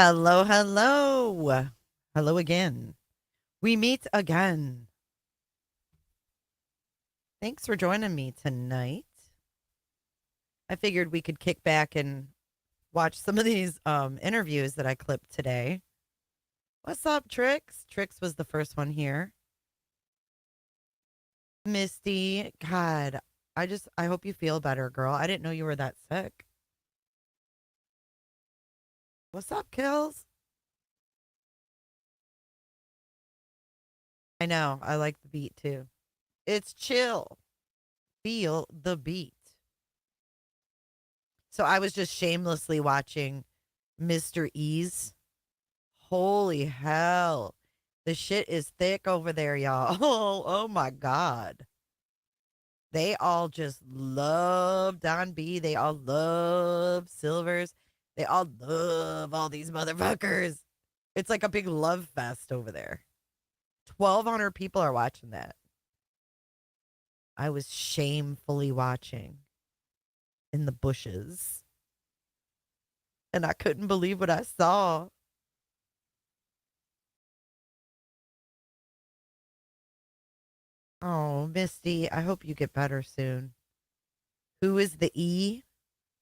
Hello, hello. Hello again. We meet again. Thanks for joining me tonight. I figured we could kick back and watch some of these interviews that I clipped today. What's up, Trix? Trix was the first one here. Misty, God, I hope you feel better, girl. I didn't know you were that sick. What's up, Kills? I know. I like the beat too. It's chill. Feel the beat. So I was just shamelessly watching Mr. Ease. Holy hell. The shit is thick over there, y'all. Oh my God. They all just love Don B. They all love Silvers. They all love all these motherfuckers. It's like a big love fest over there. 1,200 people are watching that. I was shamefully watching in the bushes. And I couldn't believe what I saw. Oh, Misty, I hope you get better soon. Who is the E?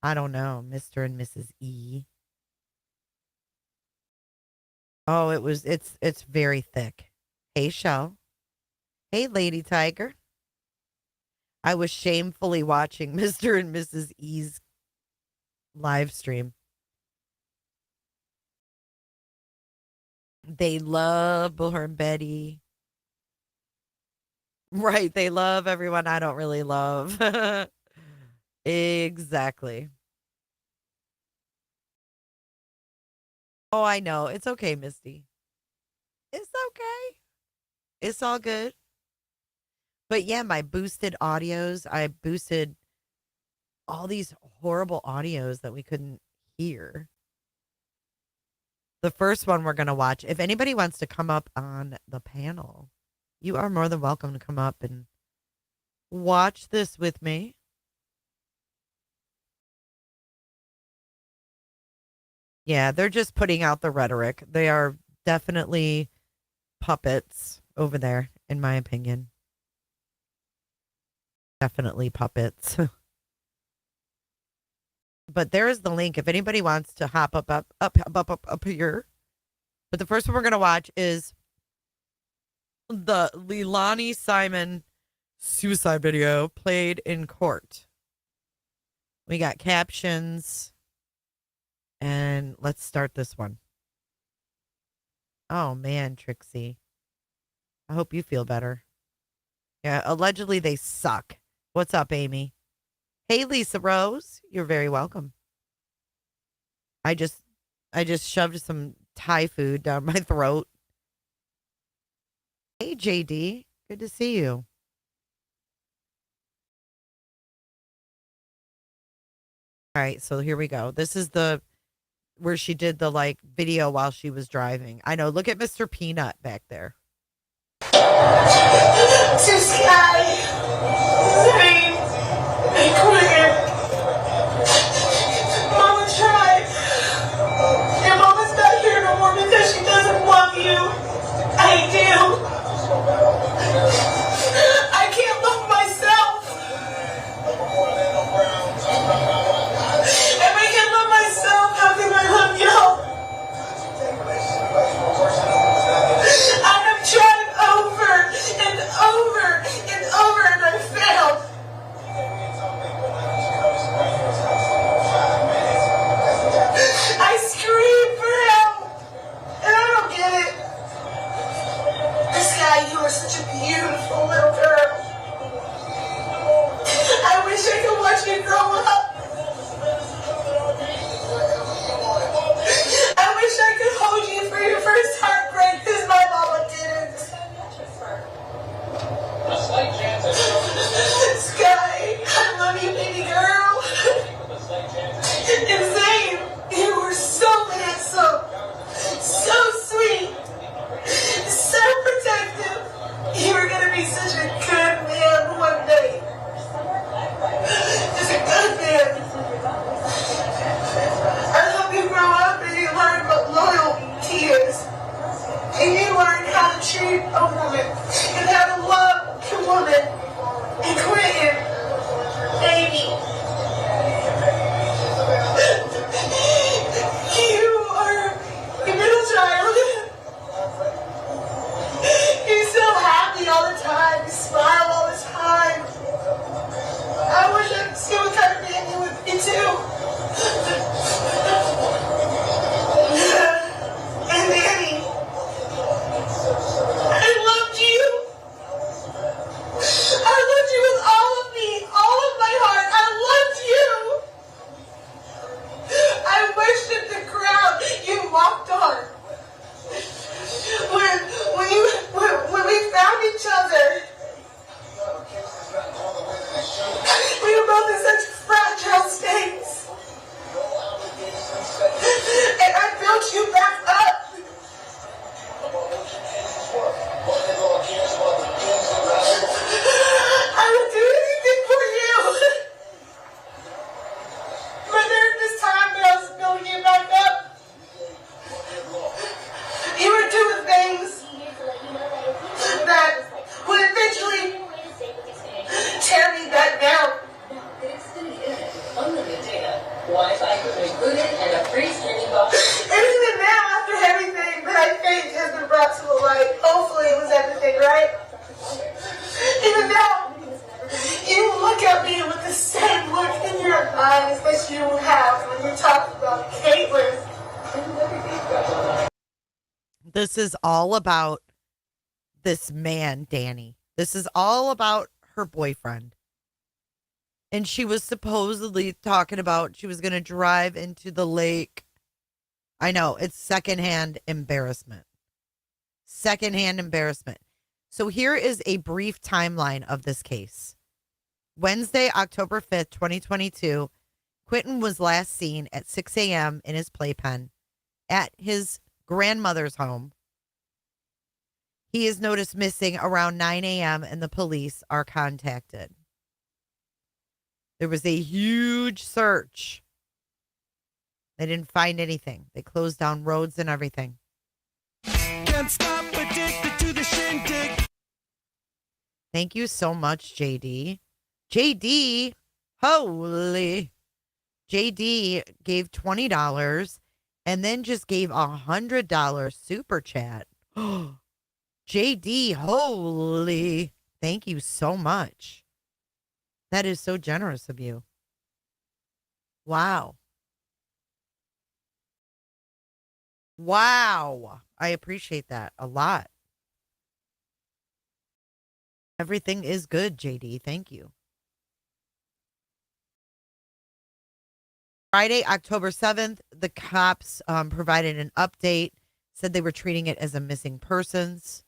I don't know. Mr. and Mrs. E. Oh, it's very thick. Hey, Shell. Hey, Lady Tiger. I was shamefully watching Mr. and Mrs. E's live stream. They love Bullhorn and Betty. Right. They love everyone I don't really love. Exactly. Oh, I know. It's okay, Misty. It's okay. It's all good. But yeah, my boosted audios, I boosted all these horrible audios that we couldn't hear. The first one we're going to watch, if anybody wants to come up on the panel, you are more than welcome to come up and watch this with me. Yeah, they're just putting out the rhetoric. They are definitely puppets over there, in my opinion. Definitely puppets. But there is the link if anybody wants to hop up here. But the first one we're going to watch is the Leilani Simon suicide video played in court. We got captions. And let's start this one. Oh, man, Trixie. I hope you feel better. Yeah, allegedly they suck. What's up, Amy? Hey, Lisa Rose. You're very welcome. I just shoved some Thai food down my throat. Hey, JD. Good to see you. All right, so here we go. This is where she did the video while she was driving. I know. Look at Mr. Peanut back there. This guy, Mama tried. Your mama's not here no more because she doesn't love you. I do. I can't love myself. If I can love myself, how can I love y'all? I have tried over and over and over and I failed. I screamed for help and I don't get it. This guy, you are such a beautiful little girl. I wish I could watch you grow up. I wish I could hold you for your first time. married a woman and had a loved woman and Quentin, baby. You are a middle child. You're so happy all the time. You smile all the time. I wish I could see what kind of man you would be too. And Danny, I loved you. I loved you with all of me, all of my heart. I loved you. I wish that the ground you walked on, when we found each other, we were both in such fragile states. And I built you back up. I would do anything for you. But during this time that I was building you back up, you were doing things that would eventually tear me back down. Unlimited data, Wi-Fi included, and a free streaming box. And even now, after everything that I think has been brought to the light, hopefully it was everything, right? Even now, you look at me with the same look in your eyes that you have when you talk about Caitlyn. This is all about this man, Danny. This is all about her boyfriend. And she was supposedly talking about she was going to drive into the lake. I know, it's secondhand embarrassment. Secondhand embarrassment. So here is a brief timeline of this case. Wednesday, October 5th, 2022, Quentin was last seen at 6 a.m. in his playpen at his grandmother's home. He is noticed missing around 9 a.m. and the police are contacted. There was a huge search. They didn't find anything. They closed down roads and everything. Can't stop addicted to the shindig. Thank you so much, JD. JD, holy. JD gave $20 and then just gave $100 super chat. JD, holy. Thank you so much. That is so generous of you. Wow. Wow. I appreciate that a lot. Everything is good, JD. Thank you. Friday, October 7th, the cops provided an update, said they were treating it as a missing persons.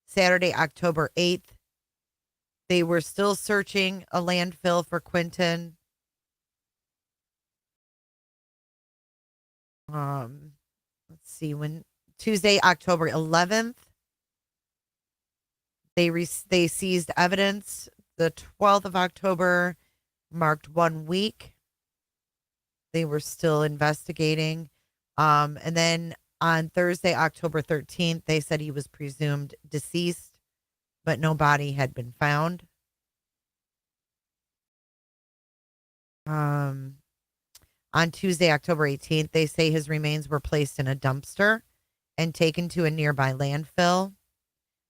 Saturday, October 8th, they were still searching a landfill for Quentin. Let's see, when Tuesday, October 11th, they seized evidence. The 12th of October marked 1 week. They were still investigating. And then on Thursday, October 13th, they said he was presumed deceased, but no body had been found. On Tuesday, October 18th, they say his remains were placed in a dumpster and taken to a nearby landfill.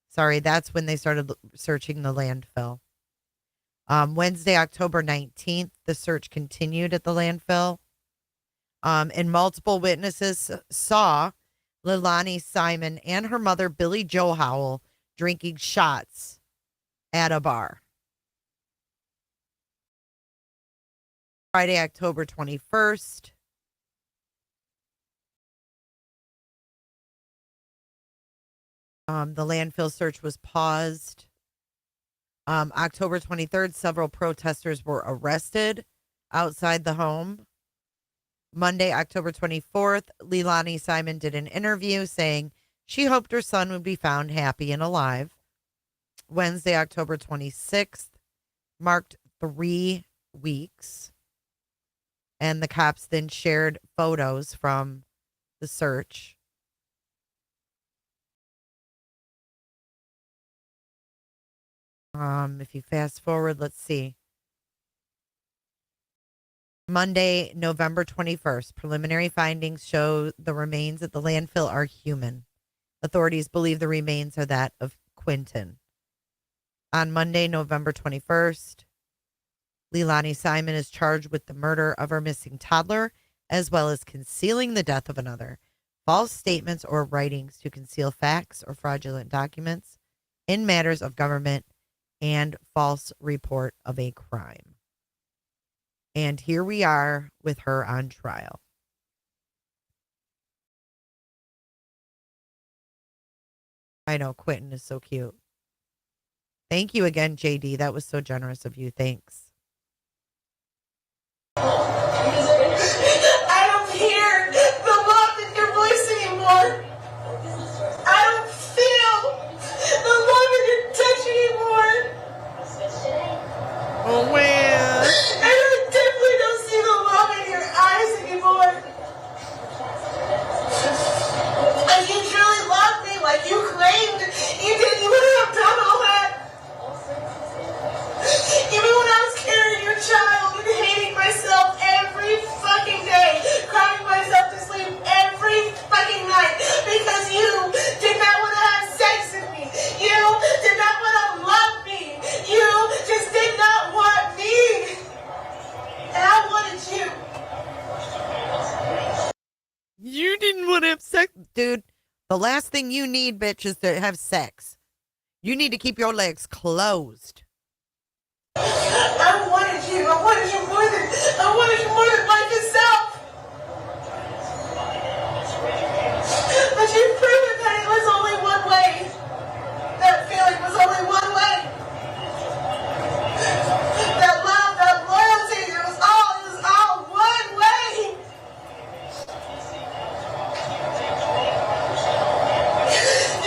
Sorry, that's when they started searching the landfill. Wednesday, October 19th, the search continued at the landfill. And multiple witnesses saw Leilani Simon and her mother, Billy Joe Howell, drinking shots at a bar. Friday, October 21st. The landfill search was paused. October 23rd, several protesters were arrested outside the home. Monday, October 24th, Leilani Simon did an interview saying she hoped her son would be found happy and alive. Wednesday, October 26th, marked 3 weeks. And the cops then shared photos from the search. If you fast forward, let's see. Monday, November 21st. Preliminary findings show the remains at the landfill are human. Authorities believe the remains are that of Quinton. On Monday, November 21st, Leilani Simon is charged with the murder of her missing toddler, as well as concealing the death of another, false statements or writings to conceal facts or fraudulent documents in matters of government, and false report of a crime. And here we are with her on trial. I know, Quentin is so cute. Thank you again, JD. That was so generous of you. Thanks. I don't hear the love in your voice anymore. I don't feel the love in your touch anymore. Oh, man. And I definitely don't see the love in your eyes anymore. If you truly loved me like you claimed you did, you wouldn't have done all that. Even when I was carrying your child and hating myself every fucking day, crying myself to sleep every fucking night because you did not want to have sex with me. You did not want to love me. You just did not want me. And I wanted you. You didn't want to have sex. Dude, the last thing you need, bitch, is to have sex. You need to keep your legs closed. I wanted you. I wanted you more than life itself. But you've proven that it was only one way. That feeling was only one way. That love, that loyalty, it was all one way.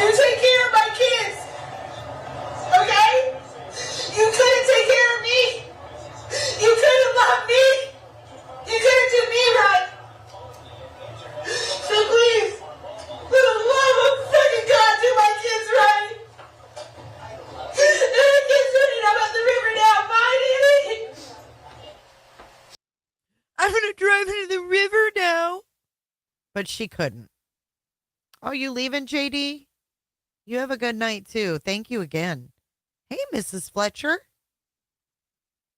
You take care of my kids. Okay? You couldn't take care of me. You couldn't love me. You couldn't do me right. So please, for the love of fucking God, do my kids right. And my kids running up at the river now, mighty. I'm going to drive into the river now. But she couldn't. Oh, you leaving, JD? You have a good night, too. Thank you again. Hey, Mrs. Fletcher.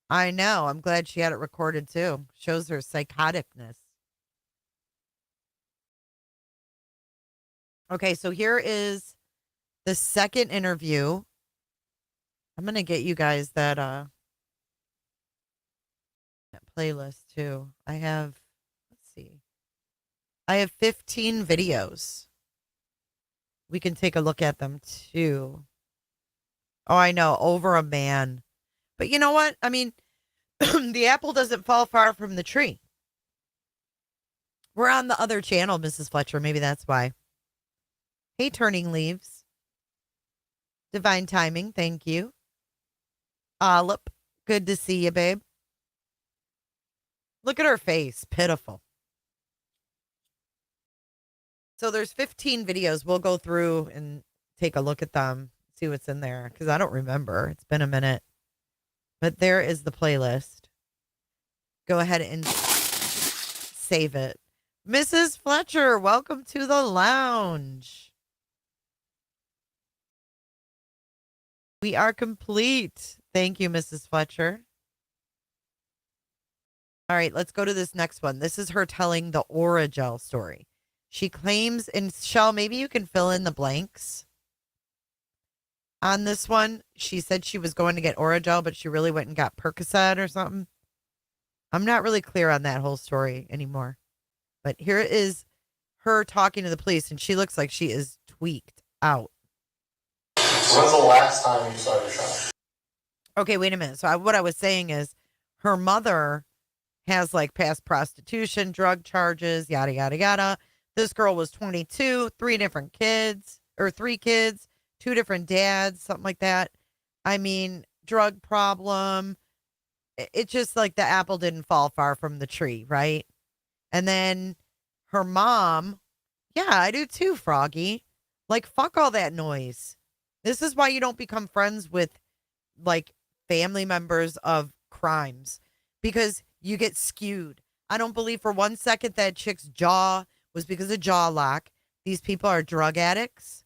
I know. I'm glad she had it recorded, too. Shows her psychoticness. Okay, so here is the second interview. I'm going to get you guys that playlist, too. Let's see. I have 15 videos. We can take a look at them, too. Oh, I know. Over a man. But you know what? I mean, the apple doesn't fall far from the tree. We're on the other channel, Mrs. Fletcher. Maybe that's why. Hey, Turning Leaves. Divine Timing. Thank you. Olip. Good to see you, babe. Look at her face. Pitiful. So there's 15 videos. We'll go through and take a look at them, see what's in there, because I don't remember. It's been a minute. But there is the playlist. Go ahead and save it. Mrs. Fletcher, welcome to the lounge. We are complete. Thank you, Mrs. Fletcher. All right, let's go to this next one. This is her telling the Orajel story. She claims, and Shell, maybe you can fill in the blanks on this one. She said she was going to get Orajel, but she really went and got Percocet or something. I'm not really clear on that whole story anymore. But here is her talking to the police, and she looks like she is tweaked out. When's the last time you saw your child? Okay, wait a minute. So what I was saying is her mother has like past prostitution, drug charges, yada, yada, yada. This girl was 22, three kids, 2 different dads, something like that. I mean, drug problem. It's just like the apple didn't fall far from the tree, right? And then her mom, yeah, I do too, Froggy. Like, fuck all that noise. This is why you don't become friends with like family members of crimes because you get skewed. I don't believe for 1 second that chick's jaw was because of jaw lock. These people are drug addicts.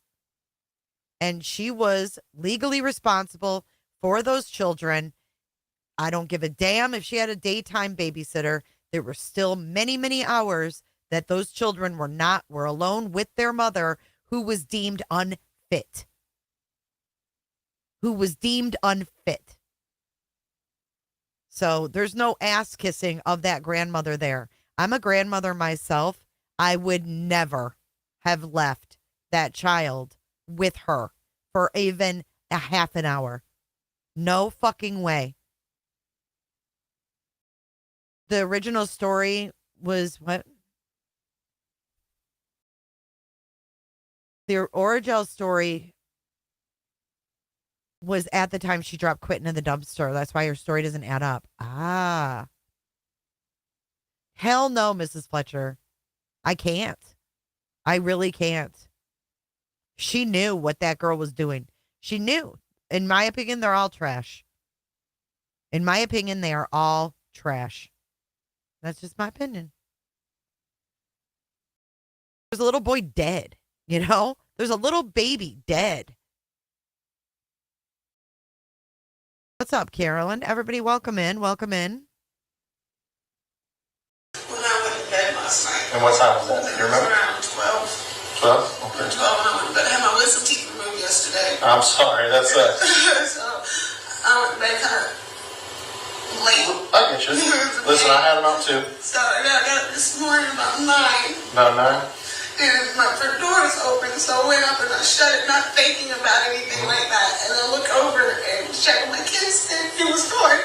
And she was legally responsible for those children. I don't give a damn if she had a daytime babysitter. There were still many, many hours that those children were alone with their mother, who was deemed unfit. So there's no ass kissing of that grandmother there. I'm a grandmother myself. I would never have left that child with her for even a half an hour. No fucking way. The original story was what? The Orajel story was at the time she dropped Quentin in the dumpster. That's why her story doesn't add up. Ah. Hell no, Mrs. Fletcher. I can't. I really can't. She knew what that girl was doing. She knew. In my opinion, they're all trash. In my opinion, they are all trash. That's just my opinion. There's a little boy dead, you know? There's a little baby dead. What's up, Carolyn? Everybody welcome in. Welcome in. When I went to bed last night. And what time was that? You remember? Around 12. 12? Okay. 12 when I went to bed. I had my wisdom teeth removed yesterday. I'm sorry, that's it. So I went to bed kind of late. I get you. Listen, I had them out too. So I got up this morning about 9. About 9? And my front door was open, so I went up and I shut it, not thinking about anything like that. And I look over and check my kids, and it was gone.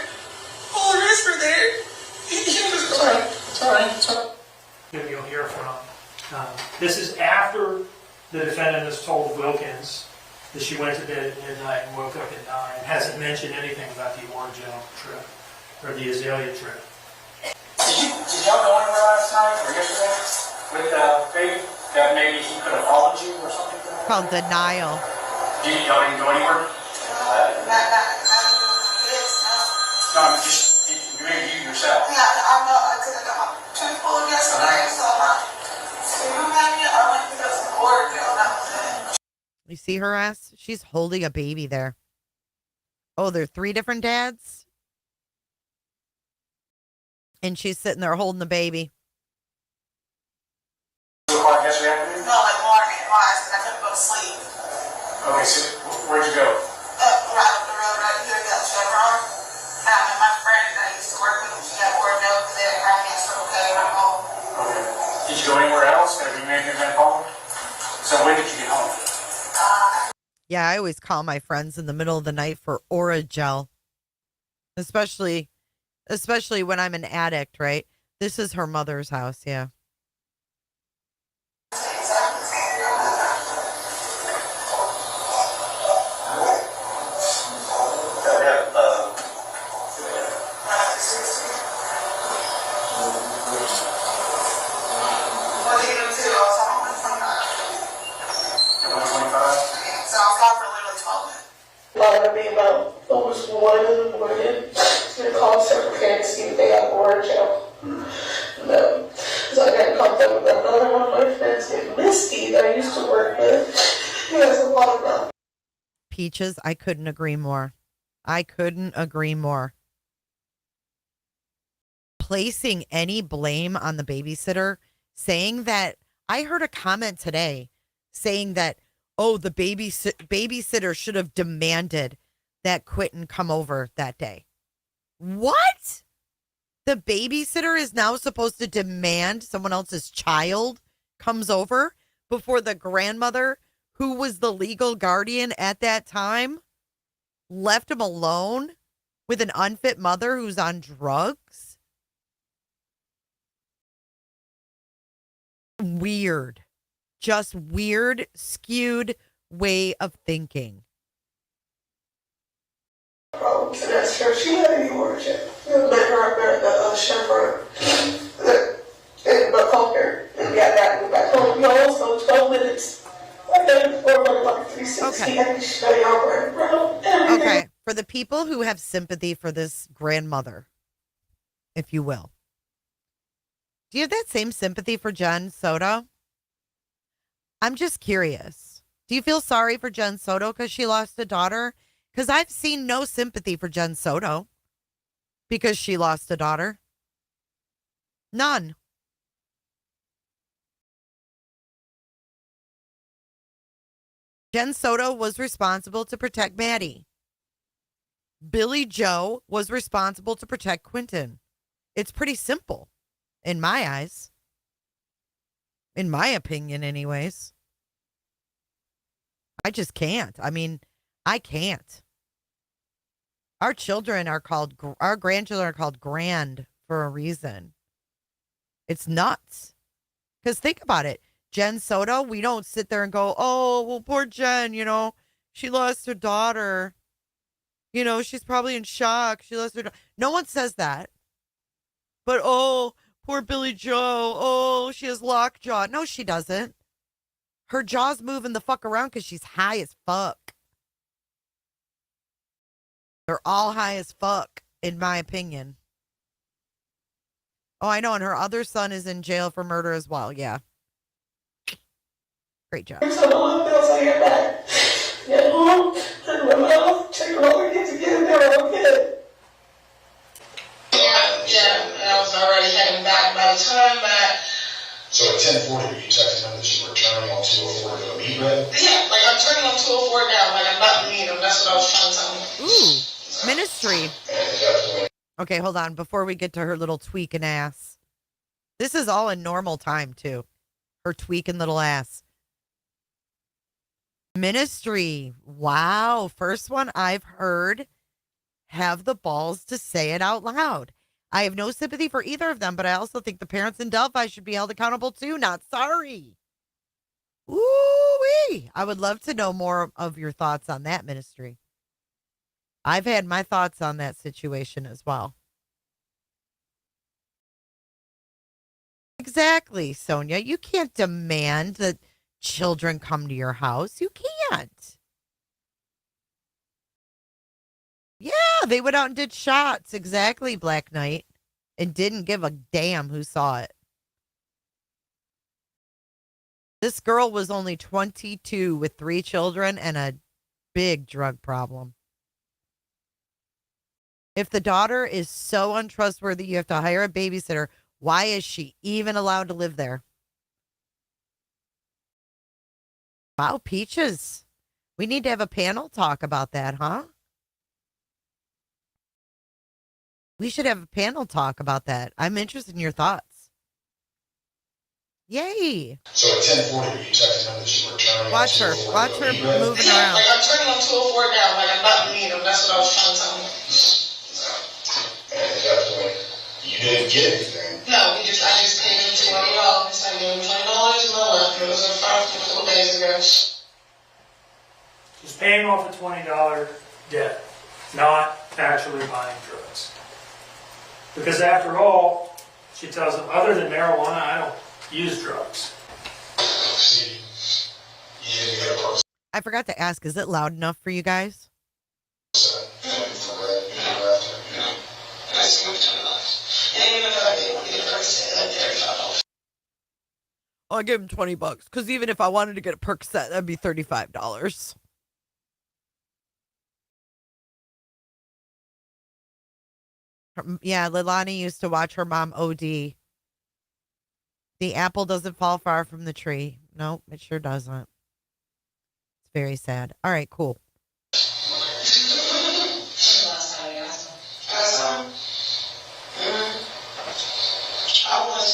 All the rest were there. He was gone. It's all right. It's all right. You'll hear from. This is after the defendant has told Wilkins that she went to bed at midnight and woke up at 9. Hasn't mentioned anything about the Orajel trip or the Azalea trip. Did y'all go anywhere last night or yesterday with baby? That maybe he could have followed you or something? Called denial. Y'all didn't go anywhere? Not this. No, I mean, just maybe you yourself. Yeah, I know. I took my twofold yesterday, so I went to go to Orajel. That was it. You see her ass? She's holding a baby there. Oh, there are 3 different dads? And she's sitting there holding the baby. Yesterday afternoon? No, like morning. Why? Because I couldn't go to sleep. Okay, so where'd you go? Right up the road right here, got Chevron. And my friend that I used to work with, she got Orajel because they had cancer. Okay, I'm home. Okay. Did you go anywhere else? Have you made your been home? So when did you get home? Yeah, I always call my friends in the middle of the night for Orajel. Especially when I'm an addict, right? This is her mother's house, yeah. About almost 1 in the morning. I called several parents to see if they got Orajel. No. So I got in contact with another one of my friends named Misty that I used to work with. He has a lot of Peaches, I couldn't agree more. I couldn't agree more. Placing any blame on the babysitter, saying that, I heard a comment today saying that, oh, the babysitter should have demanded that Quentin come over that day. What? The babysitter is now supposed to demand someone else's child comes over before the grandmother, who was the legal guardian at that time, left him alone with an unfit mother who's on drugs? Weird. Just weird, skewed way of thinking. problems, and that's her. She had any Orajel. Let her up the chauffeur and called her and got back and back home. You also 12 minutes. I got it for like 360. Okay. I can show y'all where I'm from. Okay. For the people who have sympathy for this grandmother, if you will, do you have that same sympathy for Jen Soto? I'm just curious. Do you feel sorry for Jen Soto because she lost a daughter? Because I've seen no sympathy for Jen Soto because she lost a daughter. None. Jen Soto was responsible to protect Maddie. Billy Joe was responsible to protect Quentin. It's pretty simple, in my eyes. In my opinion, anyways. I just can't. I mean, I can't. Our grandchildren are called grand for a reason. It's nuts. Because think about it. Jen Soto, we don't sit there and go, oh, well, poor Jen, she lost her daughter. She's probably in shock. She lost her daughter. No one says that. But, oh, poor Billy Joe. Oh, she has lockjaw. No, she doesn't. Her jaw's moving the fuck around because she's high as fuck. They're all high as fuck, in my opinion. Oh, I know. And her other son is in jail for murder as well. Yeah. Great job. So the little bills on your back. Get home, turn my mouth, check all the kids again, they were okay. Yeah, and I was already heading back by the time that. So at 10:40, you texted him that you were turning on 204 to go meet with? Yeah, like I'm turning on 204 now, like I'm about to meet him. That's what I was trying to tell him. Ooh, ministry. And definitely. Okay, hold on. Before we get to her little tweaking ass. This is all in normal time, too. Her tweaking little ass. Ministry. Wow. First one I've heard have the balls to say it out loud. I have no sympathy for either of them, but I also think the parents in Delphi should be held accountable too. Not sorry. Ooh-wee. I would love to know more of your thoughts on that, ministry. I've had my thoughts on that situation as well. Exactly, Sonia. You can't demand that children come to your house. You can't. Yeah, they went out and did shots. Exactly, Black Knight. And didn't give a damn who saw it. This girl was only 22 with 3 children and a big drug problem. If the daughter is so untrustworthy, you have to hire a babysitter. Why is she even allowed to live there? Wow, Peaches. We need to have a panel talk about that, huh? We should have a panel talk about that. I'm interested in your thoughts. Yay. So at 10:40, you texted him that you were turning Watch on her. 204 Watch to her go meet with? moving Yeah, around. like I'm turning on 204 now, like I'm about to meet him. That's what I was trying to tell him. And definitely, you didn't get anything. No, I just paid him $20. I gave him $20 more. It was a couple days ago. She's paying off a $20 debt, not actually buying drugs. Because after all, she tells him, other than marijuana, I don't use drugs. See, you didn't get a person. I forgot to ask, is it loud enough for you guys? I smoked $20. And even if I didn't want to get a Percocet, like $35. Oh, I gave him $20 because even if I wanted to get a Percocet, that'd be $35. Yeah, Leilani used to watch her mom OD. The apple doesn't fall far from the tree. No, it sure doesn't. It's very sad. All right, cool. Last time I asked him. I was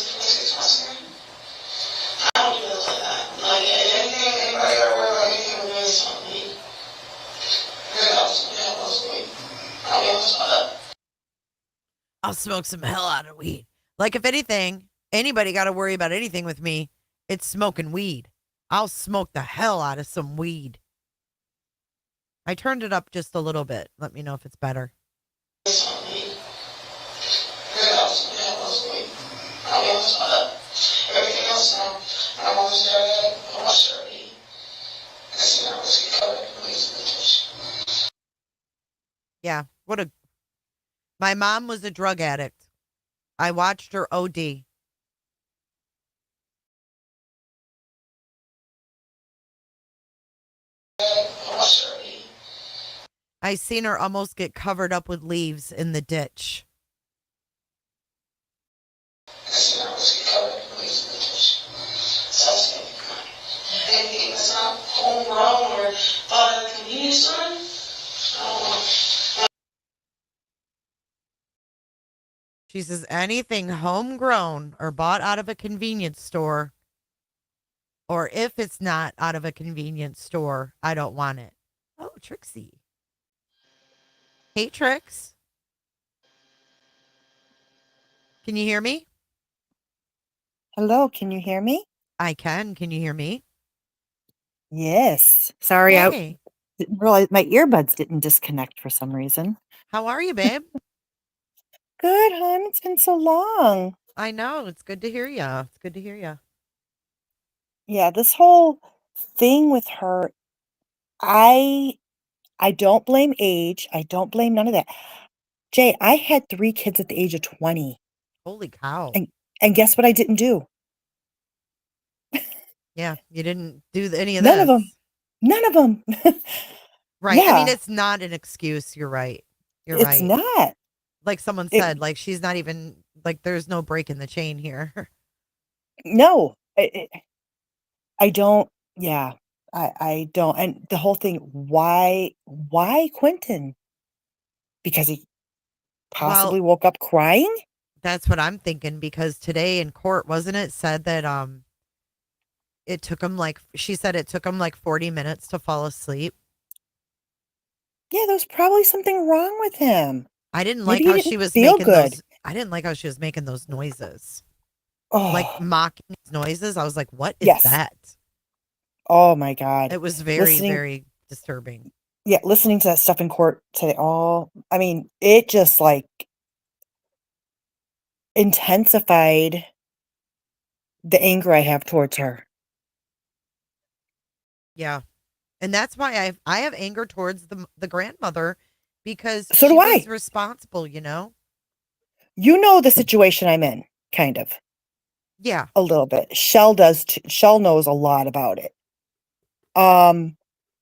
I don't even look like that. Like, if anything, anybody got to worry about anything with me, it's on me. I'll be honest about that. I'll smoke some hell out of weed. Like, if anything, anybody got to worry about anything with me, it's smoking weed. I'll smoke the hell out of some weed. I turned it up just a little bit. Let me know if it's better. It's on me. I'll be honest about that. Everything else now, I'm almost there. I'm almost sure. I see now, let's get covered. Please, Yeah. My mom was a drug addict. I watched her OD. I seen her almost get covered up with leaves in the ditch. Maybe it's not homegrown or bought at the convenience store. I don't know. She says anything homegrown or bought out of a convenience store, or if it's not out of a convenience store, I don't want it. Oh, Trixie. Hey, Trix. Can you hear me? Hello, can you hear me? I can. Can you hear me? Yes. Sorry, I Hey, didn't realize my earbuds didn't disconnect for some reason. how are you, babe? Good, hon. It's been so long. I know. It's good to hear you. It's good to hear you. Yeah, this whole thing with her, I I don't blame age. I don't blame none of that. Jay, I had 3 kids at the age of 20. Holy cow. And and guess what I didn't do? Yeah, you didn't do any of None of them. this. None of them. Right. I mean, Yeah, it's not an excuse. You're right. You're it's right. not. Like someone It said, like she's not even like there's no break in the chain here. no. I don't yeah. I don't. And the whole thing, why Quentin? Because he Well, possibly woke up crying? that's what I'm thinking because today in court, wasn't it said that it took him like she said it took him like 40 minutes to fall asleep. Yeah, there's probably something wrong with him. I didn't like Maybe he how didn't she was feel making good. those I didn't like how she was making those noises. Like Oh, mocking noises. I was like, "What is yes. that?" Oh my God. It was very Listening, very disturbing. yeah, listening to that stuff in court today. Oh, I mean, it just like intensified the anger I have towards her. Yeah. And that's why I have anger towards the grandmother because So she do was I. responsible, you know? You know the situation I'm in, kind of, Yeah. a little bit. Shell does too. Shell knows a lot about it. Um,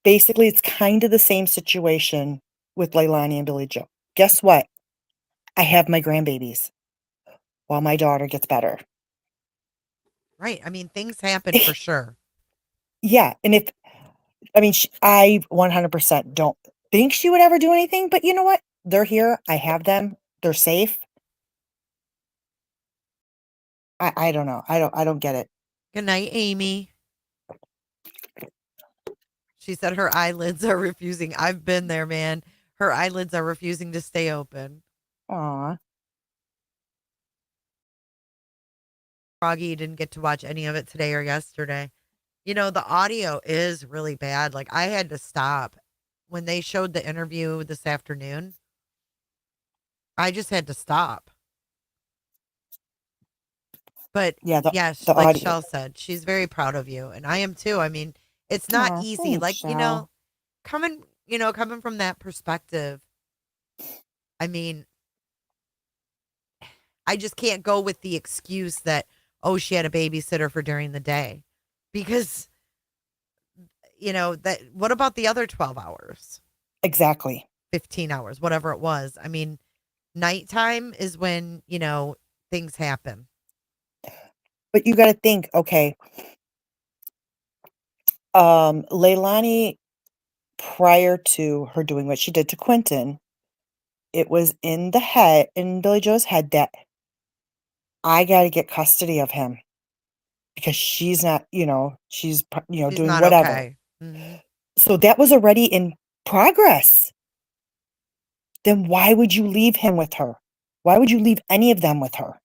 basically, it's kind of the same situation with Leilani and Billy Joe. Guess what? I have my grandbabies while my daughter gets better. Right. I mean, things happen for sure. Yeah, and if I mean, I 100% don't think she would ever do anything, but you know what? They're here. I have them. They're safe. I don't know. I don't get it. Good night, Amy. She said her eyelids are refusing. I've been there, man. Her eyelids are refusing to stay open. Aw. Froggy didn't get to watch any of it today or yesterday. You know, the audio is really bad. Like, I had to stop when they showed the interview this afternoon. I just had to stop. But Yeah, yes, the like audio. Shell said, she's very proud of you. And I am too. I mean, it's not Aw, easy. thanks, Like, Shell. coming from that perspective, I mean, I just can't go with the excuse that, oh, she had a babysitter for during the day. Because, that what about the other 12 hours, Exactly. 15 hours, whatever it was? I mean, nighttime is when, things happen. But you got to think, okay, Leilani, prior to her doing what she did to Quentin, it was in Billy Joe's head that I got to get custody of him because she's not, she's, She's doing not whatever. okay. Hmm. So that was already in progress. Then why would you leave him with her? Why would you leave any of them with her?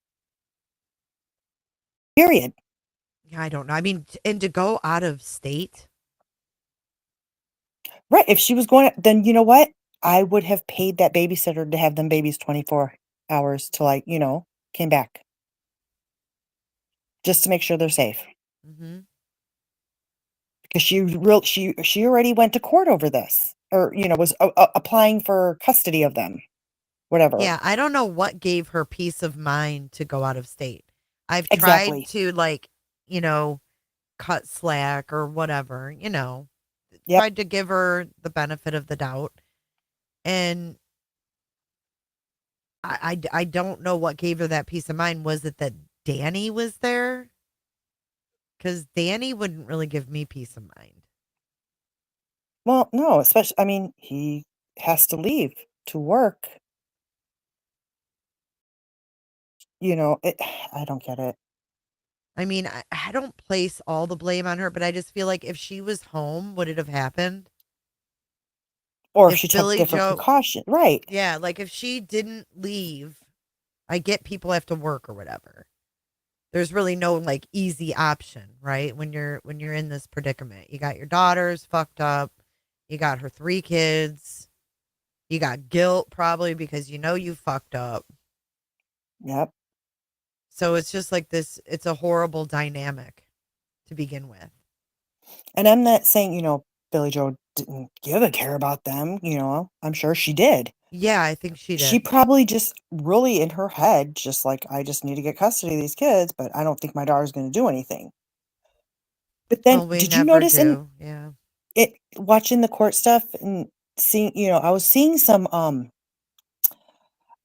Period. Yeah, I don't know. I mean, and to go out of state, Right. If she was going, then you know what? I would have paid that babysitter to have them babies 24 hours till I, came back just to make sure they're safe. hmm Because she already went to court over this. or, was applying for custody of them, whatever. Yeah, I don't know what gave her peace of mind to go out of state. I've tried Exactly. to, like, you know, cut slack or whatever, Yep. tried to give her the benefit of the doubt. And I don't know what gave her that peace of mind. Was it that Danny was there? Because Danny wouldn't really give me peace of mind. Well, no, especially, I mean, he has to leave to work. I don't get it. I mean, I don't place all the blame on her, but I just feel like if she was home, would it have happened? Or if If she took Billy different Joe, precaution, right? yeah, like if she didn't leave, I get people have to work or whatever. There's really no like easy option, right? When you're in this predicament. You got your daughters fucked up, you got her 3 kids, you got guilt probably because you fucked up. Yep. So it's just like this, it's a horrible dynamic to begin with. And I'm not saying, Billy Joe didn't give a care about them. I'm sure she did. Yeah, I think she She did. probably just really in her head, just like, I just need to get custody of these kids, but I don't think my daughter's going to do anything. But then, Well, we did you never notice in do. Yeah. it watching the court stuff and seeing, I was seeing some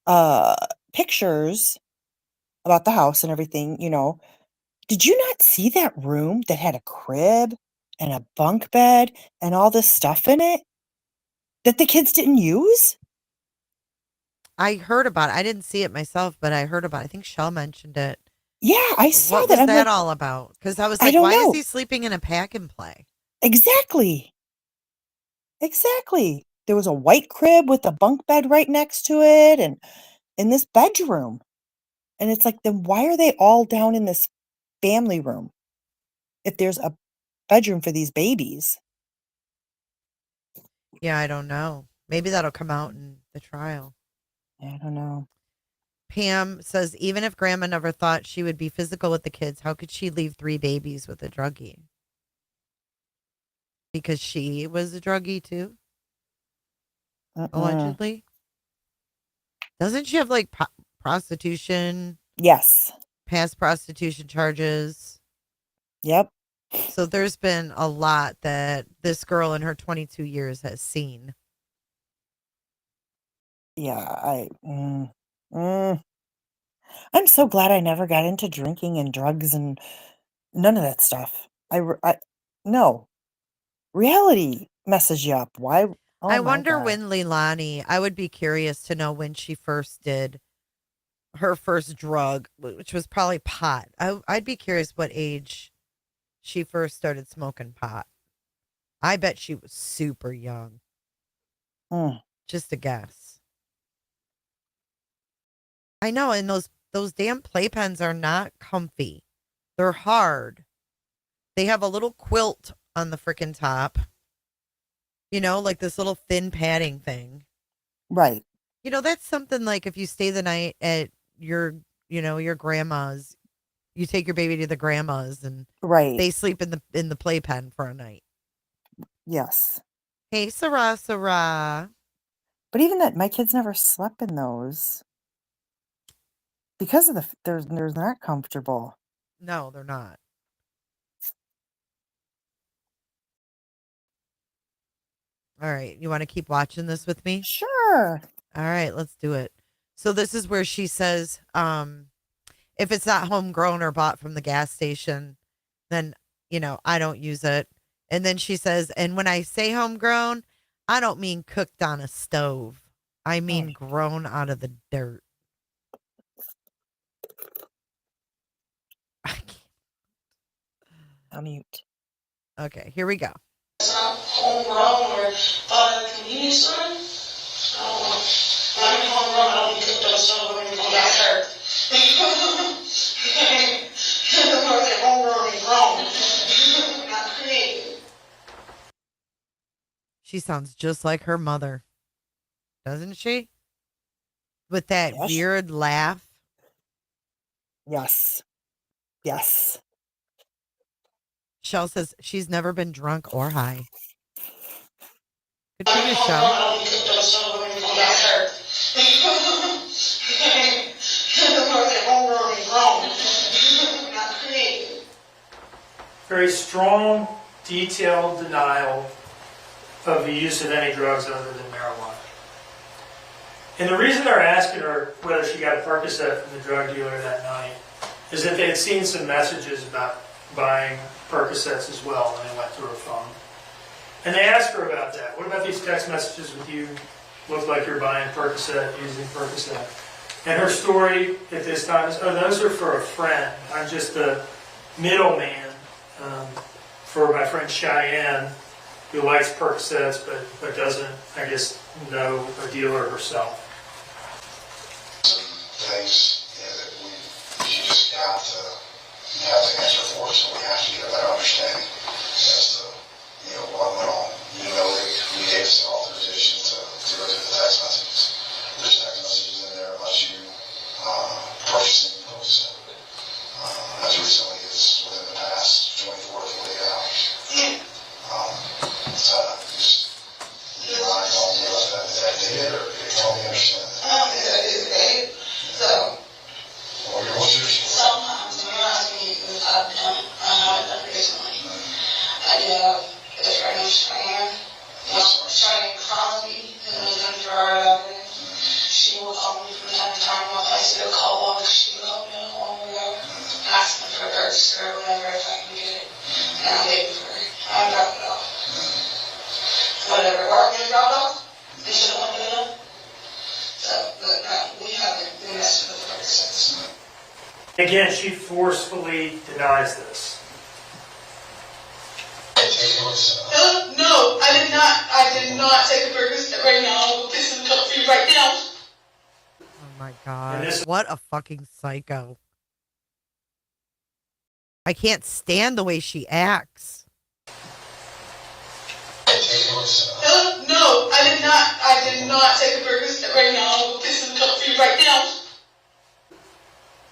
uh pictures about the house and everything. Did you not see that room that had a crib and a bunk bed and all this stuff in it that the kids didn't use? I heard about it. I didn't see it myself, but I heard about it. I think Shell mentioned it. Yeah, I saw What that. was I'm that like, all about? Because I was I like, don't why is know. he sleeping in a pack and play? Exactly. Exactly. There was a white crib with a bunk bed right next to it and in this bedroom. And it's like, then why are they all down in this family room if there's a bedroom for these babies? Yeah, I don't know. Maybe that'll come out in the trial. I don't know. Pam says, even if grandma never thought she would be physical with the kids, how could she leave 3 babies with a druggie? Because she was a druggie too, Mm-mm. allegedly. Doesn't she have like prostitution, Yes. past prostitution charges? Yep. So there's been a lot that this girl in her 22 years has seen. Yeah. Mm. I'm so glad I never got into drinking and drugs and none of that stuff. No. Reality messes you up. Why? Oh I my wonder God. when Leilani, I would be curious to know when she first did her first drug, which was probably pot. I'd be curious what age she first started smoking pot. I bet she was super young. Mm, Just a guess. I know, and those damn playpens are not comfy. They're hard. They have a little quilt on the freaking top. Like this little thin padding thing. right. That's something like if you stay the night at your grandma's, you take your baby to the grandma's and Right. they sleep in the playpen for a night. Yes. Hey, Sarah, Sarah. But even that, my kids never slept in those because of they're not comfortable. No, they're not. All right, you want to keep watching this with me? Sure. All right, let's do it. So this is where she says, if it's not homegrown or bought from the gas station, then I don't use it. And then she says, and when I say homegrown, I don't mean cooked on a stove. I Oh, mean grown out of the dirt. I'm mute. Okay, here we go. It's not homegrown or bought at a convenience store. I don't mean homegrown, I don't mean cooked on the stove, I mean on that dirt. I say homegrown and grown, not created. She sounds just like her mother, doesn't she? With that Yes. weird laugh. Yes. Yes. Shell says she's never been drunk or high. Continue, show. I don't think those some women got hurt. Not creative. Very strong, detailed denial of the use of any drugs other than marijuana. And the reason they're asking her whether she got a Percocet from the drug dealer that night is that they had seen some messages about buying Percocets as well when they went through her phone. And they asked her about that. What about these text messages with you? Look like you're buying Percocet, using Percocet. And her story at this time is, oh, those are for a friend. I'm just the middleman for my friend Cheyenne, who likes Percocets but doesn't, I guess, know a dealer herself. Things that you just have to answer for, so we have to get a better understanding as to what went on. That we gave some authorization to go through the text messages. There's text messages in there about you purchasing those as recently as within the past 24 to 48 hours. So just you mind telling me about that data, or help me understand that? I don't think that is bad. So, What's your story? sometimes when you ask me if I've done it, I haven't done it recently. I do have a friend named Cheyenne. Cheyenne Crosby, who lives in Florida. She will call me from time to time. I used to call log. She called me a long ago, asking for a Percocet or whatever if I can get it. And I gave it to her. I dropped it off. Whatever. Or I'm going to drop it off. And she don't want to do it. So, but no, we haven't been messing with the Percocets. Again, she forcefully denies this. No, I did not. I did not take a Percocet right now. This is up for you right now. Oh my god. this- What a fucking psycho. I can't stand the way she acts. No, I did not. I did not take a Percocet right now. This is up for you right now.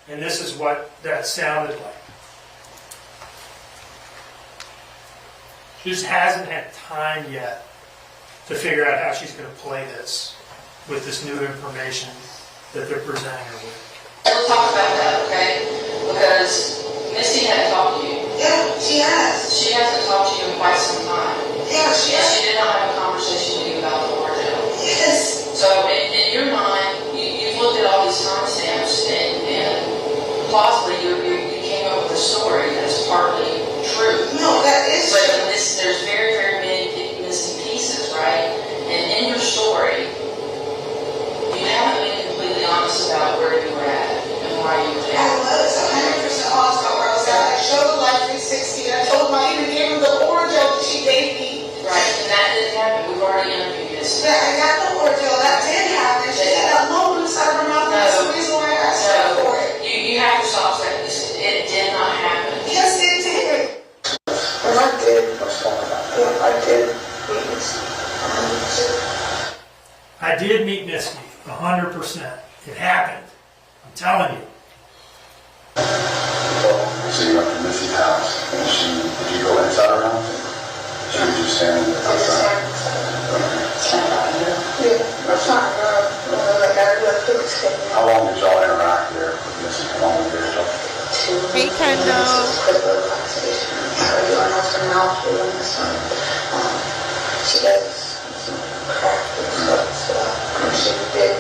And this is what that sounded like. She just hasn't had time yet to figure out how she's going to play this with this new information that they're presenting her with. We'll talk about that, okay? Because Misty hadn't talked to you. Yeah, she has. She hasn't talked to you in quite some time. Yeah, she And has. she did not have a conversation with you about the Orajel. Yes. So in your mind, you've looked at all these timestamps and possibly you came up with a story that's partly true. No, that is But true. there's very, very many missing pieces, right? And in your story, you haven't been completely honest about where you were at and why you were I there. was 100% honest about where I was at. I showed the Life 360. I told them I even gave them the Orajel that she gave me. Right, and that didn't happen. We've already interviewed this. That I got the Orajel. That did happen. She had that lump inside her mouth. That's the reason why I asked her for it. You have to stop saying this. It did not happen. Yes, it did. And I did. Yeah, I did. I did meet Misty, 100%. It happened. I'm telling you. So you went to Missy's house, and did you go inside her house? She was just standing outside. Yeah, that's not like I left the extent. How long did y'all interact there with Missy? How long did y'all? Hey, Kendo. She does some crack and stuff, and she did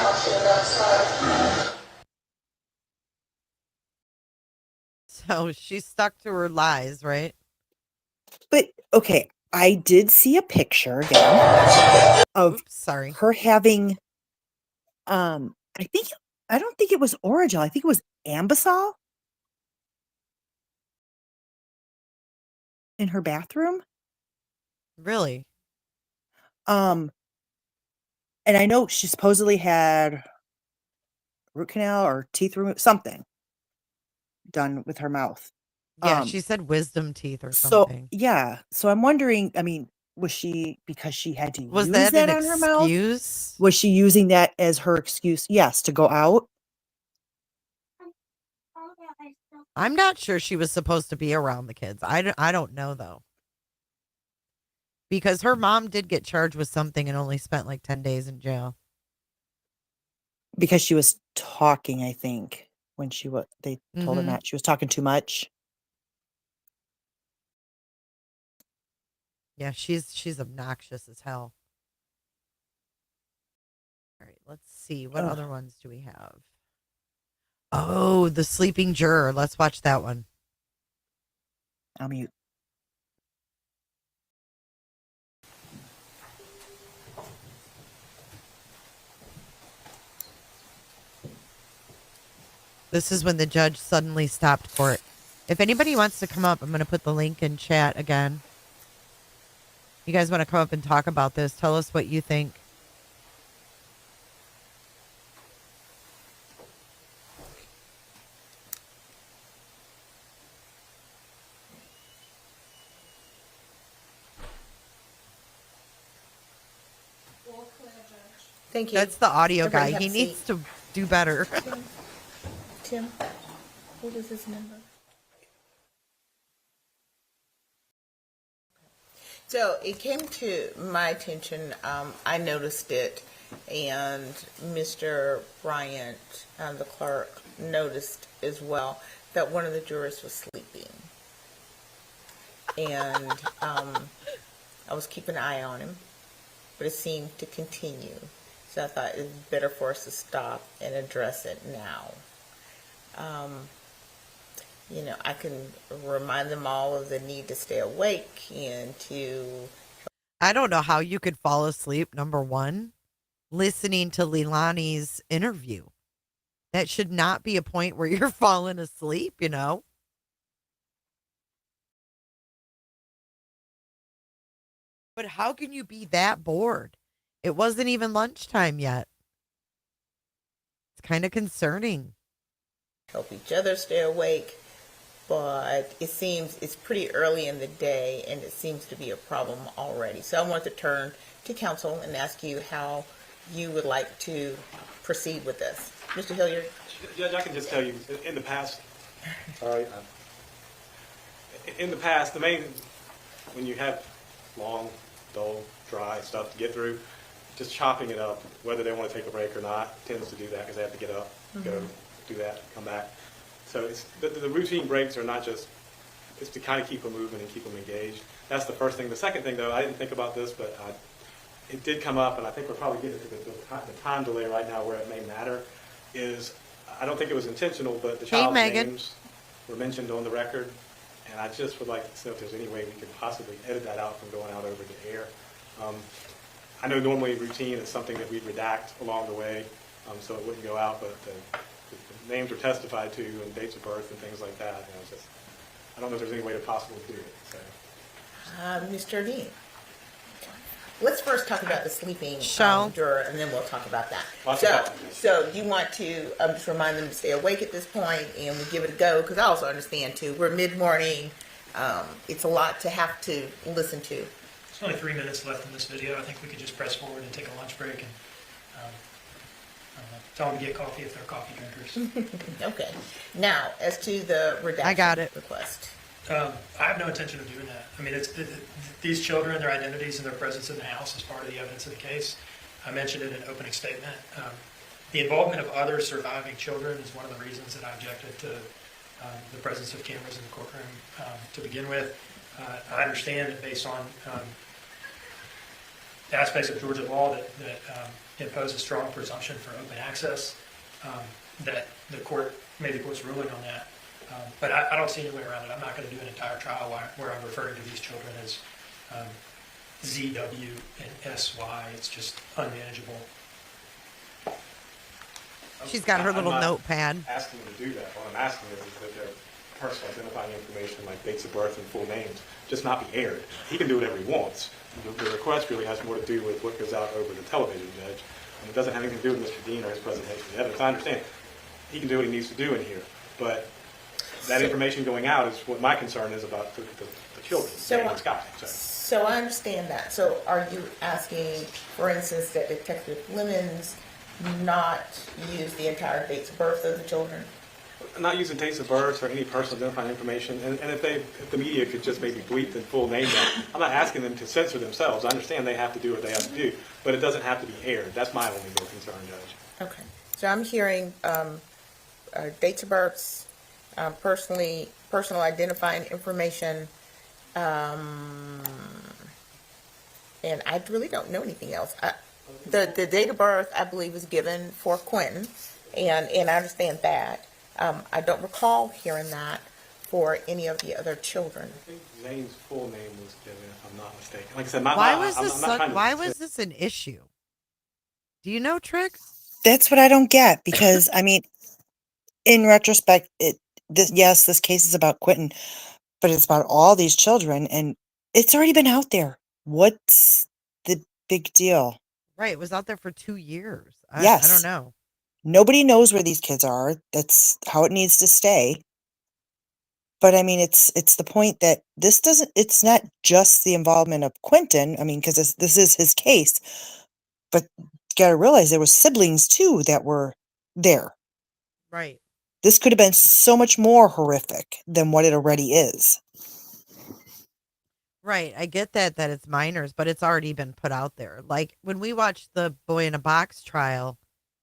while she was outside. So she stuck to her lies, right? But okay, I did see a picture again of Oops, sorry. her having I don't think it was Orajel. I think it was Ambisol in her bathroom. Really? And I know she supposedly had root canal or teeth removed, something done with her mouth. Yeah, she said wisdom teeth or So something. yeah, so I'm wondering. I mean, was she because she had to Was use that that an on her mouth? excuse? Was she using that as her excuse? Yes, to go out. I'm not sure she was supposed to be around the kids. I don't know, though. Because her mom did get charged with something and only spent like 10 days in jail. Because she was talking, I think, when they told her Mm-hmm. not. She was talking too much. Yeah, she's obnoxious as hell. All right, let's see. What Ugh. other ones do we have? Oh, the sleeping juror. Let's watch that one. I'll mute. This is when the judge suddenly stopped court. If anybody wants to come up, I'm going to put the link in chat again. You guys want to come up and talk about this? Tell us what you think. Thank you. That's the audio Everybody guy. have He a needs seat. to do better. Tim, what is his number? So it came to my attention, I noticed it, and Mr. Bryant, the clerk, noticed as well that one of the jurors was sleeping. And I was keeping an eye on him, but it seemed to continue. So I thought it was better for us to stop and address it now. I can remind them all of the need to stay awake and to... I don't know how you could fall asleep, number one, listening to Leilani's interview. That should not be a point where you're falling asleep, you know? But how can you be that bored? It wasn't even lunchtime yet. It's kind of concerning. help each other stay awake, but it seems it's pretty early in the day and it seems to be a problem already. So I want to turn to counsel and ask you how you would like to proceed with this. Mr. Hilliard? Judge, I can just tell you, in the past, sorry, in the past, when you have long, dull, dry stuff to get through, just chopping it up, whether they want to take a break or not, tends to do that because they have to get up, go do that, come back. So it's, the routine breaks are not just, it's to kind of keep them moving and keep them engaged. That's the first thing. The second thing, though, I didn't think about this, but it did come up, and I think we're probably getting to the time delay right now where it may matter, is I don't think it was intentional, but the child's names were mentioned on the record, and I just would like to know if there's any way we could possibly edit that out from going out over the air. I know normally routine is something that we redact along the way, so it wouldn't go out, but the names are testified to and dates of birth and things like that. I don't know if there's any way to possibly do it. So. Mr. Dean, let's first talk about the sleeping juror, and then we'll talk about that. So you want to just remind them to stay awake at this point, and we give it a go, because I also understand, too, we're mid-morning. It's a lot to have to listen to. There's only 3 minutes left in this video. I think we could just press forward and take a lunch break and tell them to get coffee if they're coffee drinkers. Okay. Now, as to the redaction request. I have no intention of doing that. I mean, these children, their identities and their presence in the house is part of the evidence of the case. I mentioned it in an opening statement. The involvement of other surviving children is one of the reasons that I objected to the presence of cameras in the courtroom to begin with. I understand that based on aspects of Georgia law that impose a strong presumption for open access, that the court made the court's ruling on that. But I don't see any way around it. I'm not going to do an entire trial where I'm referring to these children as ZW and SY. It's just unmanageable. She's got her little notepad. Asking to do that. What I'm asking is that their personal identifying information like dates of birth and full names just not be aired. He can do whatever he wants. The request really has more to do with what goes out over the television, Judge. And it doesn't have anything to do with Mr. Dean or his presentation of the evidence. I understand he can do what he needs to do in here, but that information going out is what my concern is about the children. So I understand that. So are you asking, for instance, that Detective Lemons not use the entire dates of birth of the children? Not using dates of birth or any personal identifying information, and if the media could just maybe bleep the full name down. I'm not asking them to censor themselves. I understand they have to do what they have to do, but it doesn't have to be aired. That's my only real concern, Judge. Okay, so I'm hearing dates of births, personal identifying information, and I really don't know anything else. The date of birth, I believe, is given for Quentin, and I understand that. I don't recall hearing that for any of the other children. I think Zane's full name was given, if I'm not mistaken. Like I said, Why was this an issue? Do you know, Trick? That's what I don't get, because I mean, in retrospect, yes, this case is about Quentin, but it's about all these children, and it's already been out there. What's the big deal? Right, it was out there for 2 years. I don't Yes. know. Nobody knows where these kids are. That's how it needs to stay. But I mean, it's the point that it's not just the involvement of Quentin. I mean, because this is his case, but you got to realize there were siblings too that were there. Right. This could have been so much more horrific than what it already is. Right. I get that it's minors, but it's already been put out there. Like when we watched the Boy in a Box trial,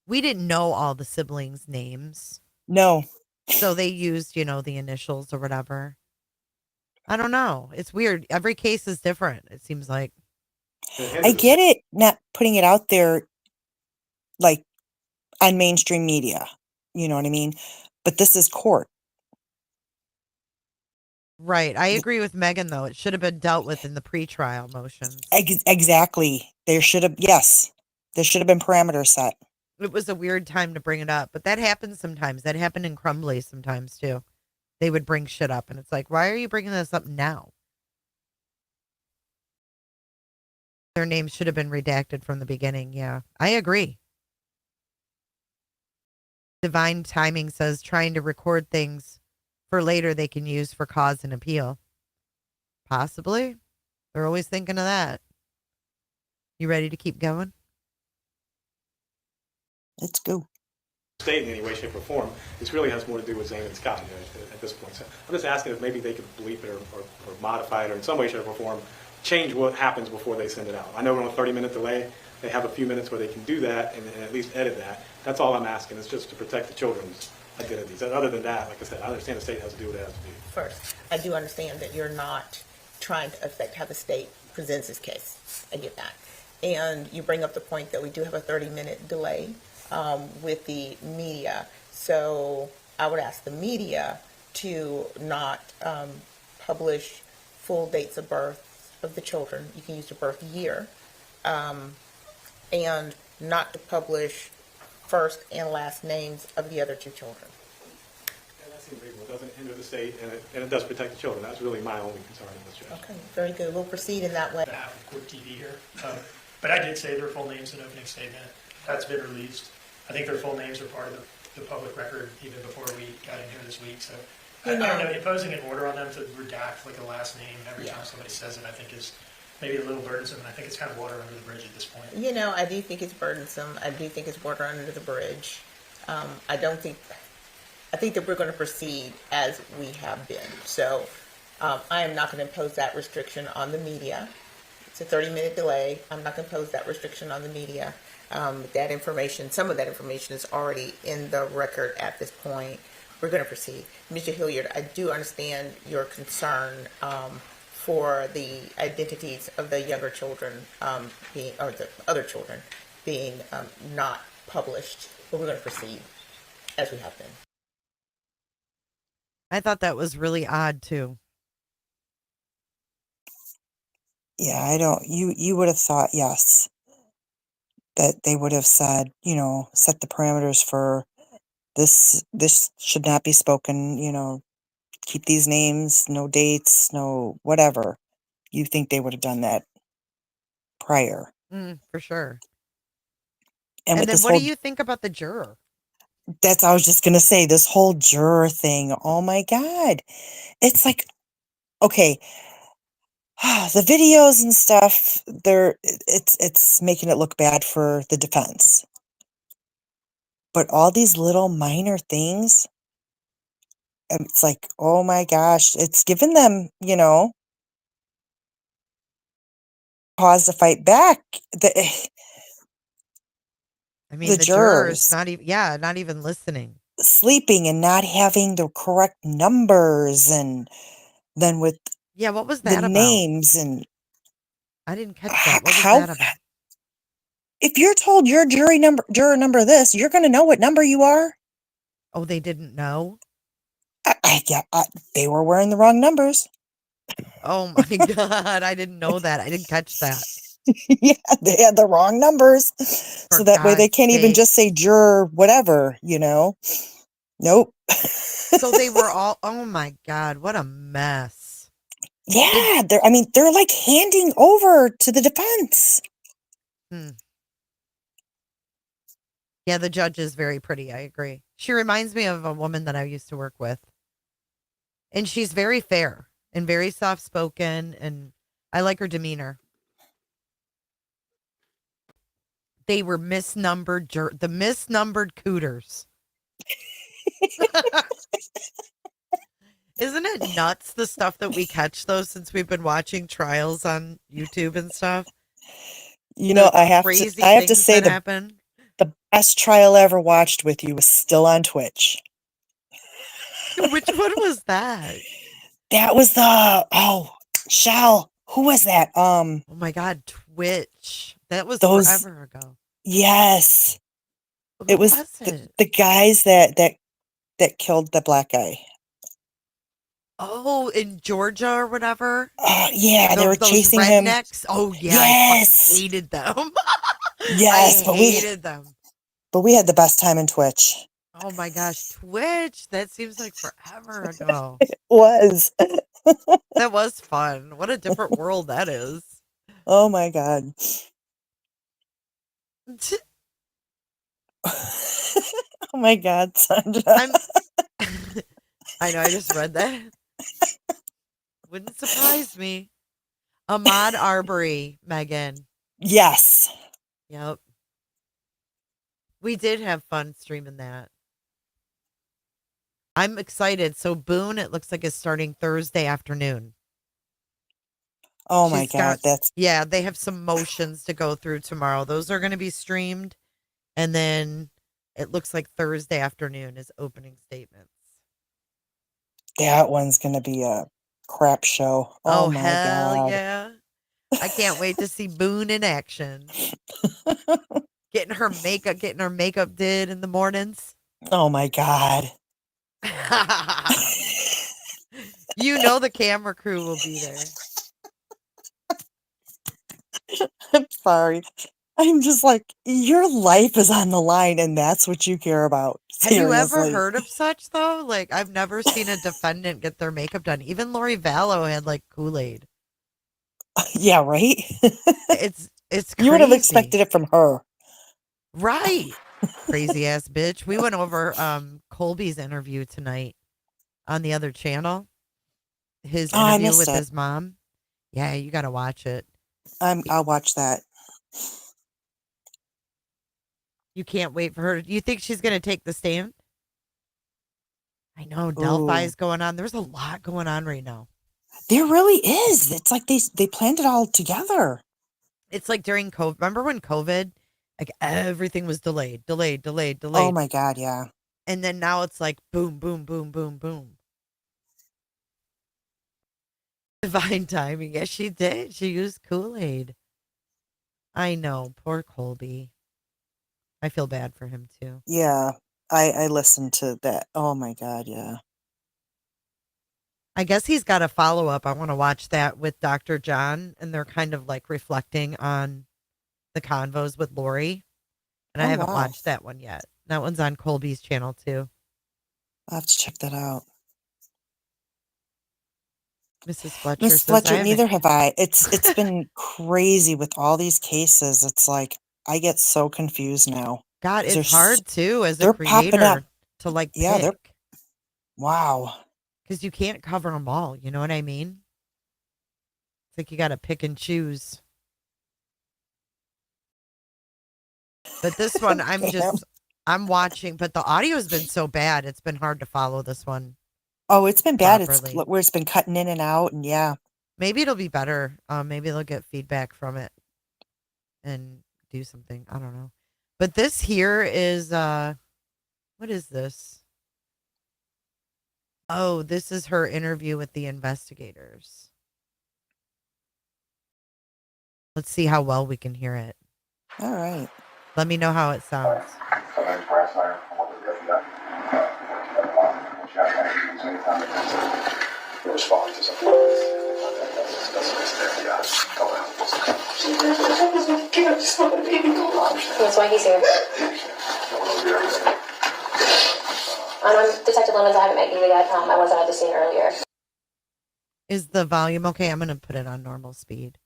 we didn't know all the siblings' names. No. So they used, the initials or whatever. I don't know. It's weird. Every case is different, it seems like. I get it, not putting it out there like on mainstream media. You know what I mean? But this is court. Right. I agree with Megan, though. It should have been dealt with in the pretrial motions. Exactly. There should have been parameters set. It was a weird time to bring it up, but that happens sometimes. That happened in Crumbly sometimes, too. They would bring shit up, and it's like, why are you bringing this up now? Their names should have been redacted from the beginning. Yeah, I agree. Divine Timing says trying to record things for later they can use for cause and appeal. Possibly. They're always thinking of that. You ready to keep going? Let's go. State in any way, shape, or form. This really has more to do with Zane and Scott at this point. So I'm just asking if maybe they could bleep it or modify it or in some way, shape, or form, change what happens before they send it out. I know we're on a 30-minute delay. They have a few minutes where they can do that and at least edit that. That's all I'm asking. It's just to protect the children's identities. And other than that, like I said, I understand the state has to do what it has to do. First, I do understand that you're not trying to affect how the state presents its case. I get that. And you bring up the point that we do have a 30-minute delay with the media. So I would ask the media to not publish full dates of birth of the children. You can use the birth year. And not to publish first and last names of the other two children. And that seems reasonable. It doesn't hinder the state, and it does protect the children. That's really my only concern in this, Judge. Okay, very good. We'll proceed in that way. Behalf of Court TV here. But I did say their full names in opening statement. That's been released. I think their full names are part of the public record even before we got in here this week. So I don't know, imposing an order on them to redact like a last name every time somebody says it, I think is maybe a little burdensome, and I think it's kind of water under the bridge at this point. I do think it's burdensome. I do think it's water under the bridge. I think that we're going to proceed as we have been. So I am not going to impose that restriction on the media. It's a 30-minute delay. I'm not going to impose that restriction on the media. That information, some of that information is already in the record at this point. We're going to proceed. Mr. Hilliard, I do understand your concern for the identities of the younger children or the other children being not published, but we're going to proceed as we have been. I thought that was really odd too. Yeah, I don't. You would have thought, yes, that they would have said, set the parameters for this. This should not be spoken. Keep these names, no dates, no whatever. You think they would have done that prior? For sure. And then, what do you think about the juror? I was just gonna say, this whole juror thing. Oh my God, it's like, okay. The videos and stuff, it's making it look bad for the defense. But all these little minor things, And it's like, oh my gosh, it's given them, you know, cause to fight back. I mean, The the jurors jurors not even listening. sleeping and not having the correct numbers, and then with Yeah, what was the that about? names and I didn't catch that. What was how, that about? if you're told your juror number this, you're going to know what number you are. Oh, they didn't know? Yeah, they were wearing the wrong numbers. Oh my God. I didn't know that. I didn't catch that. Yeah, they had the wrong numbers. For So that way they God's can't even sake. just say juror whatever, you know? Nope. So they were all, oh my God, what a mess. Did, Yeah, they're like handing over to the defense. hmm. Yeah, the judge is very pretty. I agree. She reminds me of a woman that I used to work with. And she's very fair and very soft spoken. And I like her demeanor. They were misnumbered, the misnumbered cooters. Isn't it nuts the stuff that we catch though since we've been watching trials on YouTube and stuff? You know, The crazy I have to things say that happen. the best trial I ever watched with you was still on Twitch. Which one was that? That was Shell. Who was that? Oh my God, Twitch. That was Those forever ago. Yes. It Who was was it? the guys that killed the black guy. Oh, in Georgia or whatever? Yeah, they were Those chasing him. rednecks? Oh yeah, I fucking Yes. hated them. I Yes, hated them. but we had the best time in Twitch. Oh my gosh, Twitch. That seems like forever ago. It was. That was fun. What a different world that is. Oh my God. Oh my God, Sandra. I'm I know I just read that. Wouldn't surprise me. Ahmad Arbery, Megan. Yes. Yep. We did have fun streaming that. I'm excited. So Boone, it looks like is starting Thursday afternoon. Oh my She's God, got that's yeah, they have some motions to go through tomorrow. Those are going to be streamed, and then it looks like Thursday afternoon is opening statements. that one's gonna be a crap show. Oh Oh my hell God. yeah. I can't wait to see Boone in action. Getting her makeup did in the mornings. Oh my God. You know the camera crew will be there. I'm sorry. I'm just like, your life is on the line and that's what you care about. Have you ever Seriously. heard of such though? Like I've never seen a defendant get their makeup done. Even Lori Vallow had like Kool-Aid. Yeah, right? It's You would have crazy. expected it from her. Right. Crazy ass bitch. We went over Colby's interview tonight on the other channel. His Oh, I interview missed with it. his mom. Yeah, you got to watch it. I'll watch that. You can't wait for her. You think she's going to take the stand? I know Ooh. Delphi's going on. There's a lot going on right now. There really is. It's like they planned it all together. It's like during COVID. Remember when COVID, like everything was delayed, delayed, delayed, Oh delayed. my God, yeah. And then now it's like boom, boom, boom, boom, boom. Divine timing. Yes, she did. She used Kool-Aid. I know. Poor Colby. I feel bad for him too. Yeah. I listened to that. Oh my God, yeah. I guess he's got a follow up. I want to watch that with Dr. John, and they're kind of like reflecting on the convos with Lori. And I Oh haven't wow. watched that one yet. That one's on Colby's channel too. I'll have to check that out. Mrs. Fletcher Miss says I Fletcher, haven't. neither have I. It's been crazy with all these cases. It's like I get so confused now. God, 'Cause it's hard too as a they're popping up. creator to like Yeah, pick wow. because you can't cover them all. You know what I mean? It's like you got to pick and choose. But this one, Damn. I'm watching, but the audio's been so bad. It's been hard to follow this one. Oh, it's been bad. It's properly. where it's been cutting in and out, and yeah. Maybe it'll be better. Maybe they'll get feedback from it and do something. I don't know. But this here is what is this? Oh, this is her interview with the investigators. Let's see how well we can hear it. All right. Let me know how it sounds. So my name's Brad Snyder. I'm with the FBI. You respond to something. That's the FBI. Go ahead. That's why he's here. I'm Detective Lemons. I haven't met you yet. I wasn't at the scene earlier. Is the volume okay? I'm going to put it on normal speed.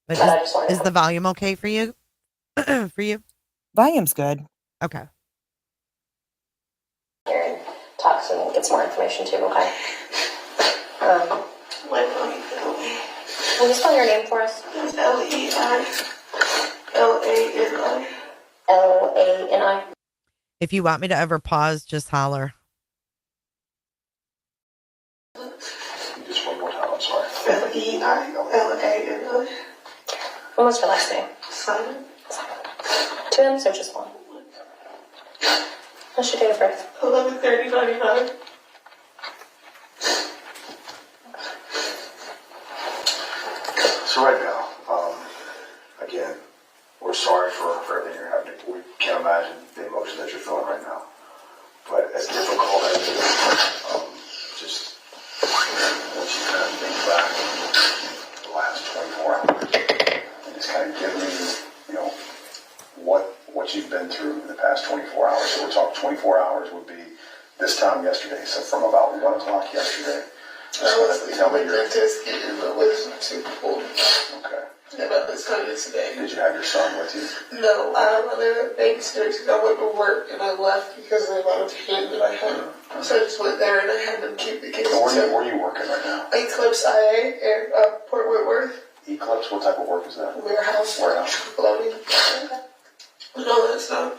But I just wanted is the volume okay for you? For you? Volume's good. Okay. Here and talk and get some more information too, okay? Will you spell your name for us? Leilani. Lani. Lani. If you want me to ever pause, just holler. Just one more time, I'm sorry. Leilani. What was your last name? Simon. Two M's or just one? What's your date of birth? 11/30/99. So right now, again, we're sorry for everything you're having. We can't imagine the emotion that you're feeling right now. But as difficult as it is, just once you kind of think back the last 24 hours, and just kind of give me, what you've been through in the past 24 hours. So we're talking 24 hours would be this time yesterday. So from about 1 o'clock yesterday. Tell me your dentist getting my wisdom tooth pulled. Okay. About this time yesterday. Did you have your son with you? No, I was babysitter because I went to work and I left because of the amount of pain that I had. So I just went there and I had them keep the kids. So where are you working right now? Eclipse IA in Port Whitworth. Eclipse? What type of work is that? Warehouse. Loading. And all that stuff.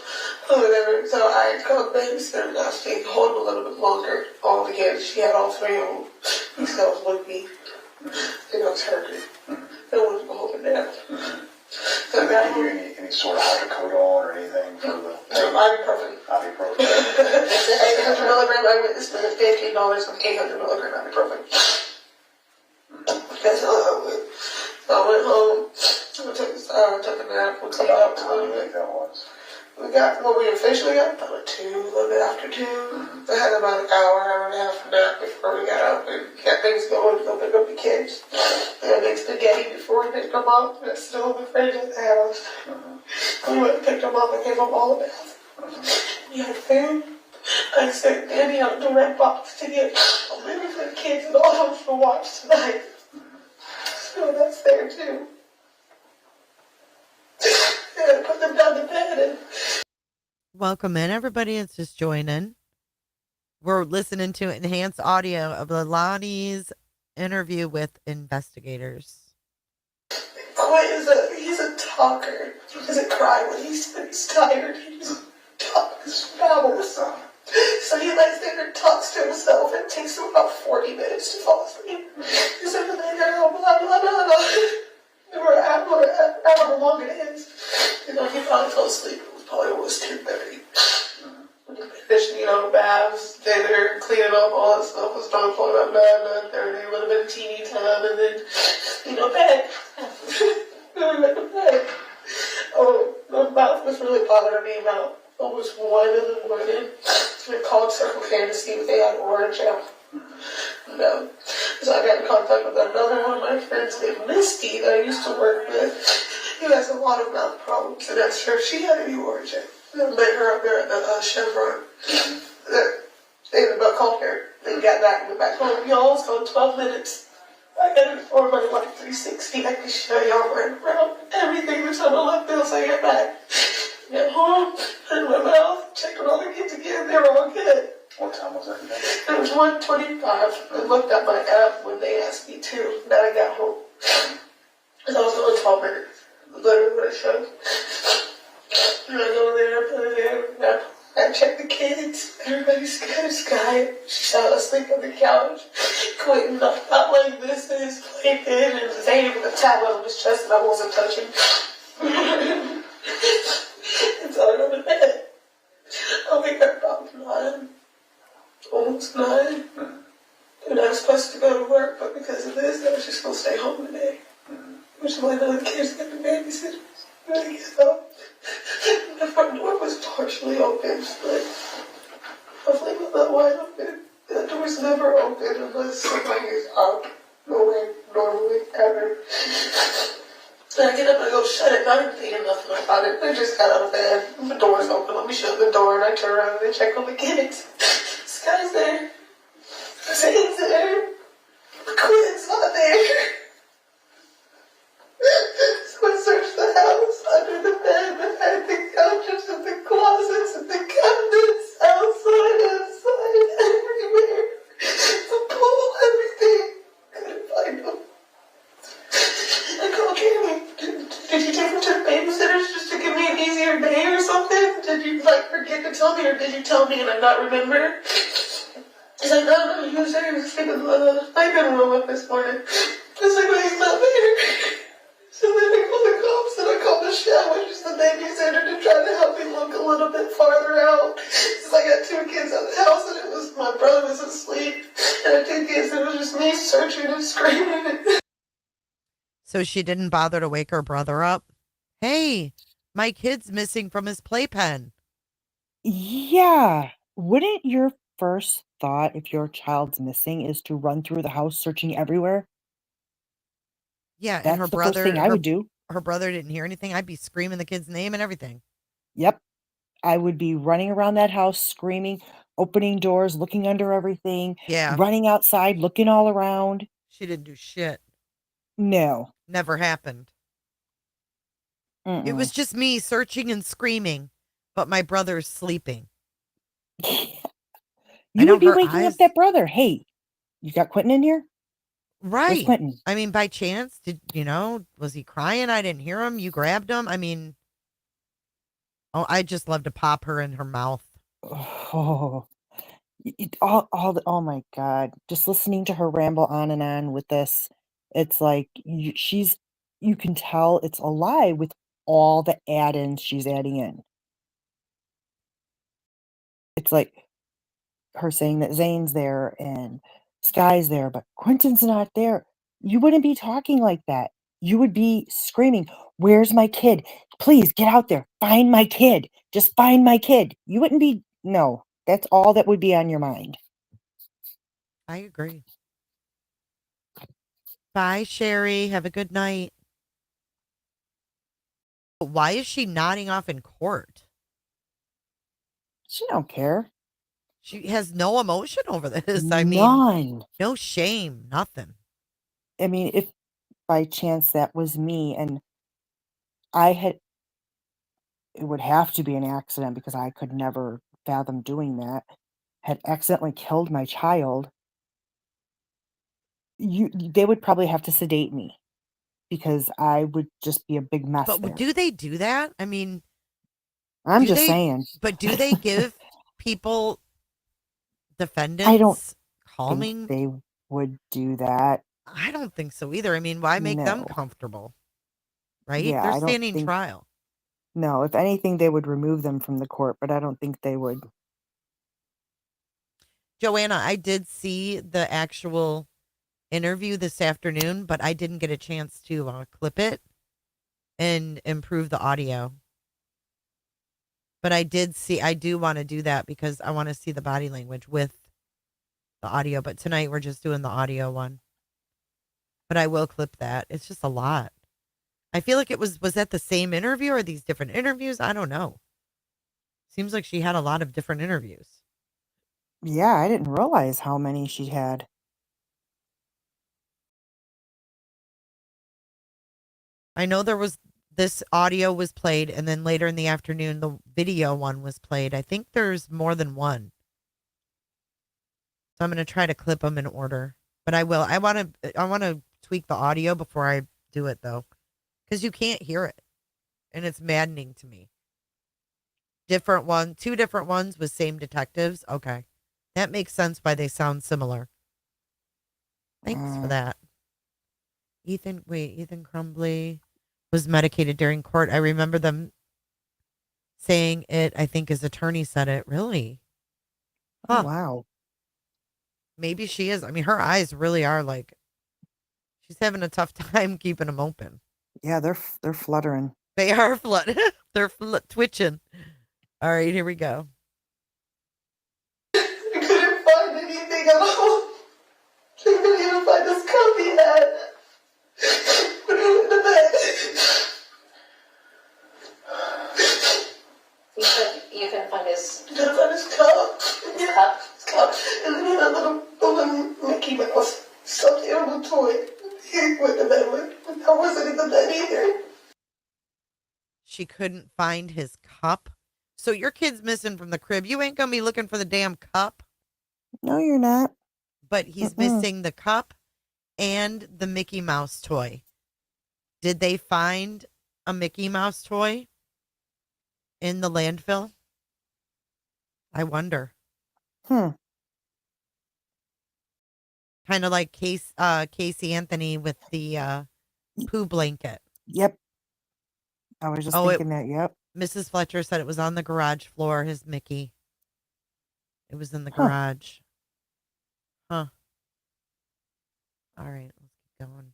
Or whatever. So I called babysitter and I was taking hold a little bit longer. All the kids. She had all three of them. These girls with me. And I was hurting. I wanted to hold her down. So Did they give you any sort of hydrocodone or anything for the pain? Ibuprofen. 800 milligram. I went to spend $15 on 800 milligram ibuprofen. That's all I went. So I went home. I took a nap. We cleaned up a little bit. That was. We officially got about 2, a little bit after 2. I had about an hour and a half nap before we got up and got things going to go pick up the kids. And I made spaghetti before we picked them up. That's still in the fridge at the house. We went and picked them up and gave them all a bath. We had food. I sent Danny out to Red Box to get a movie for the kids and all of them to watch tonight. So that's there too. And put them down to bed and Welcome in, everybody. It's just joining. We're listening to enhanced audio of Leilani's interview with investigators. He's a talker. He doesn't cry when he's tired. He just talks, babbles. So he lays there and talks to himself. It takes him about 40 minutes to fall asleep. He's over there, blah, blah, blah, blah. However long it is. He probably fell asleep. It was probably almost 2:30. When he finished, baths, dinner, cleaning up, all that stuff was done for about 9:30. A little bit of TV time, and then, bed. Then we went to bed. Oh, my mouth was really bothering me about almost 1 in the morning. I called Circle K to see if they had Orajel. No. So I got in contact with another one of my friends named Misty that I used to work with. Who has a lot of mouth problems, and asked her if she had any Orajel. I met her up there at the Chevron. They called her. They got back and went back home. Y'all, it's gone 12 minutes. I got it for my 360. I can show y'all right around everything that's on the left bill, so I get back. Got home, put in my mouth, checked on all the kids again. They were all good. What time was that again? It was 1:25. I looked at my app when they asked me to. Then I got home. And I was going 12 minutes. Literally what it showed. And I go there, put it in, I checked the kids. Everybody's good. Sky, she's out asleep on the couch. Quentin knocked out like this in his playpen, and Zane with a tablet on his chest, and I wasn't touching. It's all on the bed. I'll be there about 9. Almost 9. And I was supposed to go to work, but because of this, I was just going to stay home today. Which is why none of the kids got the babysitters. When I get up, the front door was partially open, but hopefully it was not wide open. The door's never open unless somebody is up. No way, normally, ever. And I get up and I go shut it, not even thinking nothing about it. I just got out of bed. The door's open, let me shut the door, and I turn around and check on the kids. Sky's there. Zane's there. Quinn's not there. So I searched the house, under the bed, behind the couches, and the closets, and the cabinets, outside, inside, everywhere. The pool, everything. Couldn't find them. I called Jamie. Did you take them to the babysitters just to give me an easier day or something? Did you, forget to tell me, or did you tell me and I not remember? He's like, no, he was there. He was sleeping in the playpen room up this morning. I was like, well, he's not there. So then I called the cops and I called Michelle, which is the babysitter, to try to help me look a little bit farther out. Because I got 2 kids out of the house and it was, my brother was asleep. And I had 2 kids and it was just me searching and screaming. So she didn't bother to wake her brother up? Hey, my kid's missing from his playpen. Yeah. Wouldn't your first thought, if your child's missing, is to run through the house searching everywhere? Yeah, and That's her the first thing brother, I would do. her brother didn't hear anything. I'd be screaming the kid's name and everything. Yep. I would be running around that house screaming, opening doors, looking under everything, Yeah, running outside, looking all around. she didn't do shit. No. Never happened. It Mm-mm. was just me searching and screaming, but my brother's sleeping. I You know would be her waking up eyes. that brother. Hey, you got Quentin in here? Where's Right. Quentin? I mean, by chance, was he crying? I didn't hear him. You grabbed him. I mean, oh, I just love to pop her in her mouth. Oh, oh my God. Just listening to her ramble on and on with this, it's like you can tell it's a lie with all the add-ins she's adding in. It's like her saying that Zane's there and Sky's there, but Quentin's not there. You wouldn't be talking like that. You would be screaming, "Where's my kid? Please get out there. Find my kid. Just find my kid." You wouldn't be, no, that's all that would be on your mind. I agree. Bye, Sherry. Have a good night. Why is she nodding off in court? She don't care. She has no emotion over this. I mean, None. no shame, nothing. I mean, if by chance that was me and I had, it would have to be an accident because I could never fathom doing that, had accidentally killed my child, they would probably have to sedate me because I would just be a big mess But there. do they do that? I mean, I'm do just they? saying. But do they give people I don't defendants think calming? they would do that. I don't think so either. I mean, why make them No. comfortable? Right? Yeah, They're I don't standing think. trial. No, if anything, they would remove them from the court, but I don't think they would. Joanna, I did see the actual interview this afternoon, but I didn't get a chance to clip it and improve the audio. But I do want to do that because I want to see the body language with the audio. But tonight we're just doing the audio one. But I will clip that. It's just a lot. I feel like was that the same interview or these different interviews? I don't know. Seems like she had a lot of different interviews. Yeah, I didn't realize how many she had. I know this audio was played, and then later in the afternoon, the video one was played. I think there's more than one. So I'm going to try to clip them in order. But I will. I want to tweak the audio before I do it, though, because you can't hear it. And it's maddening to me. Different one, two different ones with same detectives. Okay. That makes sense why they sound similar. Thanks for that. Ethan Crumbly was medicated during court. I remember them saying it. I think his attorney said it. Really? Oh, Huh. wow. Maybe she is. I mean, her eyes really are like she's having a tough time keeping them open. Yeah, they're fluttering. They are they're twitching. All right, here we go. I couldn't find anything at all. I couldn't even find this cup he had. When he went to bed. You said you couldn't find his Couldn't find his cup. cup? His cup. And then he had a little Mickey Mouse stuffed animal toy. He went to bed with. That wasn't in the bed either. She couldn't find his cup. So your kid's missing from the crib. You ain't gonna be looking for the damn cup. No, you're not. But he's missing the cup and the Mickey Mouse toy. Did they find a Mickey Mouse toy in the landfill? I wonder. Kind of like Casey Anthony with the poo blanket. Yep. I was just thinking that. Yep. Mrs. Fletcher said it was on the garage floor, his Mickey. It was in the garage. Huh. All right, let's keep going.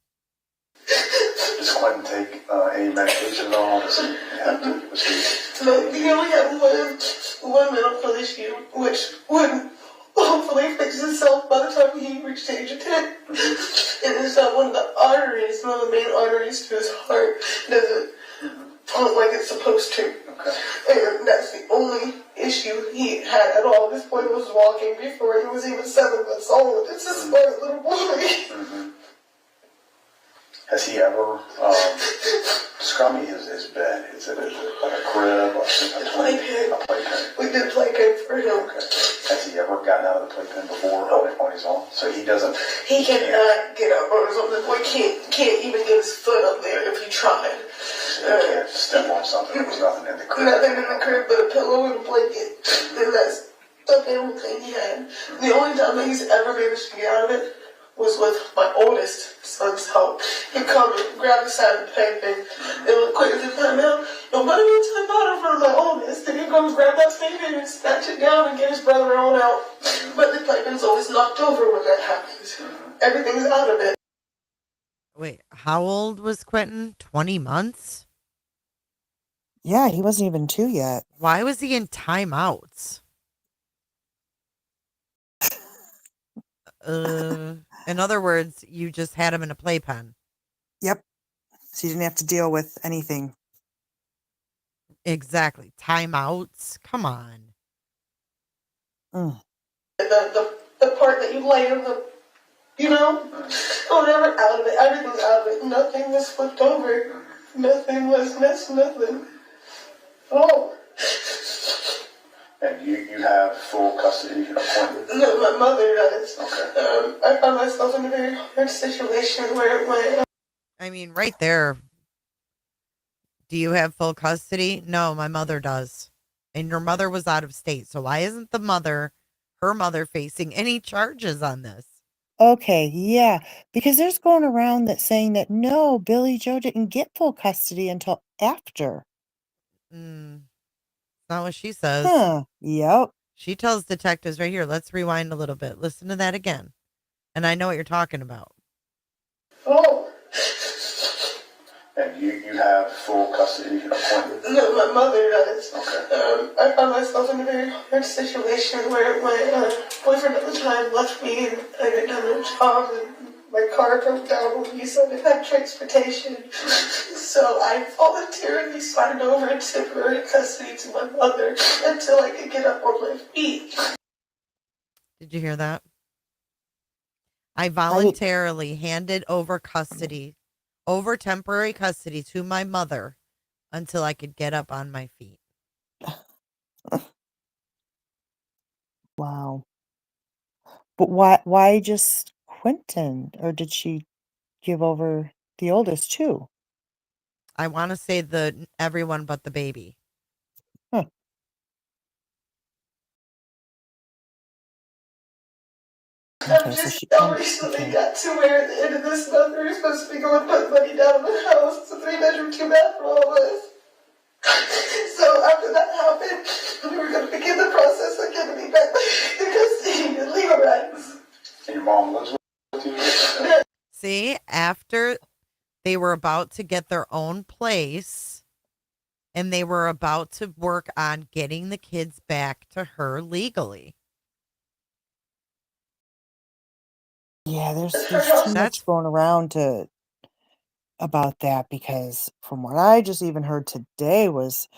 Does Quentin take any medication at all? Does he have to? No, he only had one medical issue, which would hopefully fix itself by the time he reached the age of 10. And it's that one of the arteries, one of the main arteries to his heart, doesn't pump like it's supposed to. Okay. And that's the only issue he had at all. This boy was walking before he was even 7 months old. It's a smart little boy. Has he ever, describe me his bed. Is it like a crib or A playpen. a playpen? We did playpen for him. Okay. Has he ever gotten out of the playpen before on his own? So he doesn't. He cannot get up on his own. The boy can't even get his foot up there if he tried. So he can't step on something. There was nothing in the crib. Nothing in the crib but a pillow and a blanket. And that's the only thing he had. The only time that he's ever managed to get out of it was with my oldest son's help. He'd come and grab the side of the playpen and look quick at the time out. No matter what time out in front of my oldest, then he'd come and grab that playpen and snatch it down and get his brother on out. But the playpen's always knocked over when that happens. Everything's out of it. Wait, how old was Quentin? 20 months? Yeah, he wasn't even 2 yet. Why was he in timeouts? In other words, you just had him in a playpen. Yep. So you didn't have to deal with anything. Exactly. Timeouts. Come on. The part that you lay in the, whatever, out of it. Everything's out of it. Nothing was flipped over. Nothing was missed. Nothing. Oh. And you have full custody of Quentin? No, my mother does. Okay. I found myself in a very hard situation where my... I mean, right there. Do you have full custody? No, my mother does. And your mother was out of state. So why isn't her mother facing any charges on this? Okay, yeah. Because there's going around that saying that no, Billy Joe didn't get full custody until after. Not what she says. Yep. She tells detectives right here, let's rewind a little bit. Listen to that again. And I know what you're talking about. Oh. And you have full custody of Quentin? No, my mother does. Okay. I found myself in a very hard situation where my boyfriend at the time left me and I didn't have a job and my car broke down on me, so I didn't have transportation. So I voluntarily signed over in temporary custody to my mother until I could get up on my feet. Did you hear that? I voluntarily handed over temporary custody to my mother until I could get up on my feet. Wow. But why just Quentin? Or did she give over the oldest too? I want to say everyone but the baby. Huh. I'm Okay, so just she now recently got to where at the end of this month we were supposed to be going to put money down on the house. It's a 3-bedroom, 2-bath for all of us. So after that happened, we were going to begin the process of giving me back the custody and legal rights. And your mom lives with you? See, after they were about to get their own place and they were about to work on getting the kids back to her legally. Yeah, there's too That's much going around to about that because from what I just even heard today was,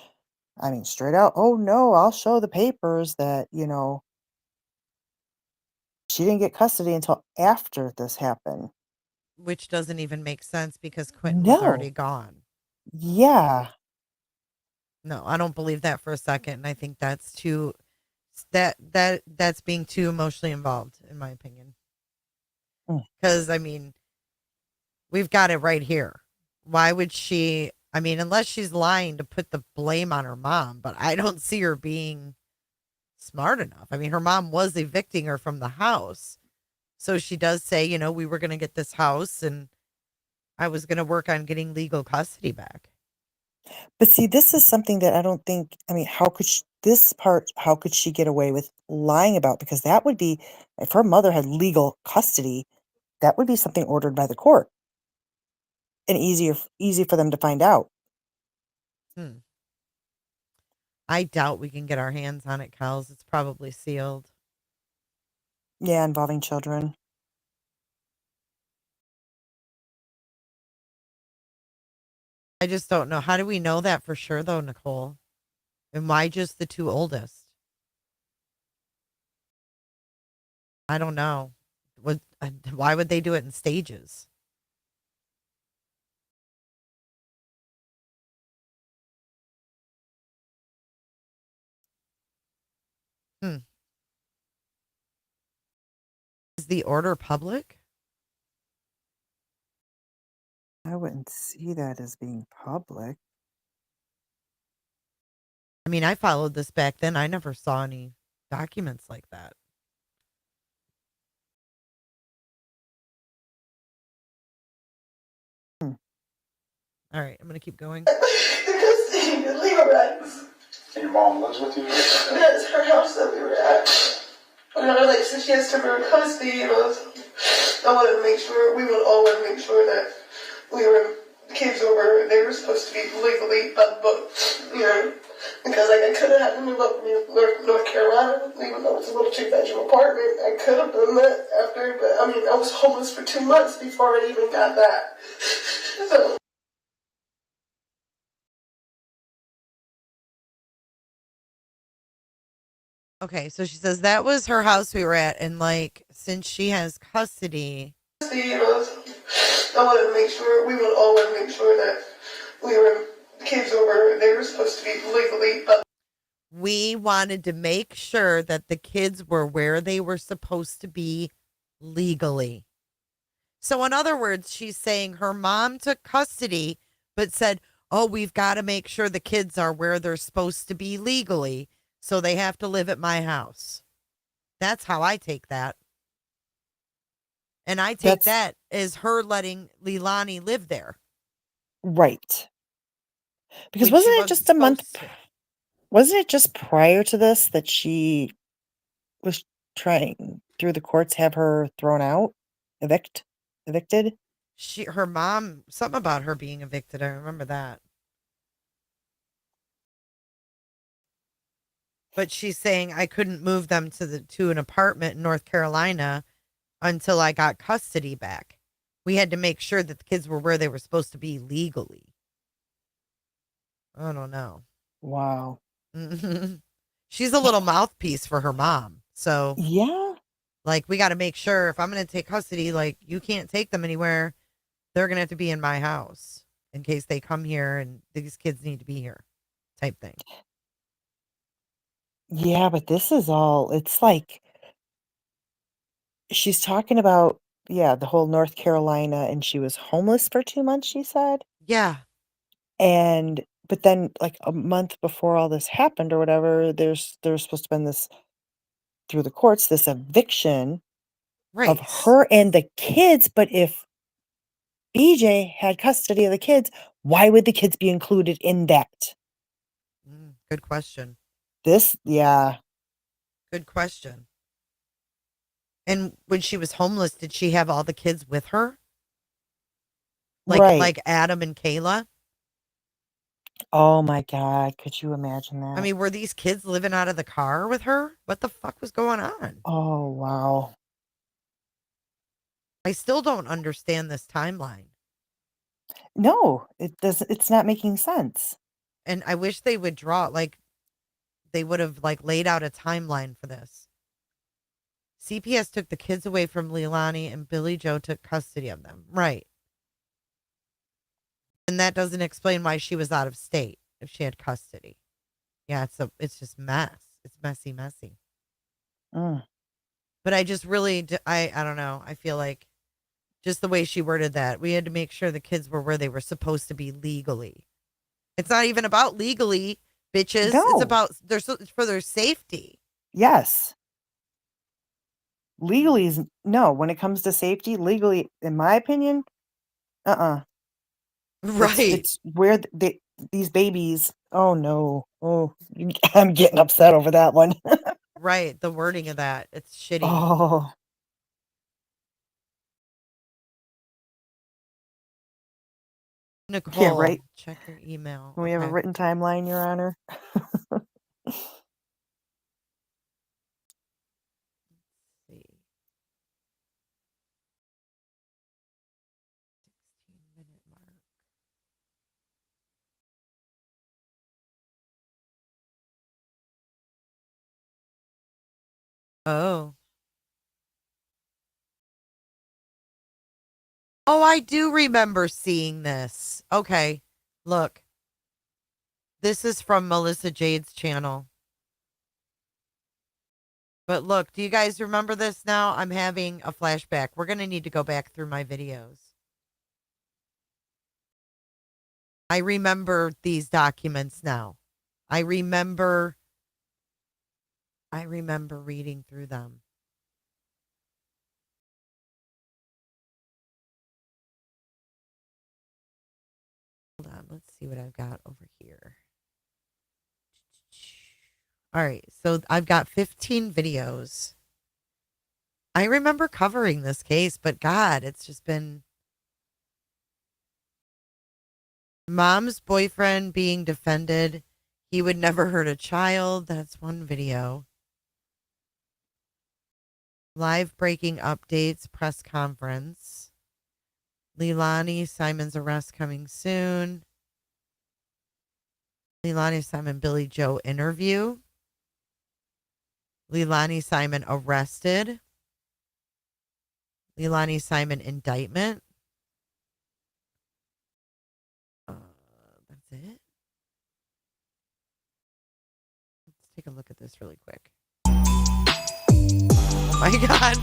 I mean, straight out, oh no, I'll show the papers that, she didn't get custody until after this happened. which doesn't even make sense because Quentin was already No. gone. Yeah. No, I don't believe that for a second. And I think that's too that's being too emotionally involved, in my opinion. Mm. Because I mean, we've got it right here. Why would she? I mean, unless she's lying to put the blame on her mom, but I don't see her being smart enough. I mean, her mom was evicting her from the house. So she does say, we were going to get this house and I was going to work on getting legal custody back. But see, this is something that I don't think, I mean, how could she get away with lying about? Because that would be, if her mother had legal custody, that would be something ordered by the court and easy for them to find out. Hmm. I doubt we can get our hands on it, Kels. It's probably sealed. Yeah, involving children. I just don't know. How do we know that for sure, though, Nicole? And why just the two oldest? I don't know. Why would they do it in stages? Hmm. Is the order public? I wouldn't see that as being public. I mean, I followed this back then. I never saw any documents like that. Hmm. All right, I'm going to keep going. The custody and legal rights. And your mom lives with you? That's her house that we were at. And I like, since she has temporary custody, I wanted to make sure, we would all want to make sure that the kids they were supposed to be legally by the book, because like I could have had to move up to North Carolina, even though it's a little 2-bedroom apartment. I could have done that after, but I mean, I was homeless for 2 months before I even got that. So. Okay, so she says that was her house we were at, and like since she has custody, I wanted to make sure we would all want to make sure that the kids they were supposed to be legally. we wanted to make sure that the kids were where they were supposed to be legally. So, in other words, she's saying her mom took custody, but said, "Oh, we've got to make sure the kids are where they're supposed to be legally, so they have to live at my house." That's how I take that. And I take That's that as her letting Leilani live there, right. Because which she wasn't it wasn't just a month, supposed to. wasn't it just prior to this that she was trying through the courts have her thrown out, evicted? Her mom, something about her being evicted. I remember that. But she's saying I couldn't move them to an apartment in North Carolina until I got custody back. We had to make sure that the kids were where they were supposed to be legally. I don't know. Wow. She's a little mouthpiece for her mom. So, Yeah. like, we got to make sure if I'm going to take custody, like, you can't take them anywhere. They're going to have to be in my house in case they come here and these kids need to be here, type thing. Yeah, but this is all, it's like she's talking about, yeah, the whole North Carolina, and she was homeless for 2 months, she said. Yeah. And but then like a month before all this happened or whatever, there's supposed to have been this through the courts, this eviction of her and the kids. But if BJ had custody of the kids, why would the kids be included in that? Good question. Yeah. Good question. And when she was homeless, did she have all the kids with her? Right. Like Adam and Kayla? Oh my God. Could you imagine that? I mean, were these kids living out of the car with her? What the fuck was going on? Oh, wow. I still don't understand this timeline. No, it's not making sense. And I wish they would they would have laid out a timeline for this. CPS took the kids away from Leilani and Billy Joe took custody of them. Right. And that doesn't explain why she was out of state if she had custody. Yeah, it's just mess. It's messy. But I just really, I don't know. I feel like just the way she worded that, we had to make sure the kids were where they were supposed to be legally. It's not even about legally, bitches. No. It's about it's for their safety. Yes. Legally is no. When it comes to safety, legally, in my opinion, Right. It's where these babies. Oh no. Oh, I'm getting upset over that one. Right. The wording of that. It's shitty. Oh. Nicole, Yeah, right. Check your email. Can we have a written timeline, Your Honor? Oh. Oh, I do remember seeing this. Okay. Look. This is from Melissa Jade's channel. But look, do you guys remember this now? I'm having a flashback. We're going to need to go back through my videos. I remember these documents now. I remember reading through them. Hold on, let's see what I've got over here. All right, so I've got 15 videos. I remember covering this case, but God, it's just been mom's boyfriend being defended. He would never hurt a child. That's one video. Live breaking updates, press conference. Leilani, Simon's arrest coming soon. Leilani, Simon, Billy Joe interview. Leilani, Simon arrested. Leilani, Simon indictment. That's it. Let's take a look at this really quick. Oh my God.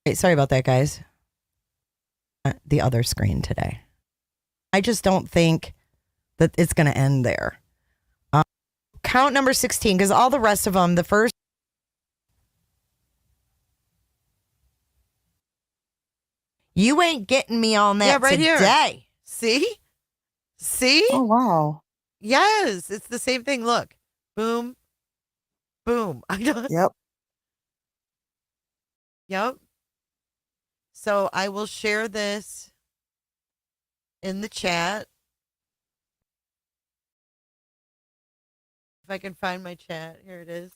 Wait, sorry about that, guys. The other screen today. I just don't think that it's going to end there. Count number 16, because all the rest of them, the first. You ain't getting me on that right today. here. See? See? Oh, wow. Yes, it's the same thing. Look. Boom. Boom. Yep. Yep. So I will share this in the chat. If I can find my chat. Here it is.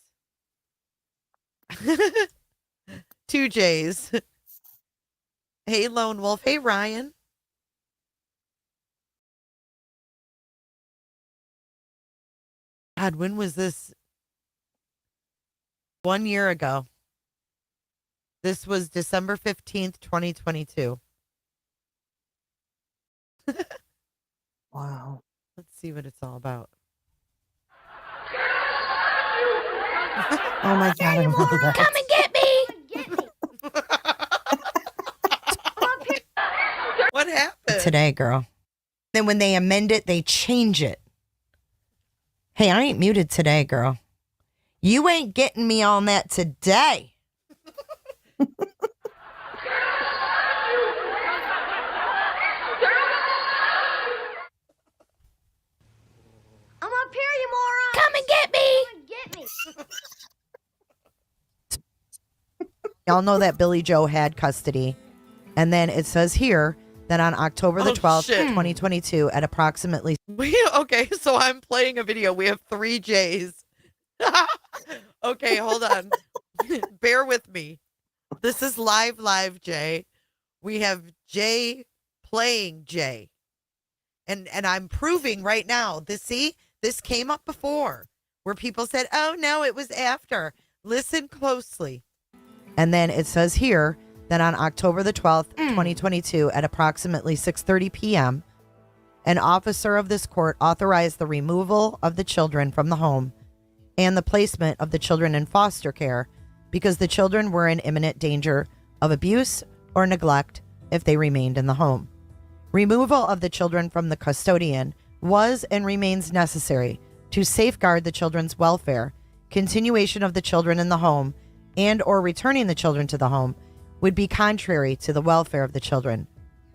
2 J's. Hey, Lone Wolf. Hey, Ryan. God, when was this? 1 year ago. This was December 15th, 2022. Wow. Let's see what it's all about. Oh my God, I remember that. Come and get me. What happened? Today, girl. Then when they amend it, they change it. Hey, I ain't muted today, girl. You ain't getting me on that today. I'm up here, you moron! Come and get me! Come and get me! Y'all know that Billy Joe had custody. And then it says here that on October the 12th, 2022, at approximately... Okay, so I'm playing a video. We have 3 J's. Okay, hold on. Bear with me. This is live, Jay. We have Jay playing Jay. And I'm proving right now. This came up before where people said, oh, no, it was after. Listen closely. And then it says here that on October the 12th, 2022, at approximately 6:30 p.m., an officer of this court authorized the removal of the children from the home and the placement of the children in foster care because the children were in imminent danger of abuse or neglect if they remained in the home. Removal of the children from the custodian was and remains necessary to safeguard the children's welfare. Continuation of the children in the home and or returning the children to the home would be contrary to the welfare of the children.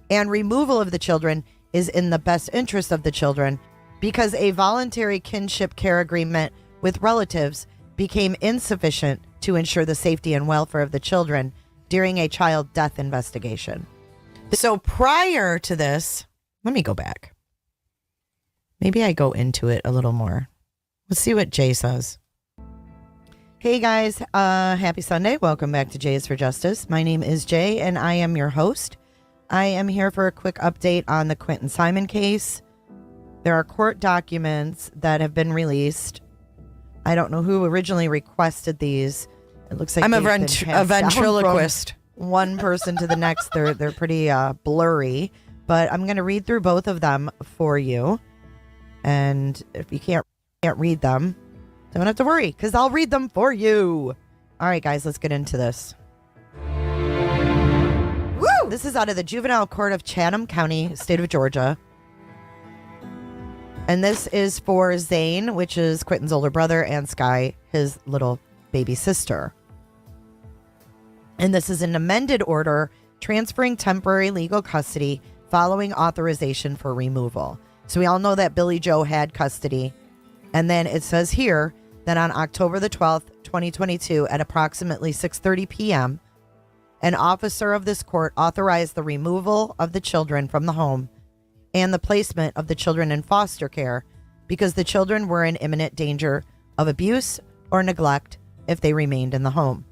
And removal of the children is in the best interest of the children because a voluntary kinship care agreement with relatives became insufficient to ensure the safety and welfare of the children during a child death investigation. So prior to this, let me go back. Maybe I go into it a little more. Let's see what Jay says. Hey guys, happy Sunday. Welcome back to Jay's for Justice. My name is Jay and I am your host. I am here for a quick update on the Quentin Simon case. There are court documents that have been released. I don't know who originally requested these. It looks like I'm a they've been passed down ventriloquist. from one person to the next. They're pretty blurry, but I'm going to read through both of them for you. And if you can't read them, don't have to worry because I'll read them for you. All right, guys, let's get into this. Woo! This is out of the Juvenile Court of Chatham County, state of Georgia. And this is for Zane, which is Quentin's older brother, and Sky, his little baby sister. And this is an amended order transferring temporary legal custody following authorization for removal. So we all know that Billy Joe had custody. And then it says here that on October the 12th, 2022, at approximately 6:30 p.m., an officer of this court authorized the removal of the children from the home and the placement of the children in foster care because the children were in imminent danger of abuse or neglect if they remained in the home.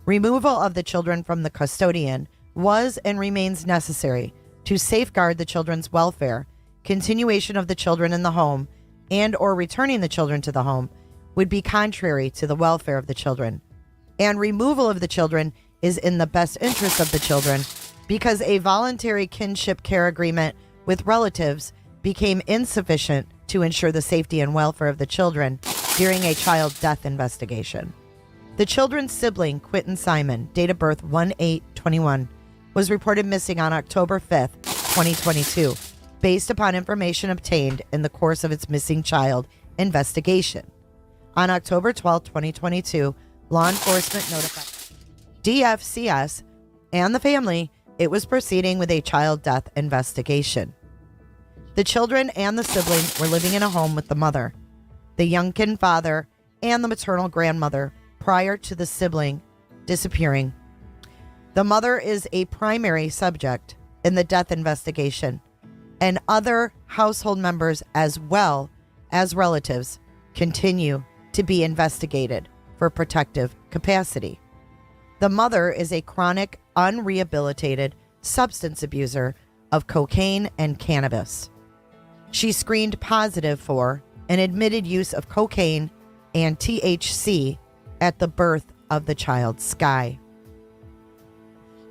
Removal of the children from the custodian was and remains necessary to safeguard the children's welfare. Continuation of the children in the home and or returning the children to the home would be contrary to the welfare of the children. And removal of the children is in the best interest of the children because a voluntary kinship care agreement with relatives became insufficient to ensure the safety and welfare of the children during a child death investigation. The children's sibling, Quentin Simon, date of birth 1/8/21, was reported missing on October 5th, 2022, based upon information obtained in the course of its missing child investigation. On October 12, 2022, law enforcement notified DFCS and the family it was proceeding with a child death investigation. The children and the sibling were living in a home with the mother, the youngkin father, and the maternal grandmother prior to the sibling disappearing. The mother is a primary subject in the death investigation, and other household members as well as relatives continue to be investigated for protective capacity. The mother is a chronic, unrehabilitated substance abuser of cocaine and cannabis. She screened positive for an admitted use of cocaine and THC at the birth of the child, Sky.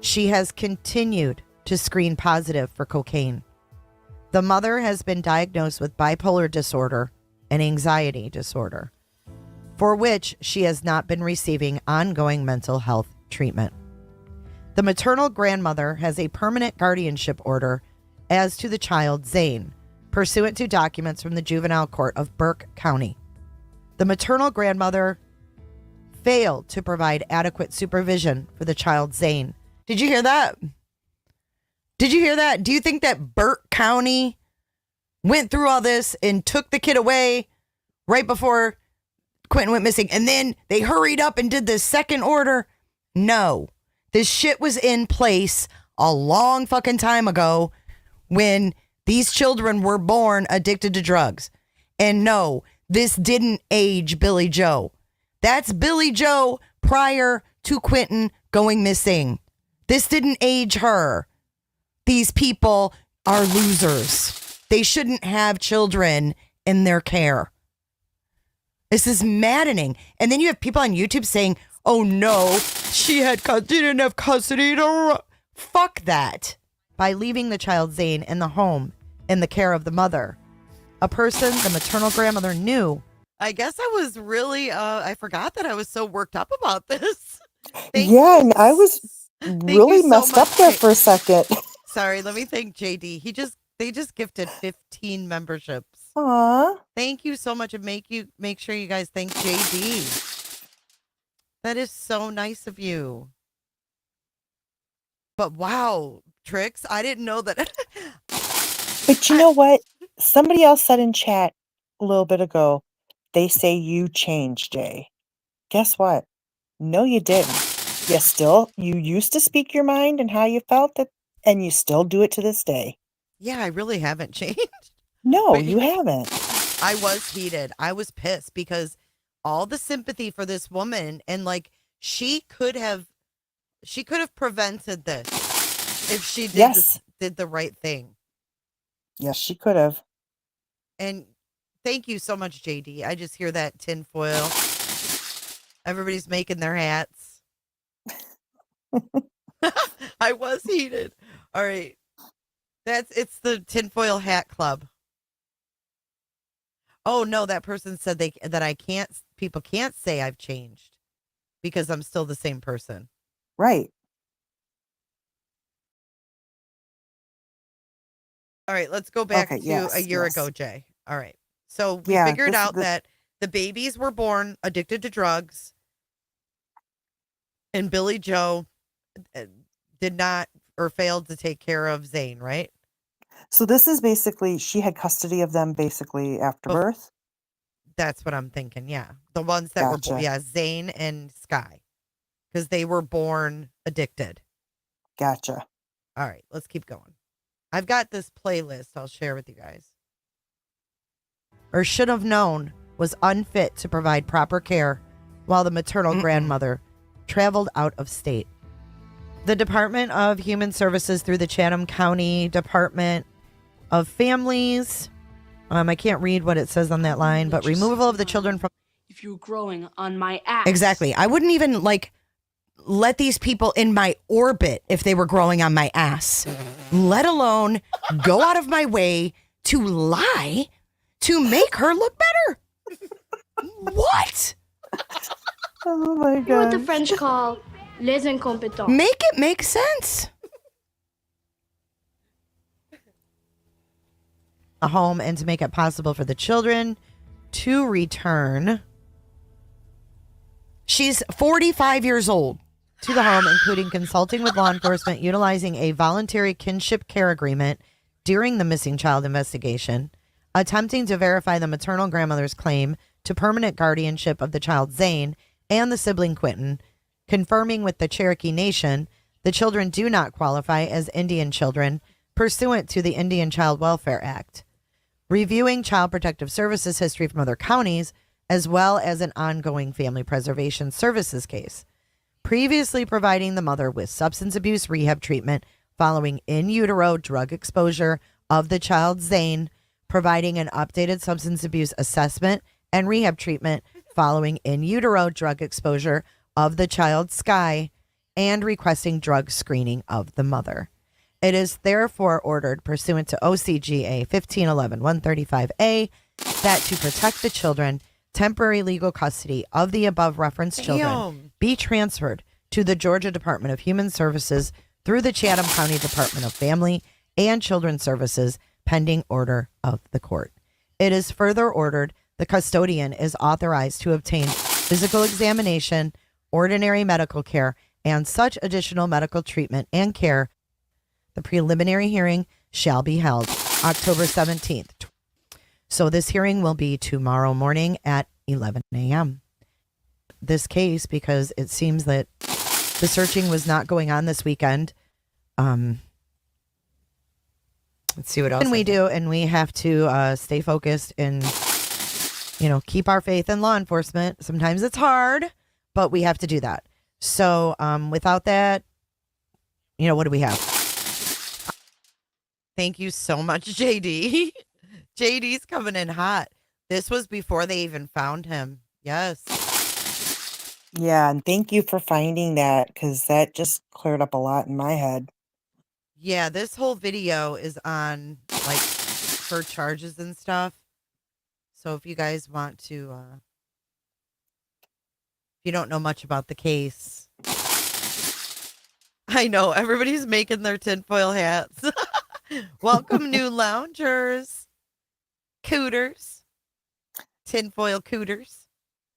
She has continued to screen positive for cocaine. The mother has been diagnosed with bipolar disorder and anxiety disorder, for which she has not been receiving ongoing mental health treatment. The maternal grandmother has a permanent guardianship order as to the child, Zane, pursuant to documents from the Juvenile Court of Burke County. The maternal grandmother failed to provide adequate supervision for the child Zane. Did you hear that? Did you hear that? Do you think that Burt County went through all this and took the kid away right before Quentin went missing, and then they hurried up and did this second order? No. This shit was in place a long fucking time ago when these children were born addicted to drugs. And no, this didn't age Billy Joe. That's Billy Joe prior to Quentin going missing. This didn't age her. These people are losers. They shouldn't have children in their care. This is maddening. And then you have people on YouTube saying, oh no, she didn't have custody. Fuck that. By leaving the child Zane in the home in the care of the mother, a person the maternal grandmother knew. I guess I was really, I forgot that I was so worked up about this. And I was really messed up there for a second. Sorry, let me thank JD. They just gifted 15 memberships. Aw. Thank you so much, and make sure you guys thank JD. That is so nice of you. But wow, Trix, I didn't know that. But you know what? Somebody else said in chat a little bit ago, they say you changed, Jay. Guess what? No, you didn't. You used to speak your mind and how you felt it, and you still do it to this day. Yeah, I really haven't changed. No, you haven't. I was heated. I was pissed because all the sympathy for this woman, and like she could have prevented this if she did the right thing. Yes, she could have. And thank you so much, JD. I just hear that tinfoil. Everybody's making their hats. I was heated. All right. It's the tinfoil hat club. Oh no, that person said people can't say I've changed because I'm still the same person. Right. All right, let's go back to a year ago, Jay. All right. So we figured out that the babies were born addicted to drugs, and Billy Joe did not or failed to take care of Zane, right? So this is basically, she had custody of them basically after birth? That's what I'm thinking, yeah. The ones that were born, Zane and Sky, because they were born addicted. Gotcha. All right, let's keep going. I've got this playlist I'll share with you guys. Or should have known was unfit to provide proper care while the maternal grandmother traveled out of state. The Department of Human Services through the Chatham County Department of Families. I can't read what it says on that line, but removal of the children from... If you're growing on my ass. Exactly. I wouldn't even let these people in my orbit if they were growing on my ass, let alone go out of my way to lie to make her look better. What? Oh my God. What the French call les incompetents. Make it make sense. A home and to make it possible for the children to return. She's 45 years old. To the home, including consulting with law enforcement, utilizing a voluntary kinship care agreement during the missing child investigation, attempting to verify the maternal grandmother's claim to permanent guardianship of the child Zane and the sibling Quentin, confirming with the Cherokee Nation the children do not qualify as Indian children pursuant to the Indian Child Welfare Act, reviewing Child Protective Services history from other counties, as well as an ongoing Family Preservation Services case, previously providing the mother with substance abuse rehab treatment following in utero drug exposure of the child Zane, providing an updated substance abuse assessment and rehab treatment following in utero drug exposure of the child Sky, and requesting drug screening of the mother. It is therefore ordered pursuant to OCGA 1511-135A that to protect the children, temporary legal custody of the above referenced children be transferred to the Georgia Department of Human Services through the Chatham County Department of Family and Children's Services pending order of the court. It is further ordered the custodian is authorized to obtain physical examination, ordinary medical care, and such additional medical treatment and care. The preliminary hearing shall be held October 17th. So this hearing will be tomorrow morning at 11 a.m. This case, because it seems that the searching was not going on this weekend. Let's see what else can we do, and we have to stay focused and, keep our faith in law enforcement. Sometimes it's hard, but we have to do that. So without that, what do we have? Thank you so much, JD. JD's coming in hot. This was before they even found him. Yes. Yeah, and thank you for finding that, because that just cleared up a lot in my head. Yeah, this whole video is on, for charges and stuff. So if you guys want to, if you don't know much about the case. I know, everybody's making their tinfoil hats. Welcome, new loungers. Cooters. Tinfoil cooters.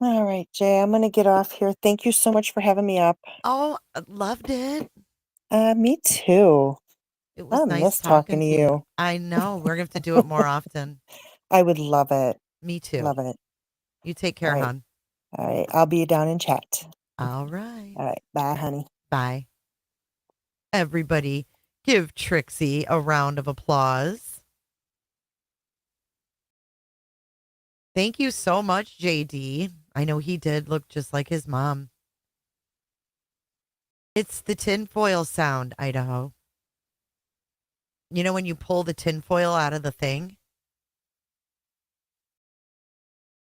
All right, Jay, I'm going to get off here. Thank you so much for having me up. Oh, I loved it. Me too. It was I nice miss talking to you. I know. We're going to have to do it more often. I would love it. Me too. Love it. You take care, All right. hon. All right. I'll be down in chat. All right. All right. Bye, honey. Bye. Everybody, give Trixie a round of applause. Thank you so much, JD. I know he did look just like his mom. It's the tinfoil sound, Idaho. You know when you pull the tinfoil out of the thing?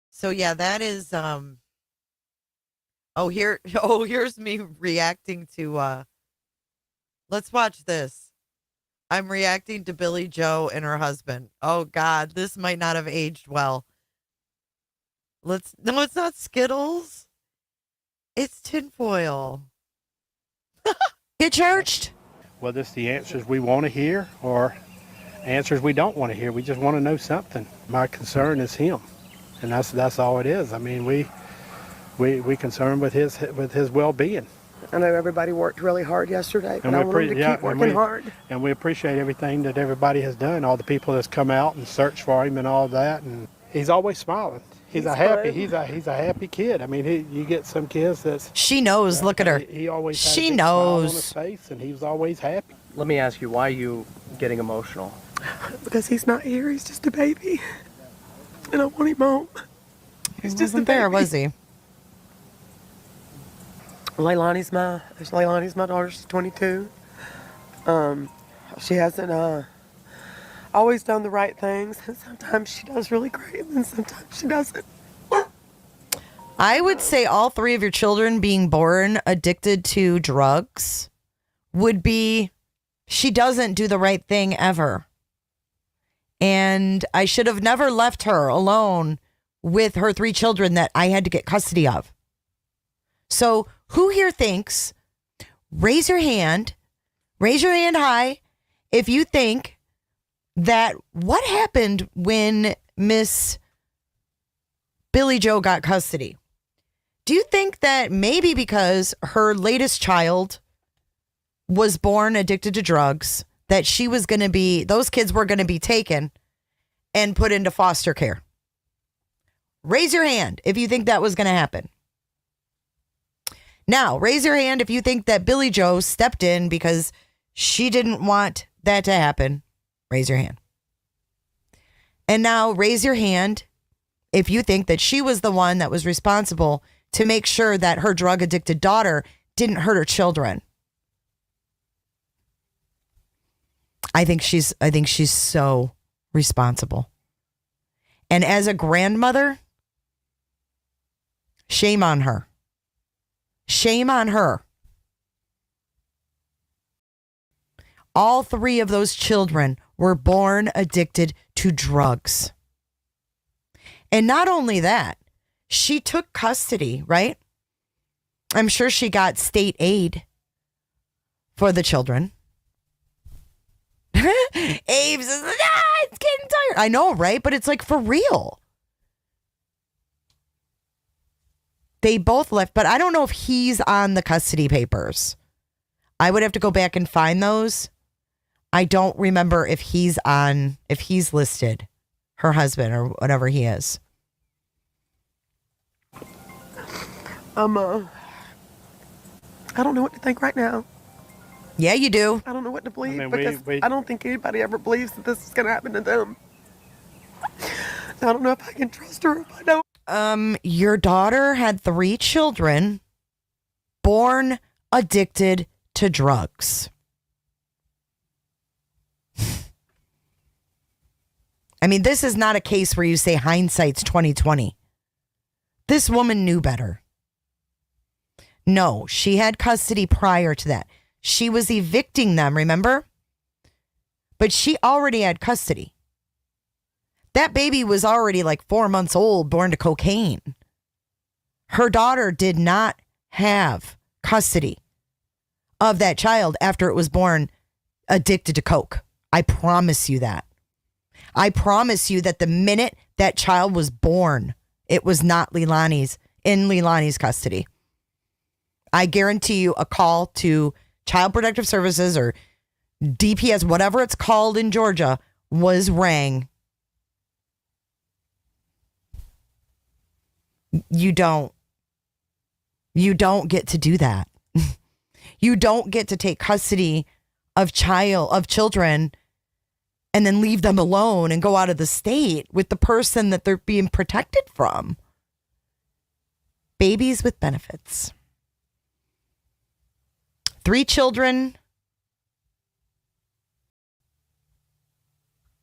So yeah, that is here's me reacting to let's watch this. I'm reacting to Billy Joe and her husband. Oh God, this might not have aged well. No, it's not Skittles. It's tinfoil. Get churched. Whether it's the answers we want to hear or answers we don't want to hear, we just want to know something. My concern is him, and that's all it is. I mean, we concerned with his well-being. I know everybody worked really hard yesterday, but I want them to keep working hard. And we appreciate everything that everybody has done, all the people that's come out and searched for him and all that. And he's always smiling. He's a happy kid. I mean, you get some kids that's. She knows. Look at her. He always has she a knows. smile on his face, and he was always happy. Let me ask you, why are you getting emotional? Because he's not here. He's just a baby, and I want him home. He's just a baby. There, was he? Leilani's my daughter. She's 22. She hasn't always done the right things, and sometimes she does really great, and sometimes she doesn't. I would say all three of your children being born addicted to drugs would be, she doesn't do the right thing ever. And I should have never left her alone with her three children that I had to get custody of. So who here thinks, raise your hand high if you think that what happened when Miss Billy Joe got custody? Do you think that maybe because her latest child was born addicted to drugs, that she was going to be, those kids were going to be taken and put into foster care? Raise your hand if you think that was going to happen. Now, raise your hand if you think that Billy Joe stepped in because she didn't want that to happen. Raise your hand. And now raise your hand if you think that she was the one that was responsible to make sure that her drug addicted daughter didn't hurt her children. I think she's so responsible. And as a grandmother, shame on her. Shame on her. All three of those children were born addicted to drugs. And not only that, she took custody, right? I'm sure she got state aid for the children. Abe says, it's getting tired. I know, right? But it's like for real. They both left, but I don't know if he's on the custody papers. I would have to go back and find those. I don't remember if he's listed, her husband or whatever he is. I don't know what to think right now. Yeah, you do. I don't know what to believe I mean, because I don't think anybody ever believes that this is going to happen to them. So I don't know if I can trust her if I don't. Your daughter had 3 children born addicted to drugs. I mean, this is not a case where you say hindsight's 2020. This woman knew better. No, she had custody prior to that. She was evicting them, remember? But she already had custody. That baby was already like 4 months old, born to cocaine. Her daughter did not have custody of that child after it was born addicted to coke. I promise you that. I promise you that the minute that child was born, it was not in Leilani's custody. I guarantee you a call to Child Protective Services or DPS, whatever it's called in Georgia, was rang. You don't get to do that. You don't get to take custody of children and then leave them alone and go out of the state with the person that they're being protected from. Babies with benefits. 3 children.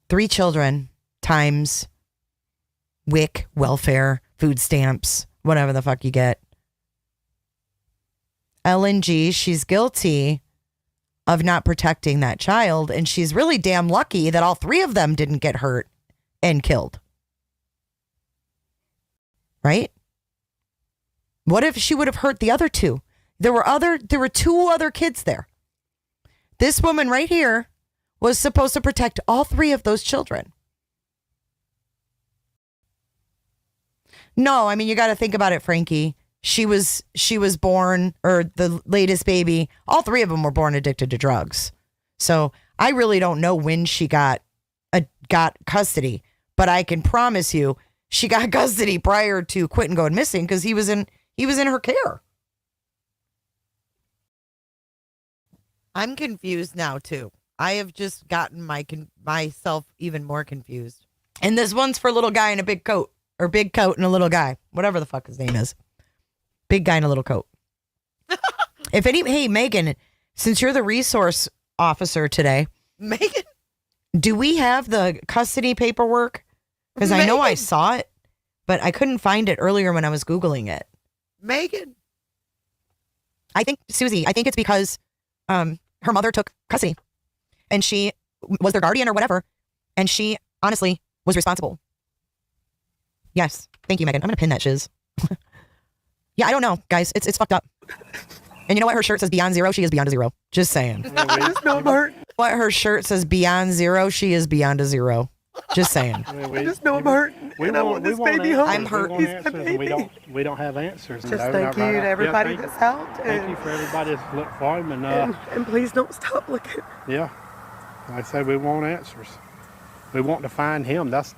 3 children times WIC, welfare, food stamps, whatever the fuck you get. LNG, she's guilty of not protecting that child, and she's really damn lucky that all 3 of them didn't get hurt and killed. Right? What if she would have hurt the other 2? There were 2 other kids there. This woman right here was supposed to protect all 3 of those children. No, I mean, you got to think about it, Frankie. She was born, or the latest baby, all 3 of them were born addicted to drugs. So I really don't know when she got custody, but I can promise you she got custody prior to Quentin going missing because he was in her care. I'm confused now too. I have just gotten myself even more confused. And this one's for a little guy in a big coat, or big coat and a little guy, whatever the fuck his name is. Big guy in a little coat. Hey, Megan, since you're the resource officer today, Megan, do we have the custody paperwork? Because I know I saw it, but I couldn't find it earlier when I was Googling it. Megan. I think, Susie, it's because her mother took custody and she was their guardian or whatever. And she honestly was responsible. Yes. Thank you, Megan. I'm going to pin that shiz. Yeah, I don't know, guys. It's fucked up. And you know what? Her shirt says beyond 0. She is beyond a 0. Just saying. What her shirt says beyond 0. She is beyond a 0. Just saying. I just know I'm hurt. And I want this baby home. I'm hurt. He's my baby. We don't have answers. Just thank you to everybody that's helped. Thank you for everybody that's looked for him. And please don't stop looking. Yeah. Like I say, we want answers. We want to find him. That's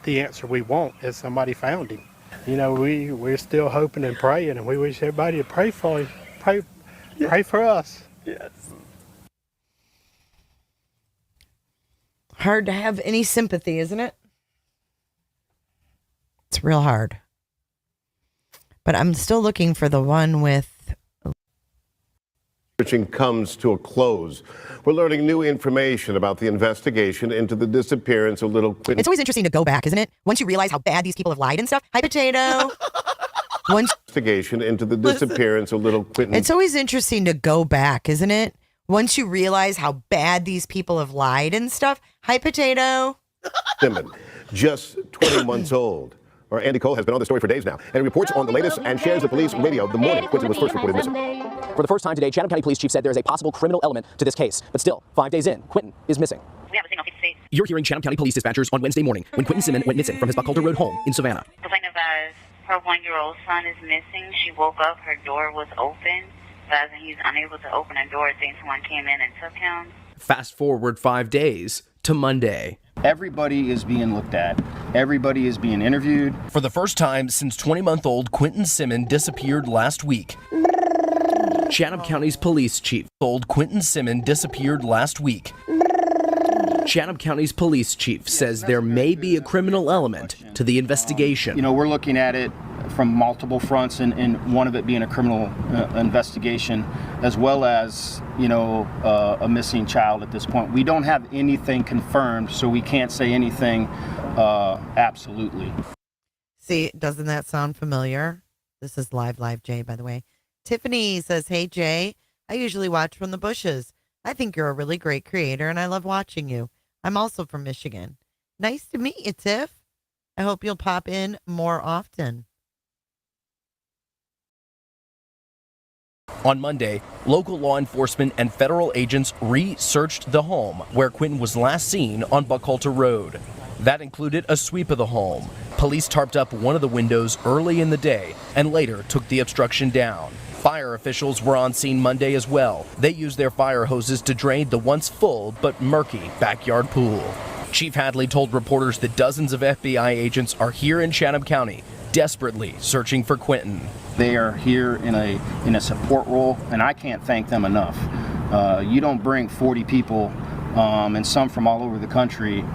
the answer we want, is somebody found him. You know, we're still hoping and praying, and we wish everybody to pray for him. Pray for us. Yes. Hard to have any sympathy, isn't it? It's real hard. But I'm still looking for the one with... Searching comes to a close. We're learning new information about the investigation into the disappearance of little Quentin. It's always interesting to go back, isn't it? Once you realize how bad these people have lied and stuff. Hi, Potato. Investigation into the disappearance of little Quentin. It's always interesting to go back, isn't it? Once you realize how bad these people have lied and stuff. Hi, Potato. Simmons, just 20 months old. Or Andy Cole has been on the story for days now, and he reports on the latest and shares the police radio the morning Quentin was first reported missing. For the first time today, Chatham County Police Chief said there is a possible criminal element to this case. But still, 5 days in, Quentin is missing. We have a single 56. You're hearing Chatham County Police dispatchers on Wednesday morning when Quentin Simon went missing from his Buckhalter Road home in Savannah. Complaint of Her 1-year-old son is missing. She woke up, her door was open, but he's unable to open a door. I think someone came in and took him. Fast forward 5 days to Monday. Everybody is being looked at. Everybody is being interviewed. For the first time since 20-month-old Quentin Simmons disappeared last week. Chatham County's police chief told Quentin Simmons disappeared last week. Chatham County's police chief says there may be a criminal element to the investigation. You know, we're looking at it from multiple fronts, and one of it being a criminal investigation, as well as, a missing child at this point. We don't have anything confirmed, so we can't say anything absolutely. See, doesn't that sound familiar? This is Live Jay, by the way. Tiffany says, hey, Jay, I usually watch from the bushes. I think you're a really great creator, and I love watching you. I'm also from Michigan. Nice to meet you, Tiff. I hope you'll pop in more often. On Monday, local law enforcement and federal agents re-searched the home where Quentin was last seen on Buckhalter Road. That included a sweep of the home. Police tarped up one of the windows early in the day and later took the obstruction down. Fire officials were on scene Monday as well. They used their fire hoses to drain the once full but murky backyard pool. Chief Hadley told reporters that dozens of FBI agents are here in Chatham County, desperately searching for Quentin. They are here in a support role, and I can't thank them enough. You don't bring 40 people, and some from all over the country,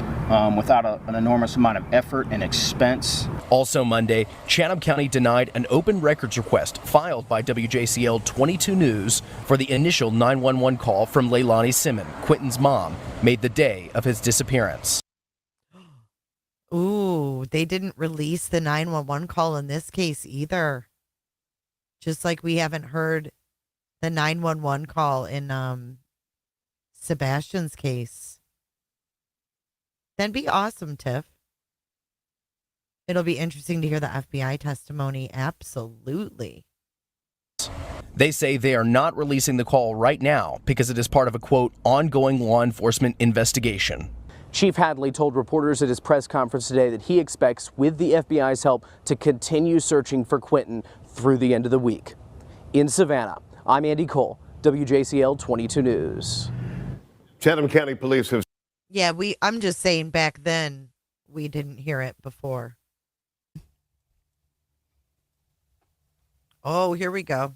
without an enormous amount of effort and expense. Also Monday, Chatham County denied an open records request filed by WJCL 22 News for the initial 911 call from Leilani Simmons, Quentin's mom, made the day of his disappearance. Ooh, they didn't release the 911 call in this case either. Just like we haven't heard the 911 call in Sebastian's case. That'd be awesome, Tiff. It'll be interesting to hear the FBI testimony. Absolutely. They say they are not releasing the call right now because it is part of a, quote, ongoing law enforcement investigation. Chief Hadley told reporters at his press conference today that he expects, with the FBI's help, to continue searching for Quentin through the end of the week. In Savannah, I'm Andy Cole, WJCL 22 News. Chatham County Police have... Yeah, I'm just saying back then we didn't hear it before. Oh, here we go.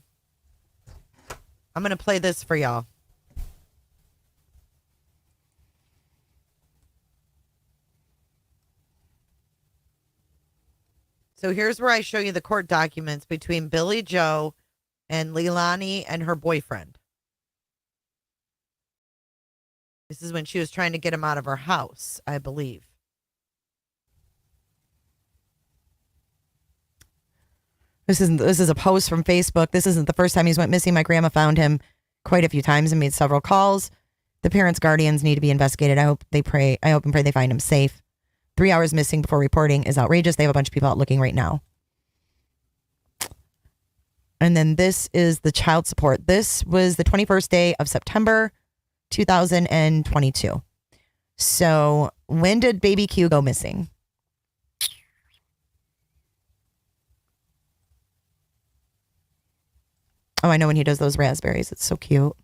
I'm going to play this for y'all. So here's where I show you the court documents between Billy Joe and Leilani and her boyfriend. This is when she was trying to get him out of her house, I believe. This is a post from Facebook. This isn't the first time he's went missing. My grandma found him quite a few times and made several calls. The parents' guardians need to be investigated. I hope and pray they find him safe. 3 hours missing before reporting is outrageous. They have a bunch of people out looking right now. And then this is the child support. This was the 21st day of September, 2022. So when did baby Q go missing? Oh, I know when he does those raspberries. It's so cute.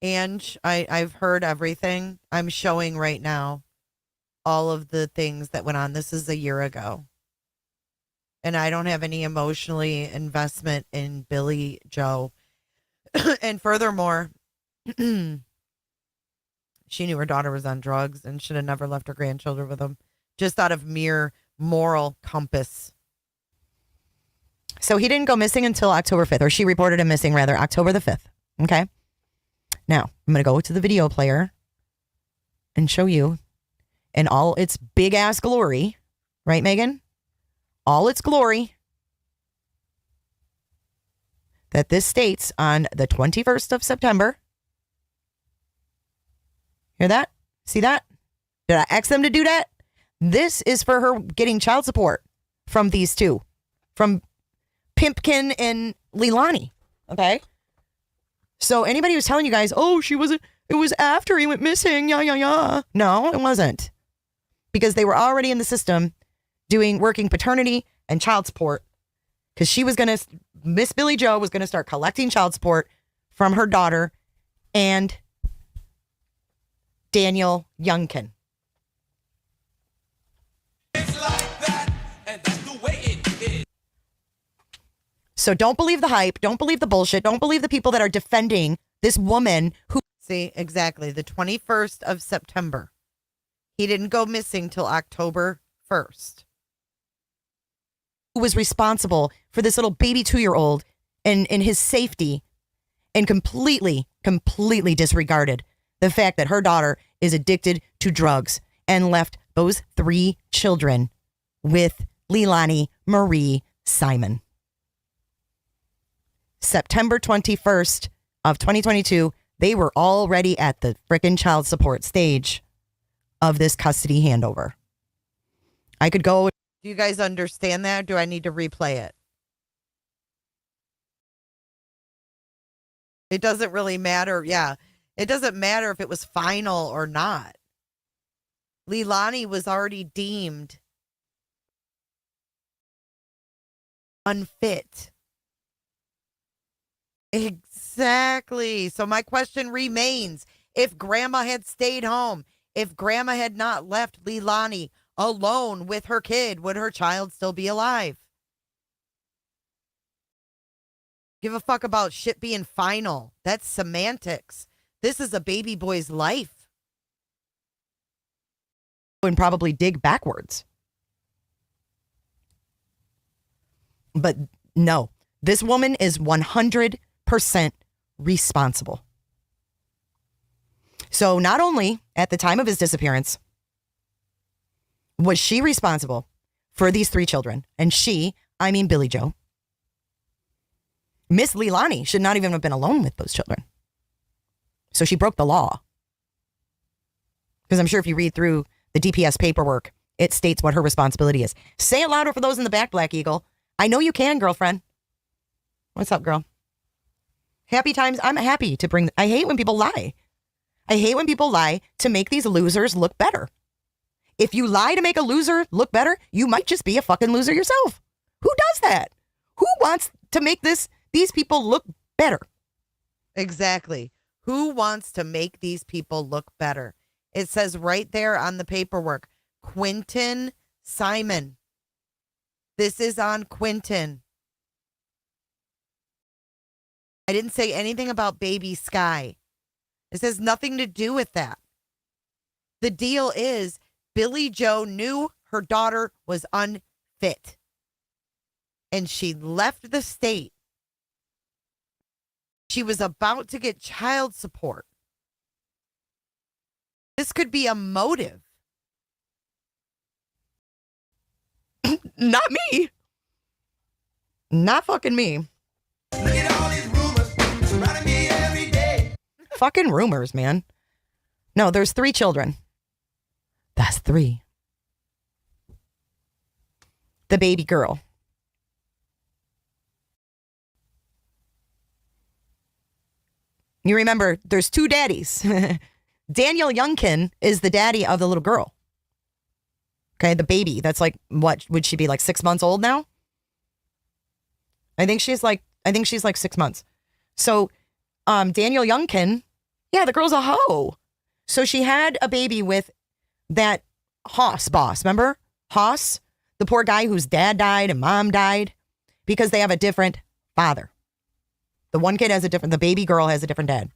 And I've heard everything. I'm showing right now all of the things that went on. This is a year ago. And I don't have any emotionally investment in Billy Joe. And furthermore, she knew her daughter was on drugs and should have never left her grandchildren with him. Just out of mere moral compass. So he didn't go missing until October 5th, or she reported him missing rather, October the 5th. Okay. Now, I'm going to go to the video player and show you in all its big ass glory. Right, Megan? All its glory. That this states on the 21st of September. Hear that? See that? Did I ask them to do that? This is for her getting child support from these two. From Pimpkin and Leilani. Okay? So anybody who's telling you guys, oh, she wasn't, it was after he went missing. Yeah, yeah, yeah. No, it wasn't. Because they were already in the system working paternity and child support. Because Miss Billy Joe was going to start collecting child support from her daughter and Daniel Youngkin. So don't believe the hype. Don't believe the bullshit. Don't believe the people that are defending this woman who... See, exactly. The 21st of September. He didn't go missing till October 1st. Who was responsible for this little baby 2-year-old and his safety and completely disregarded the fact that her daughter is addicted to drugs and left those 3 children with Leilani Marie Simon. September 21st of 2022, they were already at the frickin' child support stage of this custody handover. I could go. Do you guys understand that? Or do I need to replay it? It doesn't really matter. Yeah. It doesn't matter if it was final or not. Leilani was already deemed unfit. Exactly. So my question remains, if grandma had stayed home, if grandma had not left Leilani alone with her kid, would her child still be alive? Give a fuck about shit being final. That's semantics. This is a baby boy's life. And probably dig backwards. But no, this woman is 100% responsible. So not only at the time of his disappearance was she responsible for these 3 children, and I mean Billy Joe, Miss Leilani should not even have been alone with those children. So she broke the law. Because I'm sure if you read through the DPS paperwork, it states what her responsibility is. Say it louder for those in the back, Black Eagle. I know you can, girlfriend. What's up, girl? Happy times. I'm happy to bring... I hate when people lie. I hate when people lie to make these losers look better. If you lie to make a loser look better, you might just be a fucking loser yourself. Who does that? Who wants to make these people look better? Exactly. Who wants to make these people look better? It says right there on the paperwork, Quentin Simon. This is on Quentin. I didn't say anything about baby Sky. This has nothing to do with that. The deal is Billy Joe knew her daughter was unfit. And she left the state. She was about to get child support. This could be a motive. Not me. Not fucking me. Look at all these rumors surrounding me every day. Fucking rumors, man. No, there's 3 children. That's 3. The baby girl. You remember, there's 2 daddies. Daniel Youngkin is the daddy of the little girl. Okay, the baby. That's like, what would she be, like 6 months old now? I think she's like 6 months. So, Daniel Youngkin, yeah, the girl's a hoe. So she had a baby with that Haas boss. Remember Haas, the poor guy whose dad died and mom died because they have a different father. The one kid has the baby girl has a different dad.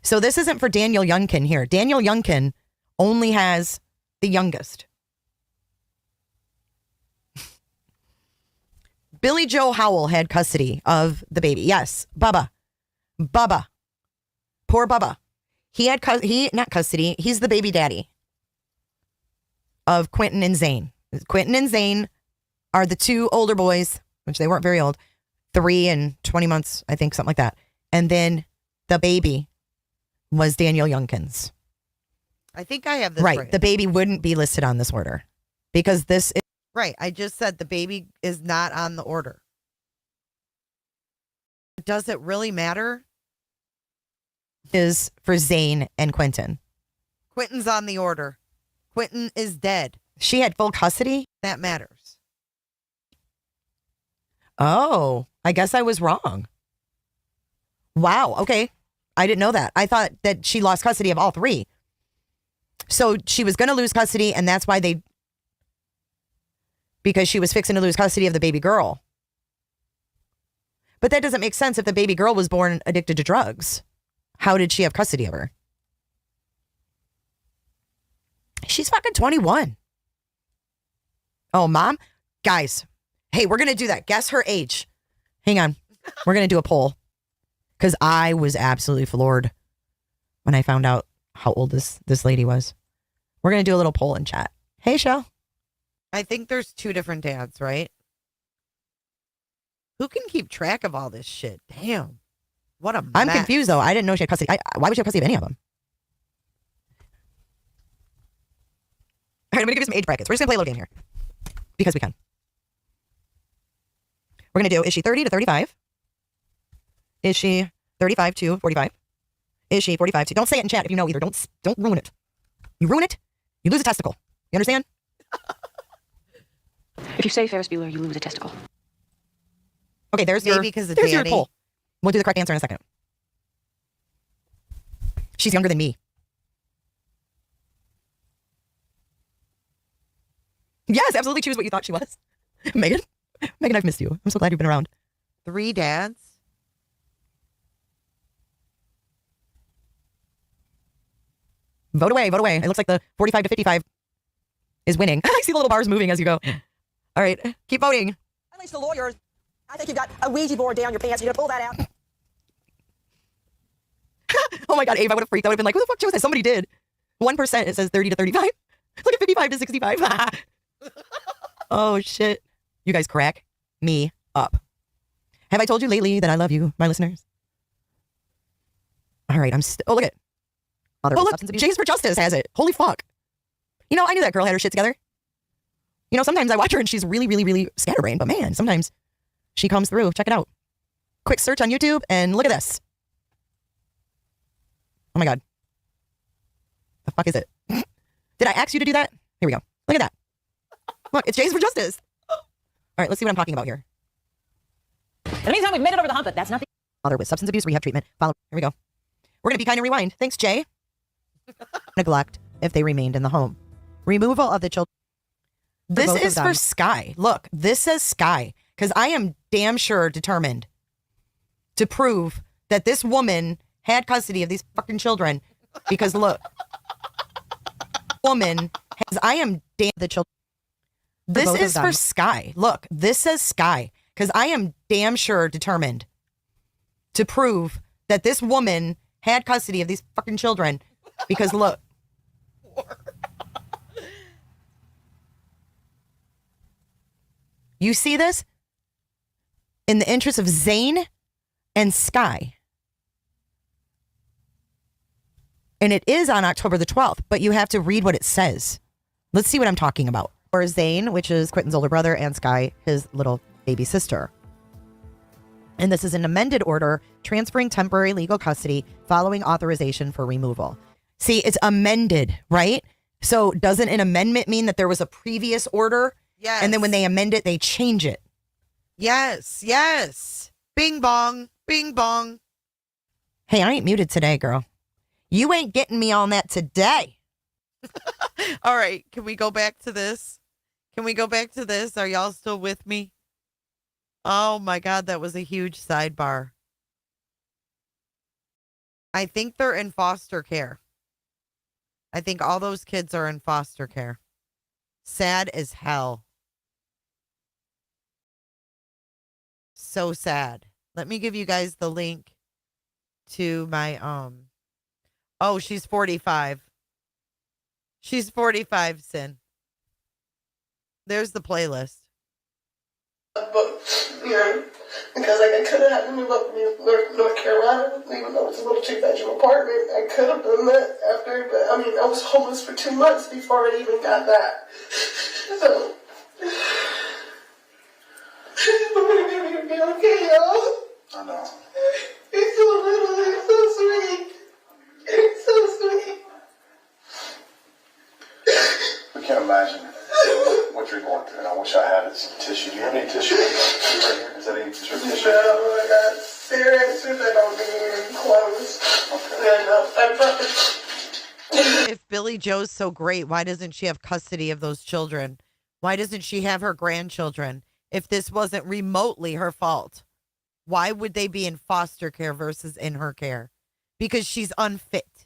So this isn't for Daniel Youngkin here. Daniel Youngkin only has the youngest. Billy Joe Howell had custody of the baby. Yes, Bubba. Poor Bubba. He had not custody. He's the baby daddy of Quentin and Zane. Quentin and Zane are the 2 older boys, which they weren't very old, 3 and 20 months, I think, something like that. And then the baby was Daniel Youngkin's. I think I have this right. The baby wouldn't be listed on this order because this is... Right. I just said the baby is not on the order. Does it really matter? Is for Zane and Quentin. Quentin's on the order. Quentin is dead. She had full custody? That matters. Oh, I guess I was wrong. Wow, okay. I didn't know that. I thought that she lost custody of all three. So she was going to lose custody, and that's why because she was fixing to lose custody of the baby girl. But that doesn't make sense if the baby girl was born addicted to drugs. How did she have custody of her? She's fucking 21. Oh, Mom? Guys, hey, we're going to do that. Guess her age. Hang on. We're going to do a poll. Because I was absolutely floored when I found out how old this lady was. We're going to do a little poll in chat. Hey, Shell. I think there's 2 different dads, right? Who can keep track of all this shit? Damn. What a mess. I'm confused, though. I didn't know she had custody. Why would she have custody of any of them? All right, I'm going to give you some age brackets. We're just going to play a little game here. Because we can. We're going to do, is she 30 to 35? Is she 35 to 45? Is she 45 to... Don't say it in chat if you know either. Don't ruin it. You ruin it, you lose a testicle. You understand? If you say Ferris Bueller, you lose a testicle. Okay, there's your poll. We'll do the correct answer in a second. She's younger than me. Yes, absolutely choose what you thought she was. Megan, I've missed you. I'm so glad you've been around. 3 dads? Vote away, vote away. It looks like the 45 to 55 is winning. I see the little bars moving as you go. All right, keep voting. At least the lawyers, I think you've got a Ouija board down your pants. You're going to pull that out. Oh my God, Abe, I would have freaked. I would have been like, who the fuck chose that? Somebody did. 1% it says 30 to 35. Look at 55 to 65. Oh shit. You guys crack me up. Have I told you lately that I love you, my listeners? All right, oh, look at oh, look, James for Justice has it. Holy fuck. You know, I knew that girl had her shit together. You know, sometimes I watch her and she's really, really, really scatterbrained, but man, sometimes she comes through. Check it out. Quick search on YouTube and look at this. Oh my God. The fuck is it? Did I ask you to do that? Here we go. Look at that. Look, it's James for Justice. All right, let's see what I'm talking about here. In the meantime, we've made it over the hump, but that's not the... Mother with substance abuse rehab treatment. Here we go. We're going to be kind and rewind. Thanks, Jay. Neglect if they remained in the home. Removal of the children. This is for Sky. Look, this says Sky because I am damn sure determined to prove that this woman had custody of these fucking children because look, woman has, I am damn the children. This is for Sky. Look, this says Sky because I am damn sure determined to prove that this woman had custody of these fucking children because look. You see this? In the interest of Zane and Sky. And it is on October the 12th, but you have to read what it says. Let's see what I'm talking about. Or Zane, which is Quentin's older brother, and Sky, his little baby sister. And this is an amended order transferring temporary legal custody following authorization for removal. See, it's amended, right? So doesn't an amendment mean that there was a previous order? Yes. And then when they amend it, they change it. Yes, yes. Bing bong, bing bong. Hey, I ain't muted today, girl. You ain't getting me on that today. All right, can we go back to this? Can we go back to this? Are y'all still with me? Oh my God, that was a huge sidebar. I think they're in foster care. I think all those kids are in foster care. Sad as hell. So sad. Let me give you guys the link to my, oh, she's 45. She's 45, Sin. There's the playlist. But, you know, because like I could have had to move up to North Carolina, even though it's a little 2-bedroom apartment. I could have done that after, but I mean, I was homeless for 2 months before I even got that. So, I'm gonna be okay, y'all. I know. He's so little, he's so sweet. He's so sweet. We can't imagine what you're going through, and I wish I had some tissue. Do you have any tissue right here? Is that any tissue? No, I got cigarettes that don't need any clothes. If Billy Joe's so great, why doesn't she have custody of those children? Why doesn't she have her grandchildren? If this wasn't remotely her fault, why would they be in foster care versus in her care? Because she's unfit.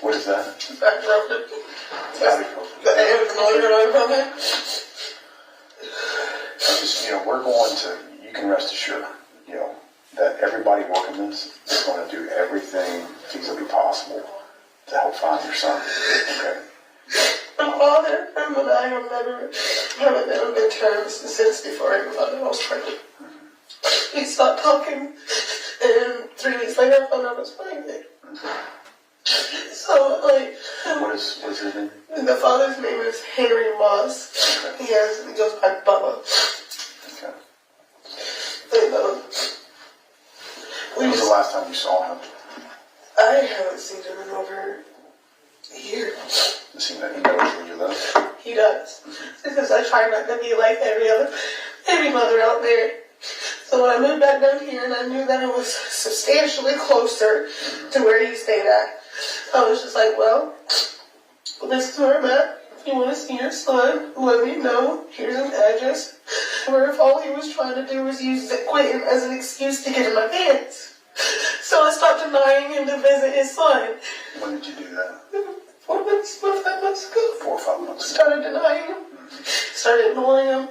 What is that? I dropped it. The I just, we're going to, you can rest assured, that everybody working this is going to do everything feasibly possible to help find your son. Okay? My father and I haven't never been terms since before I was pregnant. He stopped talking, and 3 weeks later I found out I was pregnant. So, what is his name? The father's name is Henry Moss. Okay. He goes by Bubba. Okay. And, when was the last time you saw him? I haven't seen him in over a year. Does he know where you live? He does. Because I try not to be like every mother out there. So when I moved back down here and I knew that it was substantially closer to where he stayed at, I was just like, well, this is where I'm at. If you want to see your son, let me know. Here's an address. Or if all he was trying to do was use Quentin as an excuse to get in my pants. So I stopped denying him to visit his son. When did you do that? 4 months, 5 months ago. 4 or 5 months ago. Started denying him. Started ignoring him.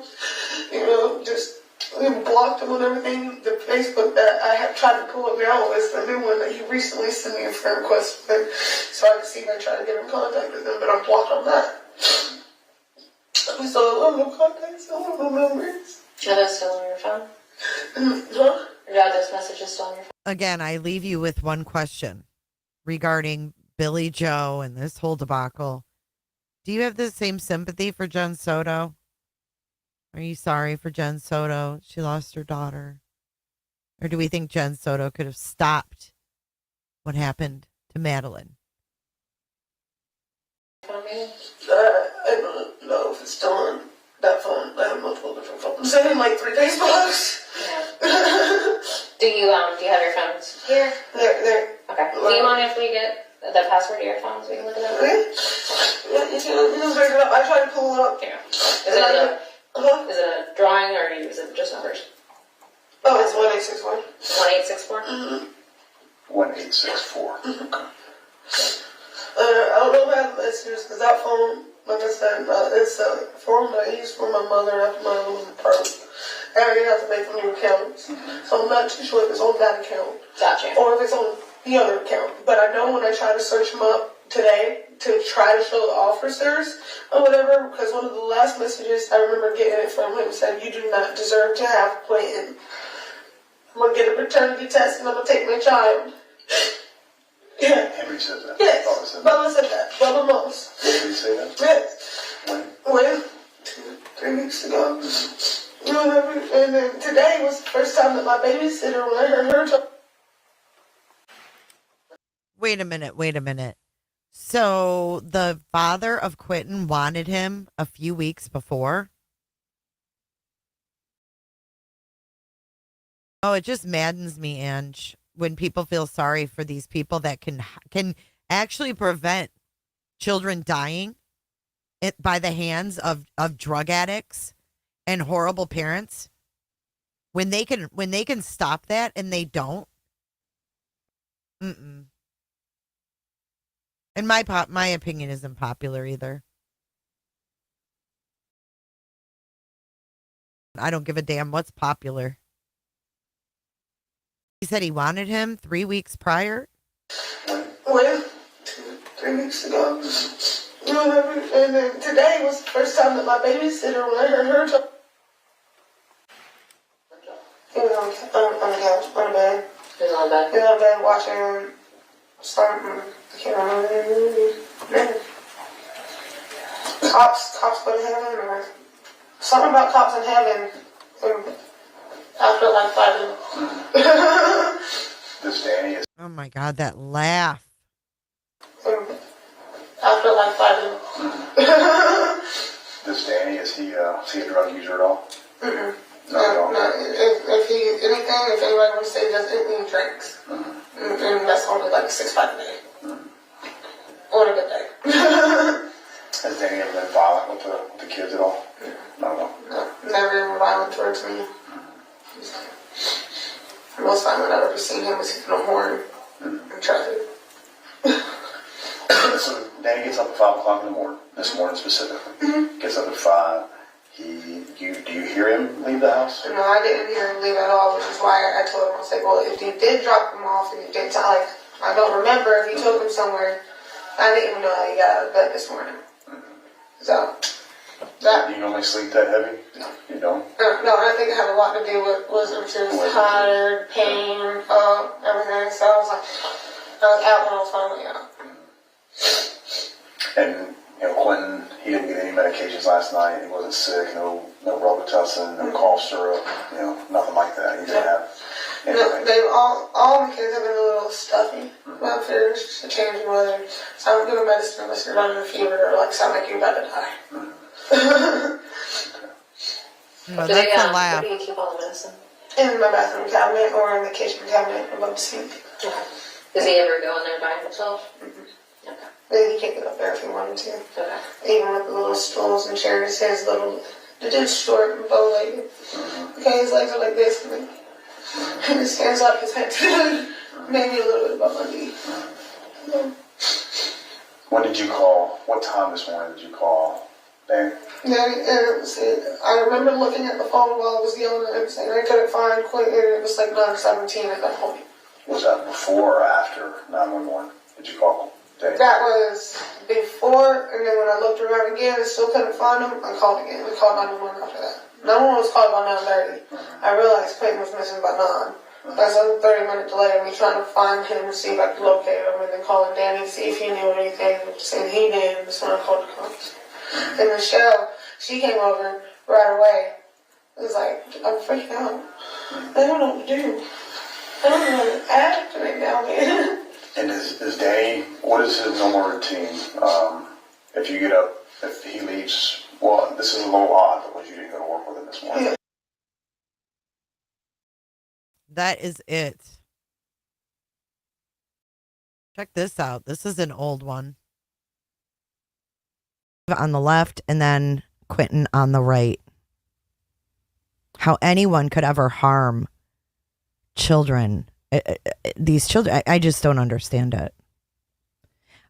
Just blocked him on everything. The Facebook that I have tried to pull up now is the new one that he recently sent me a friend request with, so I can see if I try to get in contact with him, but I'm blocked on that. So I have no contacts, I have no memories. Are those still on your phone? Huh? Are those messages still on your phone? Again, I leave you with one question regarding Billy Joe and this whole debacle. Do you have the same sympathy for Jen Soto? Are you sorry for Jen Soto? She lost her daughter. Or do we think Jen Soto could have stopped what happened to Madeline? I don't know if it's still on that phone. I have multiple different phones. I'm sending like 3 Facebooks. Yeah. Do you have your phones here? There. Okay. Do you mind if we get the password to your phone so we can look at them? Yeah, you can bring it up. I tried to pull it up. Yeah. Is it a drawing or is it just numbers? Oh, it's 1864. 1864? Mm-hmm. 1864. Mm-hmm. I don't know about messages because that phone, like I said, it's a phone that I used for my mother after my mother was broke. I already have to make new accounts. So I'm not too sure if it's on that account. Gotcha. Or if it's on the other account. But I know when I tried to search them up today to try to show the officers or whatever, because one of the last messages I remember getting it from him said, "You do not deserve to have Clinton. I'm going to get a paternity test and I'm going to take my child." Yeah. Henry said that. Yes. Bubba said that. Bubba Moss. When did he say that? Yes. When? 3 weeks ago. And then today was the first time that my babysitter, when I heard her talk. Wait a minute. So the father of Quentin wanted him a few weeks before? Oh, it just maddens me, Ange, when people feel sorry for these people that can actually prevent children dying by the hands of drug addicts and horrible parents. When they can stop that and they don't. And my opinion isn't popular either. I don't give a damn what's popular. He said he wanted him 3 weeks prior. When? 3 weeks ago. And then today was the first time that my babysitter, when I heard her talk. He was on the couch, on the bed. He was on the bed? He was on the bed watching something. I can't remember the name. Cops go to heaven, or something about cops in heaven. After like 5 minutes. This Danny is. Oh my God, that laugh. After like 5 minutes. This Danny, is he a drug user at all? No. If he anything, if anybody wants to say he does anything, he drinks. And that's only like 6 5 a day. On a good day. Has Danny ever been violent with the kids at all? No. Never even violent towards me. The most violent I've ever seen him was hitting a horn in traffic. So Danny gets up at 5 o'clock in the morning, this morning specifically. Gets up at 5. Do you hear him leave the house? No, I didn't hear him leave at all, which is why I told him, I was like, well, if you did drop him off and you did I don't remember if you took him somewhere. I didn't even know how he got out of bed this morning. So, Do you normally sleep that heavy? No. You don't? No, I think it had a lot to do with was just tired, pain, everything. So I was out when I was finally out. And Quentin, he didn't get any medications last night. He wasn't sick. No Robitussin, no cough syrup. Nothing like that. He didn't have anything. No, all the kids have been a little stuffy. Well, if there's just a change in weather, so I don't give them medicine unless you're running a fever or sound like you're about to die. No, that's a laugh. Where do you keep all the medicine? In my bathroom cabinet or in the kitchen cabinet above the sink. Okay. Does he ever go in there by himself? Okay. He can't get up there if he wanted to. Okay. Even with the little stools and chairs, the dude's short and bow-legged. Okay, his legs are like this, and he stands up, his head maybe a little bit above my knee. Yeah. When did you call? What time this morning did you call Danny? I remember looking at the phone while I was yelling at him, saying I couldn't find Quentin. It was like 9:17 at that point. Was that before or after 911? Did you call Danny? That was before, and then when I looked around again and still couldn't find him, I called again. We called 911 after that. 911 was called by 9:30. I realized Quentin was missing by 9. That's a 30-minute delay of me trying to find him and see if I could locate him, and then calling Danny to see if he knew anything, saying he did, and that's when I called the cops. And Michelle, she came over right away. It was like, I'm freaking out. They don't know what to do. I don't know how to act right now, man. And is Danny, what is his normal routine? If you get up, if he leaves, well, this is a little odd because you didn't go to work with him this morning. Yeah. That is it. Check this out. This is an old one. On the left and then Quentin on the right. How anyone could ever harm children. These children, I just don't understand it.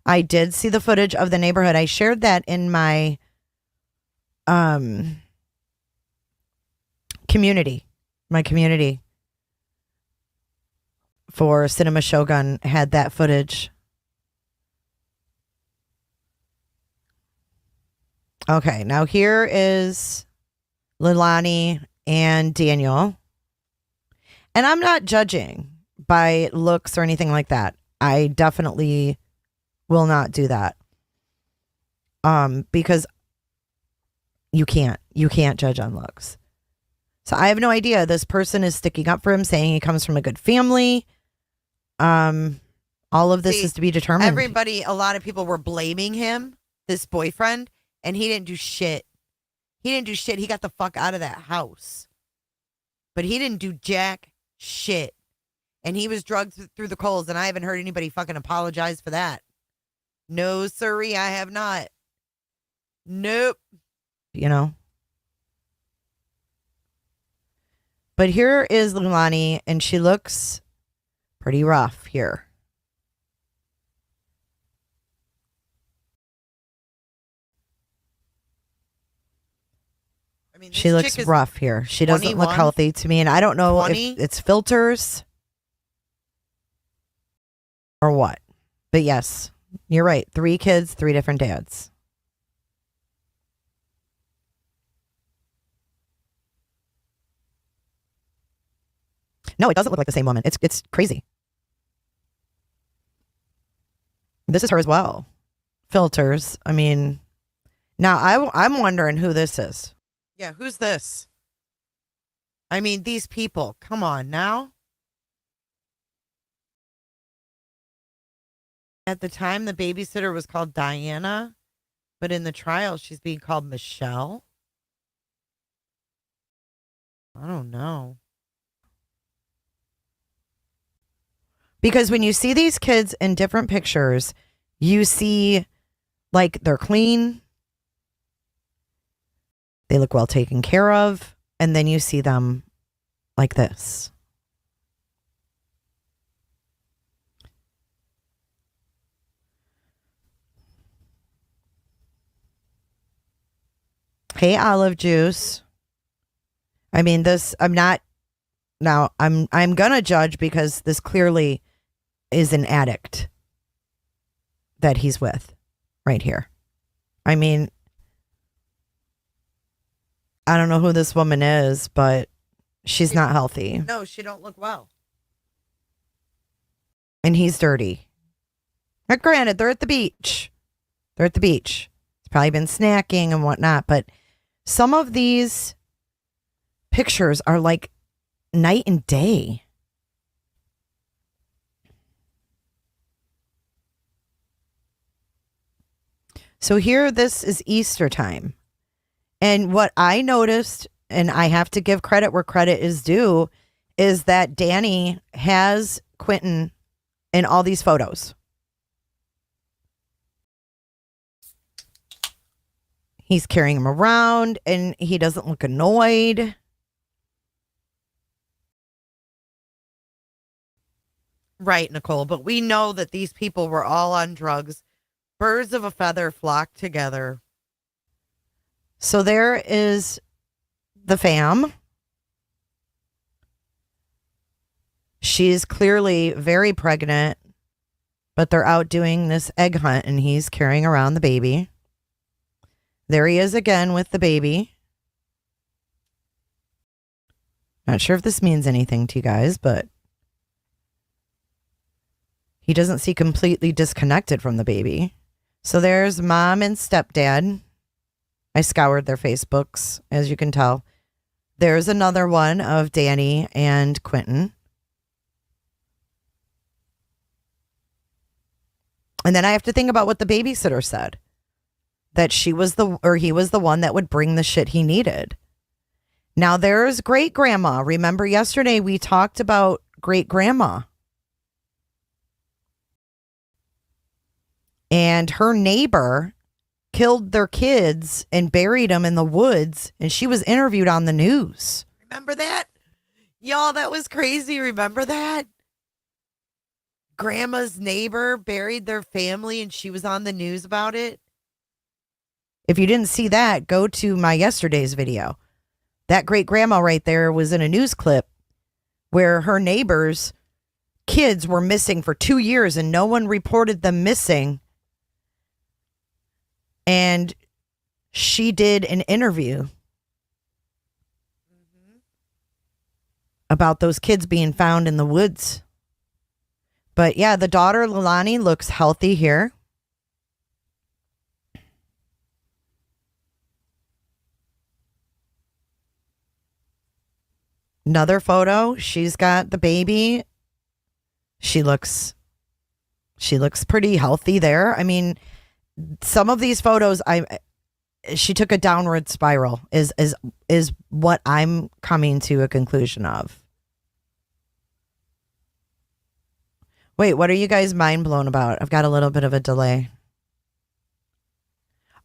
I did see the footage of the neighborhood. I shared that in my community. My community for Cinema Shogun had that footage. Okay, now here is Leilani and Daniel. And I'm not judging by looks or anything like that. I definitely will not do that. Because you can't judge on looks. So I have no idea. This person is sticking up for him, saying he comes from a good family. All of this is to be determined. A lot of people were blaming him, this boyfriend, and he didn't do shit. He got the fuck out of that house. But he didn't do jack shit. And he was drugged through the coals, and I haven't heard anybody fucking apologize for that. No, sirree, I have not. Nope. But here is Leilani, and she looks pretty rough here. I mean, she looks rough here. She doesn't look healthy to me, and I don't know 20? If it's filters or what. But yes, you're right. 3 kids, 3 different dads. No, it doesn't look like the same woman. It's crazy. This is her as well. Filters. I mean, now I'm wondering who this is. Yeah, who's this? I mean, these people, come on now. At the time, the babysitter was called Diana, but in the trial, she's being called Michelle. I don't know. Because when you see these kids in different pictures, you see like they're clean, they look well taken care of, and then you see them like this. Hey, Olive Juice. I mean, this, I'm not, now I'm gonna judge because this clearly is an addict that he's with right here. I mean, I don't know who this woman is, but she's not healthy. No, she don't look well. And he's dirty. Now, granted, they're at the beach. They're at the beach. He's probably been snacking and whatnot, but some of these pictures are like night and day. So here, this is Easter time. And what I noticed, and I have to give credit where credit is due, is that Danny has Quentin in all these photos. He's carrying him around and he doesn't look annoyed. Right, Nicole, but we know that these people were all on drugs. Birds of a feather flock together. So there is the fam. She's clearly very pregnant, but they're out doing this egg hunt and he's carrying around the baby. There he is again with the baby. Not sure if this means anything to you guys, but he doesn't seem completely disconnected from the baby. So there's mom and stepdad. I scoured their Facebooks, as you can tell. There's another one of Danny and Quentin. And then I have to think about what the babysitter said. That he was the one that would bring the shit he needed. Now there's great grandma. Remember yesterday we talked about great grandma. And her neighbor killed their kids and buried them in the woods. And she was interviewed on the news. Remember that? Y'all, that was crazy. Remember that? Grandma's neighbor buried their family and she was on the news about it. If you didn't see that, go to my yesterday's video. That great grandma right there was in a news clip where her neighbor's kids were missing for 2 years and no one reported them missing. And she did an interview about those kids being found in the woods. But yeah, the daughter, Leilani, looks healthy here. Another photo, she's got the baby. She looks pretty healthy there. I mean, some of these photos, she took a downward spiral is what I'm coming to a conclusion of. Wait, what are you guys mind blown about? I've got a little bit of a delay.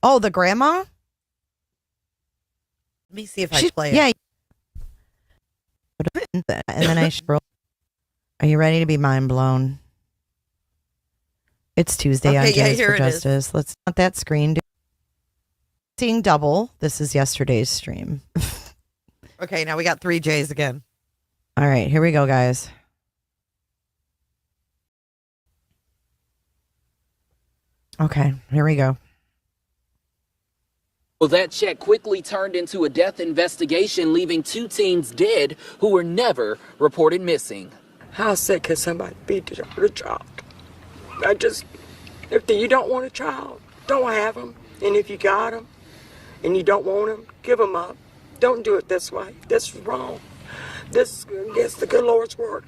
Oh, the grandma? Let me see if I play it. Yeah. And then I scroll. Are you ready to be mind blown? It's Tuesday on Justice for Justice. Let's not that screen. Seeing double. This is yesterday's stream. Okay, now we got 3 J's again. All right, here we go, guys. Okay, here we go. Well, that check quickly turned into a death investigation, leaving 2 teens dead who were never reported missing. How sick can somebody be to a child? If you don't want a child, don't have them. And if you got them and you don't want them, give them up. Don't do it this way. That's wrong. This against the good Lord's work.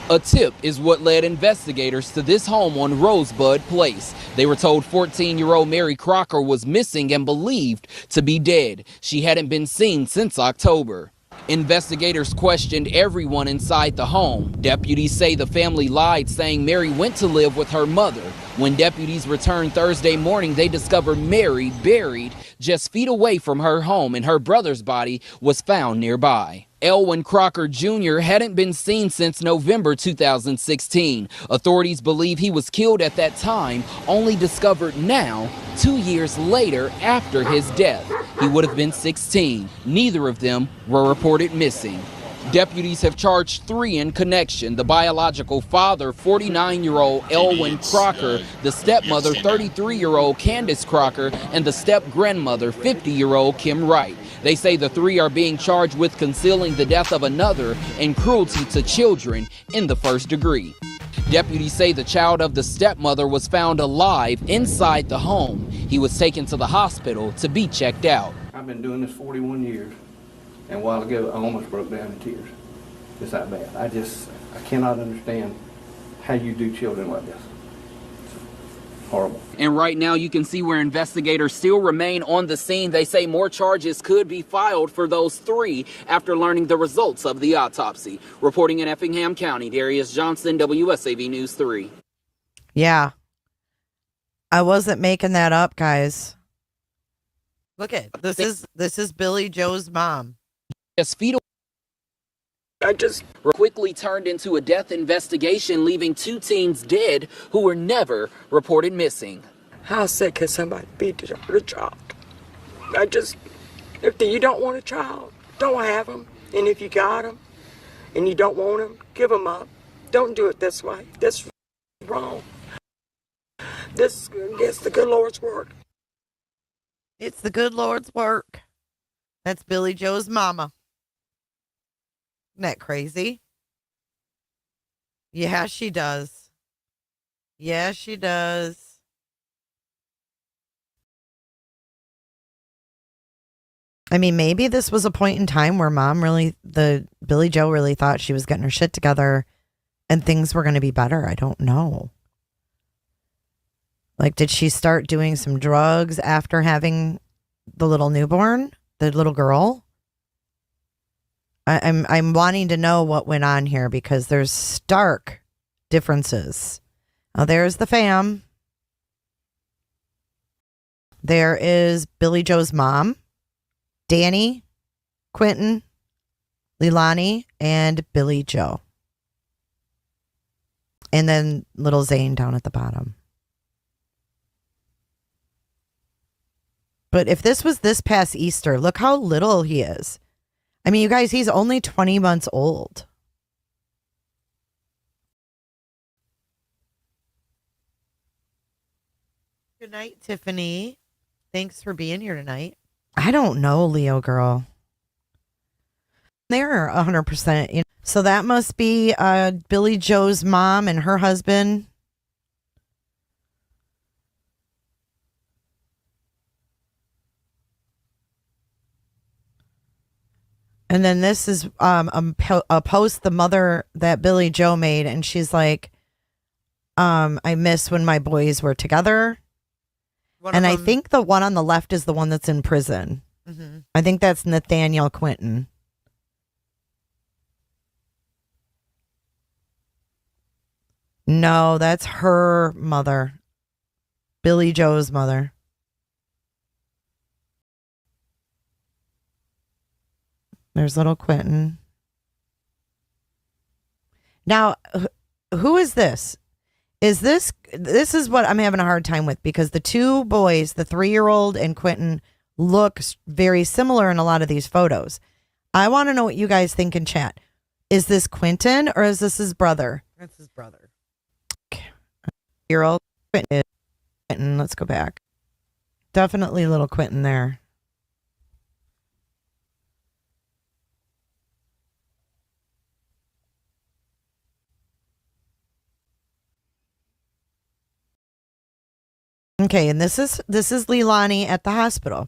A tip is what led investigators to this home on Rosebud Place. They were told 14-year-old Mary Crocker was missing and believed to be dead. She hadn't been seen since October. Investigators questioned everyone inside the home. Deputies say the family lied, saying Mary went to live with her mother. When deputies returned Thursday morning, they discovered Mary buried just feet away from her home, and her brother's body was found nearby. Elwin Crocker Jr. hadn't been seen since November 2016. Authorities believe he was killed at that time, only discovered now, 2 years later after his death. He would have been 16. Neither of them were reported missing. Deputies have charged 3 in connection: the biological father, 49-year-old Elwin Crocker, the stepmother, 33-year-old Candace Crocker, and the step-grandmother, 50-year-old Kim Wright. They say the 3 are being charged with concealing the death of another and cruelty to children in the first degree. Deputies say the child of the stepmother was found alive inside the home. He was taken to the hospital to be checked out. I've been doing this 41 years, and a while ago I almost broke down in tears. It's that bad. I cannot understand how you do children like this. It's horrible. And right now you can see where investigators still remain on the scene. They say more charges could be filed for those 3 after learning the results of the autopsy. Reporting in Effingham County, Darius Johnson, WSAV News 3. Yeah. I wasn't making that up, guys. Look at this is Billy Joe's mom. Just fetal quickly turned into a death investigation, leaving 2 teens dead who were never reported missing. How sick can somebody be to hurt a child? If you don't want a child, don't have them. And if you got them and you don't want them, give them up. Don't do it this way. That's wrong. This against the good Lord's work. It's the good Lord's work. That's Billy Joe's mama. Isn't that crazy? Yeah, she does. Yeah, she does. I mean, maybe this was a point in time where Billy Joe really thought she was getting her shit together and things were going to be better. I don't know. Like, did she start doing some drugs after having the little newborn, the little girl? I'm wanting to know what went on here because there's stark differences. Oh, there's the fam. There is Billy Joe's mom, Danny, Quentin, Leilani, and Billy Joe. And then little Zane down at the bottom. But if this was this past Easter, look how little he is. I mean, you guys, he's only 20 months old. Good night, Tiffany. Thanks for being here tonight. I don't know, Leo girl. They're 100%. So that must be Billy Joe's mom and her husband. And then this is a post the mother that Billy Joe made, and she's like, I miss when my boys were together. And I think the one on the left is the one that's in prison. Mm-hmm. I think that's Nathaniel Quinton. No, that's her mother. Billy Joe's mother. There's little Quentin. Now, who is this? This is what I'm having a hard time with, because the 2 boys, the 3-year-old and Quentin, look very similar in a lot of these photos. I want to know what you guys think in chat. Is this Quentin or is this his brother? That's his brother. Okay. 3-year-old Quentin. Let's go back. Definitely little Quentin there. Okay, and this is Leilani at the hospital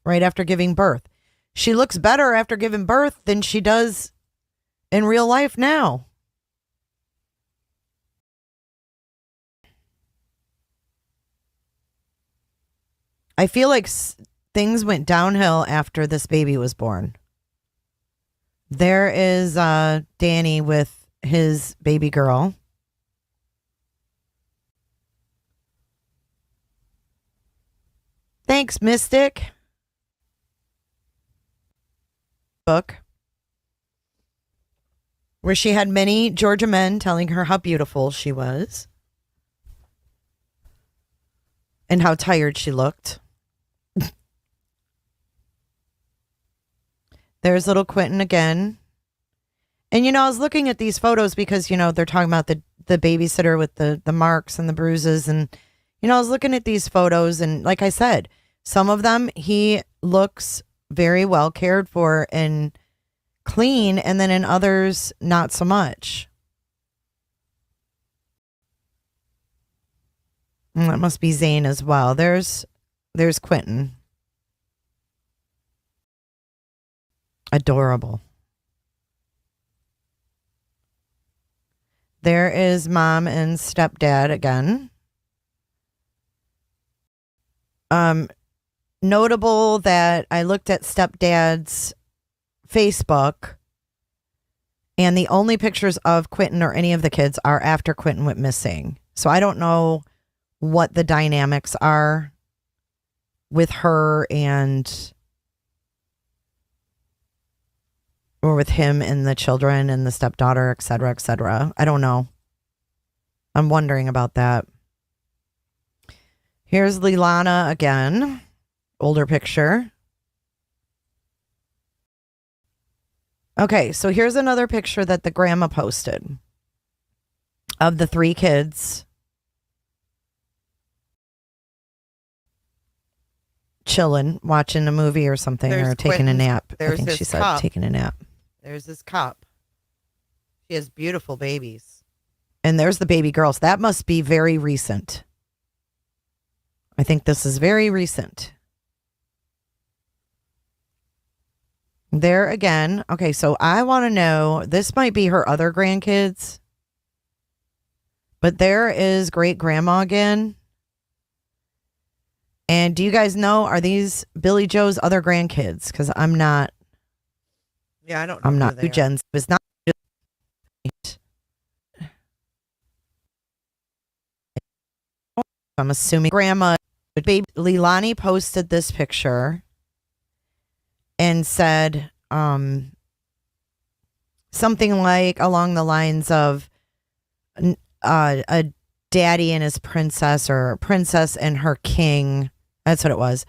right after giving birth. She looks better after giving birth than she does in real life now. I feel like things went downhill after this baby was born. There is Danny with his baby girl. Thanks, Mystic. Book where she had many Georgia men telling her how beautiful she was and how tired she looked. There's little Quentin again. And, you know, I was looking at these photos because, you know, they're talking about the babysitter with the marks and the bruises. And, you know, I was looking at these photos and like I said, some of them he looks very well cared for and clean. And then in others, not so much. And that must be Zane as well. There's Quentin. Adorable. There is mom and stepdad again. Notable that I looked at stepdad's Facebook and the only pictures of Quentin or any of the kids are after Quentin went missing. So I don't know what the dynamics are with her and or with him and the children and the stepdaughter, et cetera, et cetera. I don't know. I'm wondering about that. Here's Leilani again. Older picture. Okay, so here's another picture that the grandma posted of the 3 kids chilling, watching a movie or something, or taking a nap. I think she said taking a nap. There's his cup. She has beautiful babies. And there's the baby girls. That must be very recent. I think this is very recent. There again. Okay, so I want to know, this might be her other grandkids. But there is great grandma again. And do you guys know, are these Billy Joe's other grandkids? Because I'm not. Yeah, I don't know. I'm not. Jen's was not. I'm assuming grandma. Baby Leilani posted this picture and said something like along the lines of a daddy and his princess, or a princess and her king. That's what it was.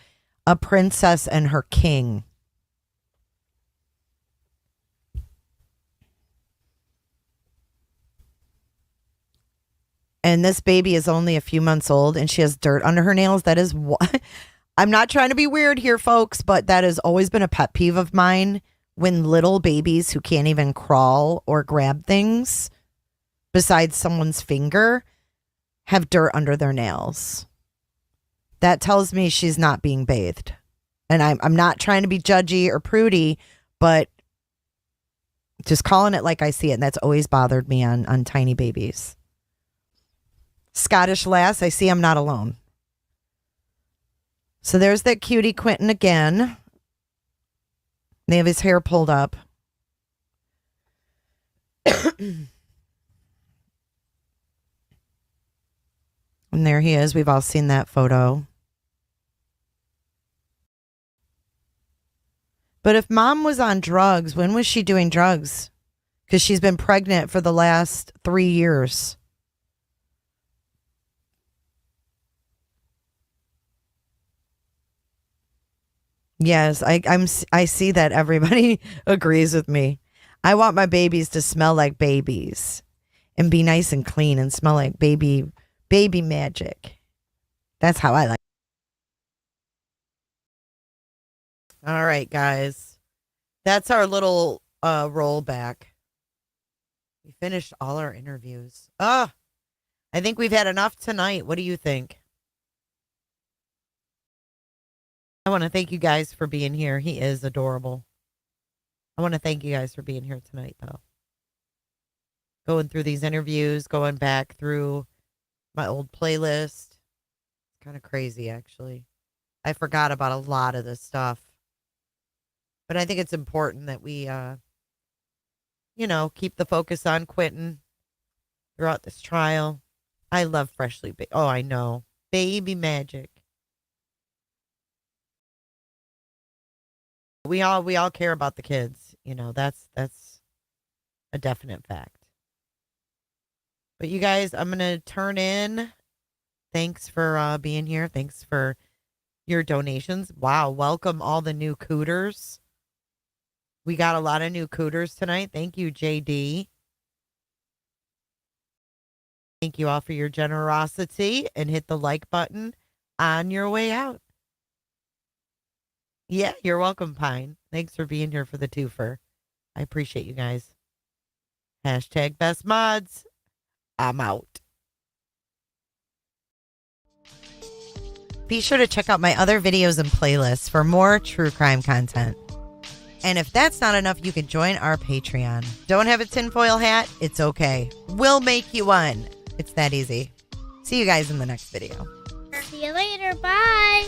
A princess and her king. And this baby is only a few months old and she has dirt under her nails. That is what I'm not trying to be weird here, folks, but that has always been a pet peeve of mine when little babies who can't even crawl or grab things besides someone's finger have dirt under their nails. That tells me she's not being bathed. And I'm not trying to be judgy or prudy, but just calling it like I see it. And that's always bothered me on tiny babies. Scottish lass, I see I'm not alone. So there's that cutie Quentin again. They have his hair pulled up. And there he is. We've all seen that photo. But if mom was on drugs, when was she doing drugs? Because she's been pregnant for the last 3 years. Yes, I see that everybody agrees with me. I want my babies to smell like babies and be nice and clean and smell like baby magic. That's how I like. All right, guys. That's our little rollback. We finished all our interviews. I think we've had enough tonight. What do you think? I want to thank you guys for being here. He is adorable. I want to thank you guys for being here tonight, though. going through these interviews, going back through my old playlist. It's kind of crazy, actually. I forgot about a lot of this stuff. But I think it's important that we, keep the focus on Quentin throughout this trial. I love Freshly Baked. Oh, I know. Baby magic. We all care about the kids. That's a definite fact. But you guys, I'm going to turn in. Thanks for being here. Thanks for your donations. Wow. Welcome all the new cooters. We got a lot of new cooters tonight. Thank you, JD. Thank you all for your generosity, and hit the like button on your way out. Yeah, you're welcome, Pine. Thanks for being here for the twofer. I appreciate you guys. Hashtag best mods. I'm out. Be sure to check out my other videos and playlists for more true crime content. And if that's not enough, you can join our Patreon. Don't have a tinfoil hat? It's okay. We'll make you one. It's that easy. See you guys in the next video. See you later. Bye.